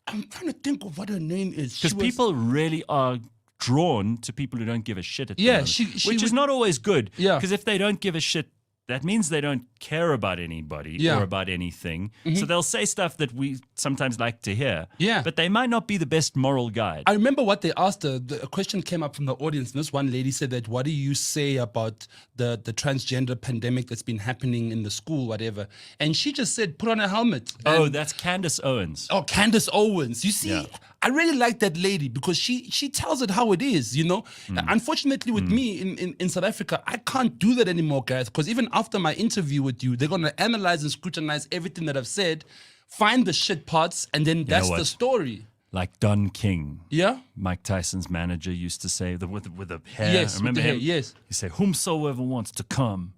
I'm trying to think of what her name is. Because people really are drawn to people who don't give a shit at the moment, she which is not always good. Yeah. Because if they don't give a shit, that means they don't care about anybody or about anything. So they'll say stuff that we sometimes like to hear. Yeah. But they might not be the best moral guide. I remember what they asked her. A question came up from the audience. And this one lady said that, what do you say about the transgender pandemic that's been happening in the school, whatever? And she just said, put on a helmet. Oh, And- that's Candace Owens. Oh, Candace Owens. You see, Yeah. I really like that lady because she tells it how it is, you know. Unfortunately, with me in South Africa, I can't do that anymore, guys, because even after my interview with you, they're going to analyze and scrutinize everything that I've said, find the shit parts, and then that's the what? story. Like Don King, Yeah? Mike Tyson's manager, used to say with the hair. Yes, with Remember the hair, him? yes. He said, "Whomsoever wants to come,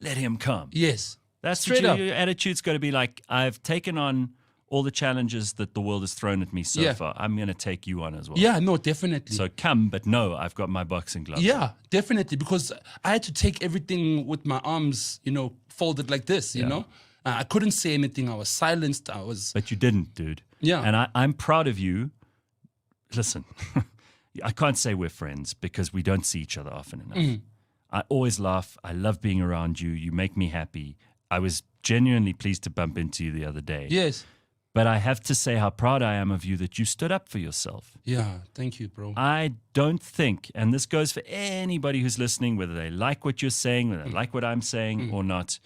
let him come." Yes. That's Straight what up. your attitude's got to be like. I've taken on all the challenges that the world has thrown at me so far. I'm going to take you on as well. Yeah, no, definitely. So come, but no, I've got my boxing gloves. Yeah, definitely. Because I had to take everything with my arms, you know, folded like this, you know. I couldn't say anything. I was silenced. But you didn't, dude. Yeah. And I'm proud of you. Listen, I can't say we're friends because we don't see each other often enough. I always laugh. I love being around you. You make me happy. I was genuinely pleased to bump into you the other day. Yes. But I have to say how proud I am of you that you stood up for yourself. Yeah, thank you, bro. I don't think, and this goes for anybody who's listening, whether they like what you're saying, whether they like what I'm saying or not,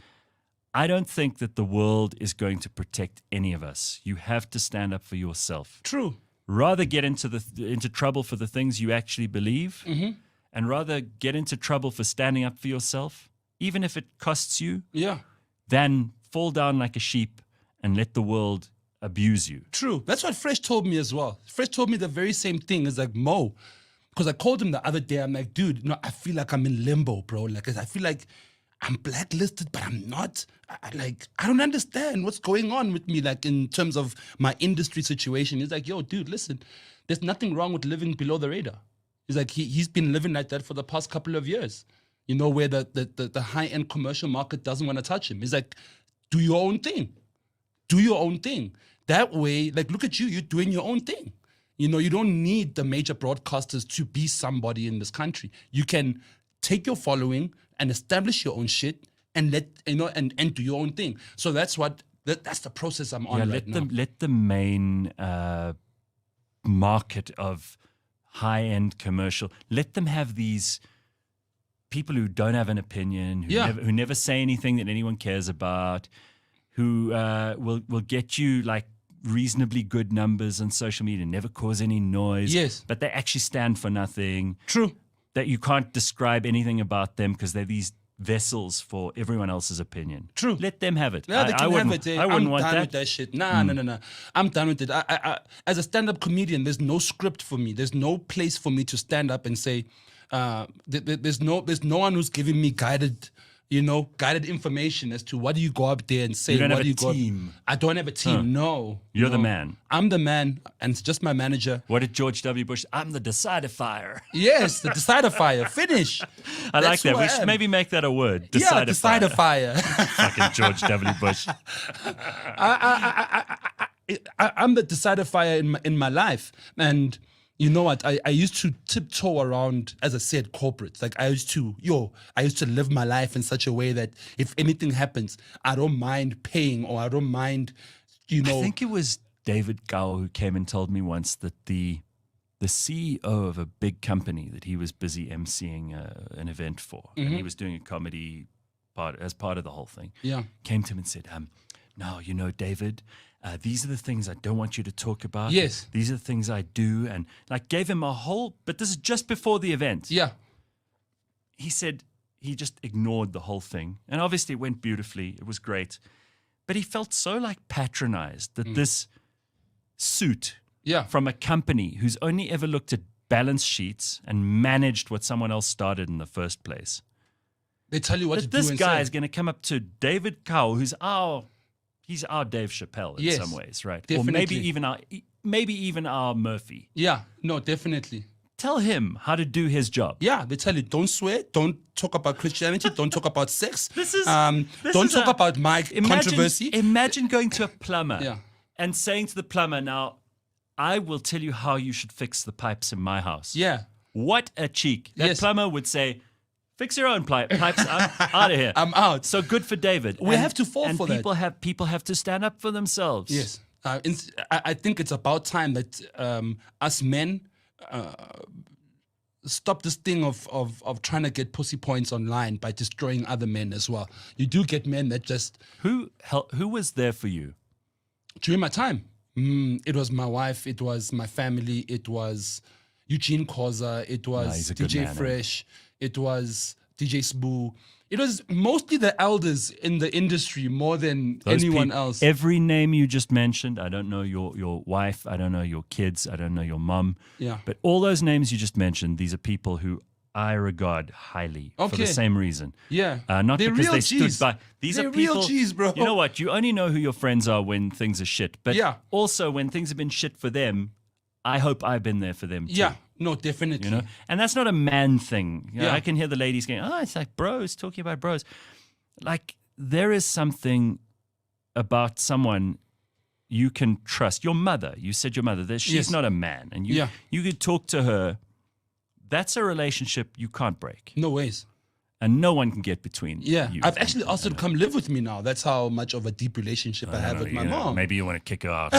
I don't think that the world is going to protect any of us. You have to stand up for yourself. True. Rather get into trouble for the things you actually believe, and rather get into trouble for standing up for yourself, even if it costs you, than fall down like a sheep and let the world abuse you. True. That's what Fresh told me as well. Fresh told me the very same thing. It's like, Mo, because I called him the other day. I'm like, dude, no, I feel like I'm in limbo, bro. Like, I feel like I'm blacklisted, but I'm not. I don't understand what's going on with me, like, in terms of my industry situation. He's like, yo, dude, listen, there's nothing wrong with living below the radar. He's like, he's been living like that for the past couple of years, you know, where the high-end commercial market doesn't want to touch him. He's like, do your own thing. Do your own thing. That way, like, look at you, you're doing your own thing. You know, you don't need the major broadcasters to be somebody in this country. You can take your following and establish your own shit and and do your own thing. So that's the process I'm on right now. Let the main market of high-end commercial, let them have these people who don't have an opinion, who never say anything that anyone cares about, who will get you like reasonably good numbers on social media, never cause any noise. Yes. But they actually stand for nothing. True. That you can't describe anything about them because they're these vessels for everyone else's opinion. True. Let them have it. Yeah, they can have it. I wouldn't want I'm done that. with that shit. Nah. I'm done with it. I as a stand-up comedian, there's no script for me. There's no place for me to stand up and say, there's no one who's giving me guided information as to what do you go up there and say. You don't what have do a you go team. I don't have a team. No. You're the No. man. I'm the man, and it's just my manager. What did George W. Bush? I'm the decidifier. Yes, the decidifier. Finish. I like That's that. who We I should am. maybe make that a word. Yeah, Decidifier. decidifier. Fucking George W. Bush. I'm the decidifier in my life, and you know what? I used to tiptoe around, as I said, corporates. Like I used to live my life in such a way that if anything happens, I don't mind paying, or I don't mind, I think it was David Gow who came and told me once that the CEO of a big company that he was busy emceeing an event for, and he was doing a comedy as part of the whole thing. Yeah. Came to him and said, "No, David, these are the things I don't want you to talk about. Yes. These are the things I do," and like gave him a whole. But this is just before the event. Yeah. He said he just ignored the whole thing, and obviously it went beautifully. It was great, but he felt so like patronized that this suit from a company who's only ever looked at balance sheets and managed what someone else started in the first place. They tell you what to do. This and guy say. is going to come up to David Cowell, who's he's our Dave Chappelle in Yes, some ways, right? definitely. Or maybe even our Murphy. Yeah, no, definitely. Tell him how to do his job. Yeah, they tell you don't swear, don't talk about Christianity, don't talk about sex. This is don't talk about my controversy. Imagine going to a plumber Yeah. and saying to the plumber, "Now, I will tell you how you should fix the pipes in my house." Yeah. What a cheek. That Yes. plumber would say, Fix your own pipes. Out of here. I'm out. So good for David. We have to fall for people that. People have to stand up for themselves. Yes. I think it's about time that us men stop this thing of trying to get pussy points online by destroying other men as well. You do get men that just... Who was there for you? During my time, it was my wife, it was my family, it was Eugene Koza, it was DJ man, Fresh, it was DJ Spoo. It was mostly the elders in the industry more than anyone else. Every name you just mentioned, I don't know your wife, I don't know your kids, I don't know your mom. Yeah. But all those names you just mentioned, these are people who I regard highly for the same reason. Yeah. Not They're because real they G's. stood by. These They're are people. real G's, bro. You know what? You only know who your friends are when things are shit. But also when things have been shit for them, I hope I've been there for them too. Yeah. No, definitely. You know, and that's not a man thing. You know, Yeah. I can hear the ladies going, "Oh, it's like bros talking about bros." Like there is something about someone you can trust. Your mother. You said your mother. She's Yes. not a man, and you could talk to her. That's a relationship you can't break, No ways. and no one can get between. Yeah. you I've actually asked her to come live with me now. That's how much of a deep relationship I have with my mom. Maybe you want to kick her out.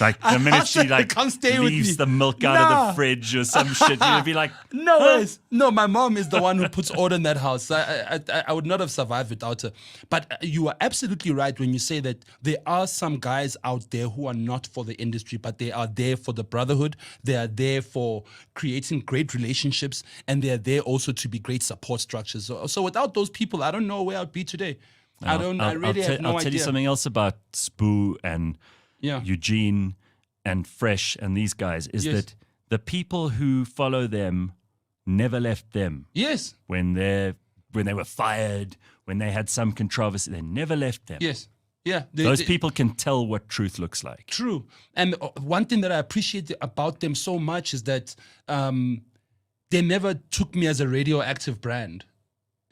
Like the minute she like come stay with leaves me. the milk out of the fridge or some shit, you'd be like, No ways. No, my mom is the one who puts order in that house. I would not have survived without her. But you are absolutely right when you say that there are some guys out there who are not for the industry, but they are there for the brotherhood. They are there for creating great relationships, and they are there also to be great support structures. So without those people, I don't know where I'd be today. I really have no I'll tell you idea. something else about Spoo and Eugene and Fresh and these guys is Yes. that the people who follow them never left them. Yes. When they were fired, when they had some controversy, they never left them. Yes. Yeah. Those people can tell what truth looks like. True. And one thing that I appreciate about them so much is that they never took me as a radioactive brand.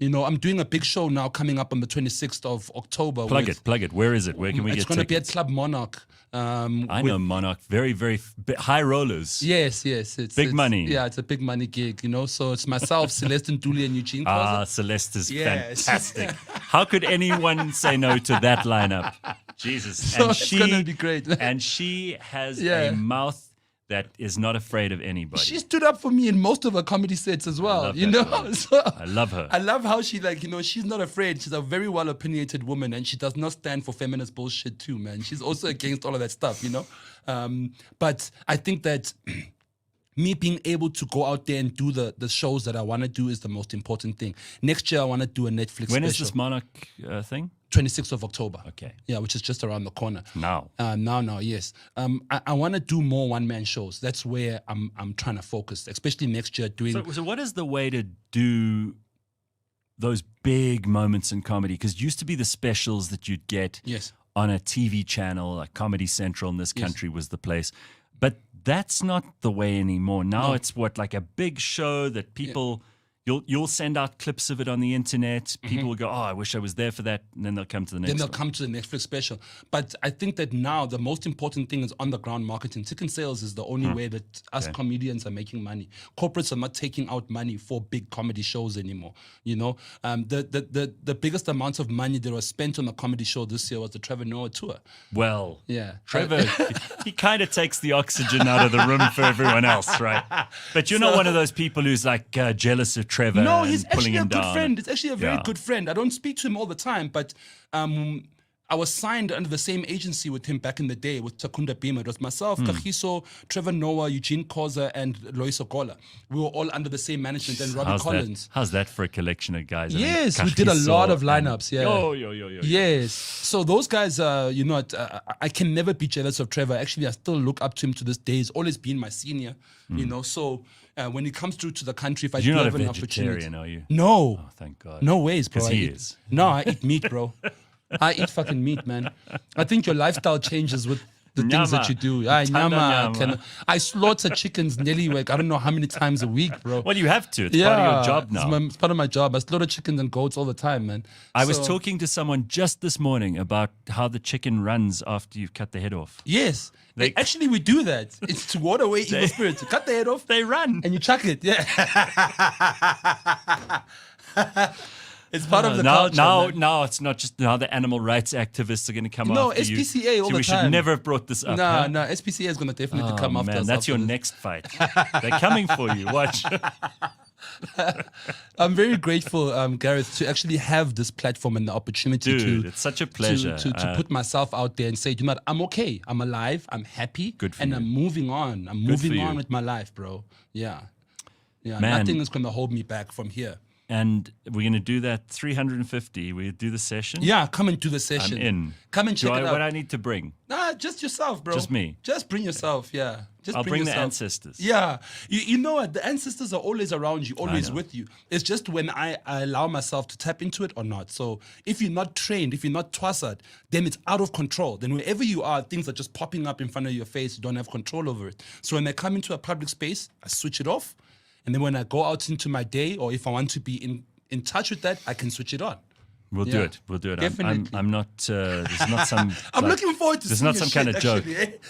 You know, I'm doing a big show now coming up on the 26th of October. Plug it. Where is it? Where can we get It's going to be at tickets? Club Monarch. I know Monarch. Very, very high rollers. Yes. It's Big money. Yeah, it's a big money gig, you know. So it's myself, Celeste Nduli, and Eugene Koza. Celeste is Yes. fantastic. How could anyone say no to that lineup? Jesus. So it's gonna be great. And she has Yeah. a mouth that is not afraid of anybody. She stood up for me in most of her comedy sets as well, love you that know. woman. So I love her. I love how she she's not afraid. She's a very well opinionated woman, and she does not stand for feminist bullshit too, man. She's also against all of that stuff, you know. But I think that me being able to go out there and do the shows that I want to do is the most important thing. Next year, I want to do a Netflix When special. is this Monarch thing? 26th of October. Okay. Yeah, which is just around the corner. Now. Now, yes. I want to do more one-man shows. That's where I'm trying to focus, especially next year doing... So what is the way to do those big moments in comedy? Because it used to be the specials that you'd get Yes. on a TV channel, like Comedy Central in this country was the place. But that's not the way anymore. Now it's like a big show that people... You'll send out clips of it on the internet. People will go, "Oh, I wish I was there for that," and then they'll come to the next. Then they'll one. come to the Netflix special. But I think that now the most important thing is on the ground marketing. Ticket sales is the only way that us comedians are making money. Corporates are not taking out money for big comedy shows anymore. You know, the biggest amount of money that was spent on a comedy show this year was the Trevor Noah tour. Well, Yeah. Trevor, he kind of takes the oxygen out of the room for everyone else, right? But you're not one of those people who's like jealous of Trevor. No, and he's pulling actually a him good down. friend. It's actually a very Yeah. good friend. I don't speak to him all the time, but I was signed under the same agency with him back in the day with Takunda Bima. It was myself, Kagiso, Trevor Noah, Eugene Koza, and Lois Ogola. We were all under the same management, and Robbie Collins. How's that for a collection of guys? I mean, Yes, we did a lot of Kagiso lineups. Yeah. Yo. Yes. So those guys, I can never be jealous of Trevor. Actually, I still look up to him to this day. He's always been my senior, you know. So when he comes through to the country, if I do You're not have a an vegetarian, opportunity. are you? No. Oh, thank God. No ways, bro. 'Cause I he eat- is. No, I eat meat, bro. I eat fucking meat, man. I think your lifestyle changes with the things that Nyama. you do. Nyama. I slaughter chickens nearly like I don't know how many times a week, bro. Well, you have to. It's part of your job now. It's part of my job. I slaughter chickens and goats all the time, man. I was talking to someone just this morning about how the chicken runs after you've cut the head off. Yes. Actually, we do that. It's to ward away evil spirits. You cut the head off. They run. And you chuck it. Yeah. It's part of the culture. Now it's not just now the animal rights activists are going to come after you. No, SPCA all the we time. should never have brought this up. No, SPCA is going to definitely come after us. That's your next fight. They're coming for you. Watch. I'm very grateful, Gareth, to actually have this platform and the opportunity Dude, it's such a pleasure to put myself out there and say, you know what, I'm okay. I'm alive. I'm happy. Good for and you. I'm moving on. I'm moving on with my life, bro. Yeah. Man. Nothing is going to hold me back from here. And we're going to do that 350. We do the session. Yeah, come and do the session. I'm in. Come and check it out. What I need to bring? Nah, just yourself, bro. Just me. Just bring yourself, yeah. I'll bring yourself. the ancestors. Yeah. You know what? The ancestors are always around you, always with you. It's just when I allow myself to tap into it or not. So if you're not trained, if you're not twassad, then it's out of control. Then wherever you are, things are just popping up in front of your face. You don't have control over it. So when I come into a public space, I switch it off. And then when I go out into my day, or if I want to be in touch with that, I can switch it on. We'll do it. We'll do it. Definitely. I'm not. There's not some. I'm looking forward to. There's seeing not some kind of joke.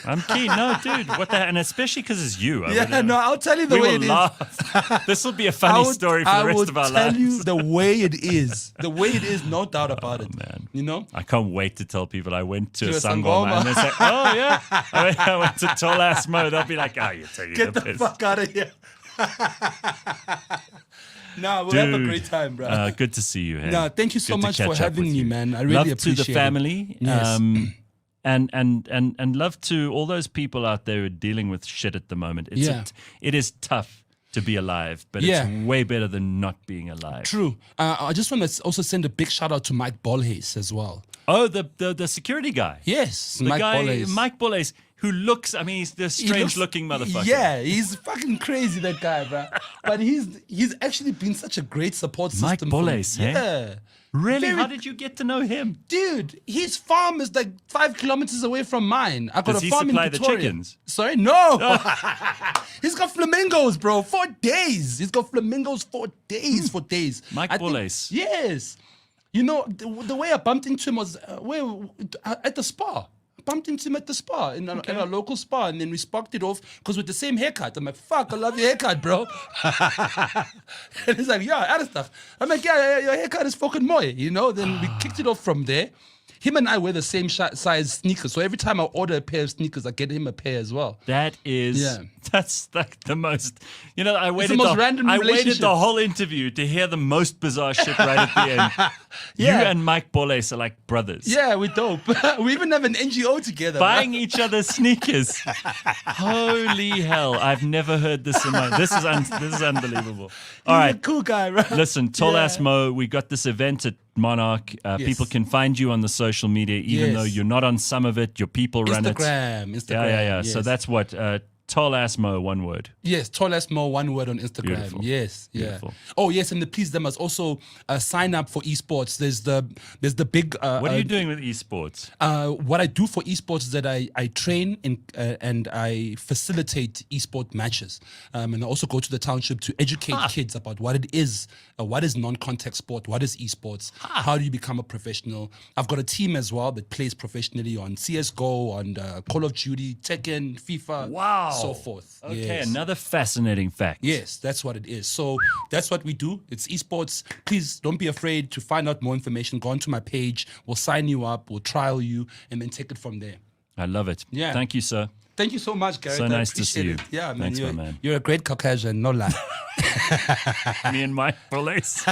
I'm keen. No, dude. What the? And especially because it's you. I'll tell you the way it is. This will be a funny story for the rest of our lives. I will tell you the way it is. The way it is, no doubt about it. Man. You know. I can't wait to tell people I went to a sangoma. And they say, "Oh yeah, I went to Tol A Mo." They'll be like, "Oh, you're taking Get the piss." fuck out of here. No, we'll have a great time, bro. Good to see you. Hey. No, thank you so much for having me, man. I really love appreciate it. to the family. Yes. And love to all those people out there who are dealing with shit at the moment. It is tough to be alive, but it's way better than not being alive. True. I just want to also send a big shout out to Mike Bolhays as well. Oh, the security guy. Yes, Mike Bolhays. Mike Bolhays, who looks, I mean, he's the strange-looking motherfucker. Yeah, he's fucking crazy, that guy, bro. But he's actually been such a great support system. Mike Bolhays, Yeah. Really? How did you get to know him? Dude, his farm is like 5 kilometers away from mine. I got Does a he farm in supply Pretoria. the chickens? Sorry, no. He's got flamingos, bro. 4 days. He's got flamingos 4 days. 4 days. Mike Bolhays. Yes. You know, the way I bumped into him was at the spa. Bumped into him at the spa, in a local spa, and then we sparked it off because with the same haircut. I'm like, fuck, I love your haircut, bro. And he's like, yeah, other stuff. I'm like, yeah, your haircut is fucking moy, you know? Then we kicked it off from there. Him and I wear the same size sneakers, so every time I order a pair of sneakers, I get him a pair as well. That's like the most, I waited, the most random I waited relationship. the whole interview to hear the most bizarre shit right at the end. You and Mike Bolhays are like brothers. Yeah, we're dope. We even have an NGO together. Buying each other's sneakers. Holy hell. I've never heard this in my, this is unbelievable. All right. He's a cool guy, right? Listen, Tol A Mo, we got this event at Monarch. People can find you on the social media, even though you're not on some of it. Your people run it. Instagram. Yeah. Yes. So that's what Tol A Mo, one word. Yes, Tol A Mo, one word on Instagram. Beautiful. Yes, Beautiful. Yeah. Oh yes, and please, they must also sign up for eSports. There's the big. What are you doing with eSports? What I do for eSports is that I train and I facilitate eSport matches, and I also go to the township to educate kids about what it is, what is non-contact sport, what is eSports, how do you become a professional. I've got a team as well that plays professionally on CS:GO, on Call of Duty, Tekken, FIFA. Wow. So forth. Okay, Yes. another fascinating fact. Yes, that's what it is. So that's what we do. It's eSports. Please don't be afraid to find out more information. Go onto my page. We'll sign you up. We'll trial you and then take it from there. I love it. Yeah. Thank you, sir. Thank you so much, Gareth. So I nice to see you. appreciate it. Yeah, man. Thanks, my man. You're a great Caucasian, no lie. Me and Mike Bolhays.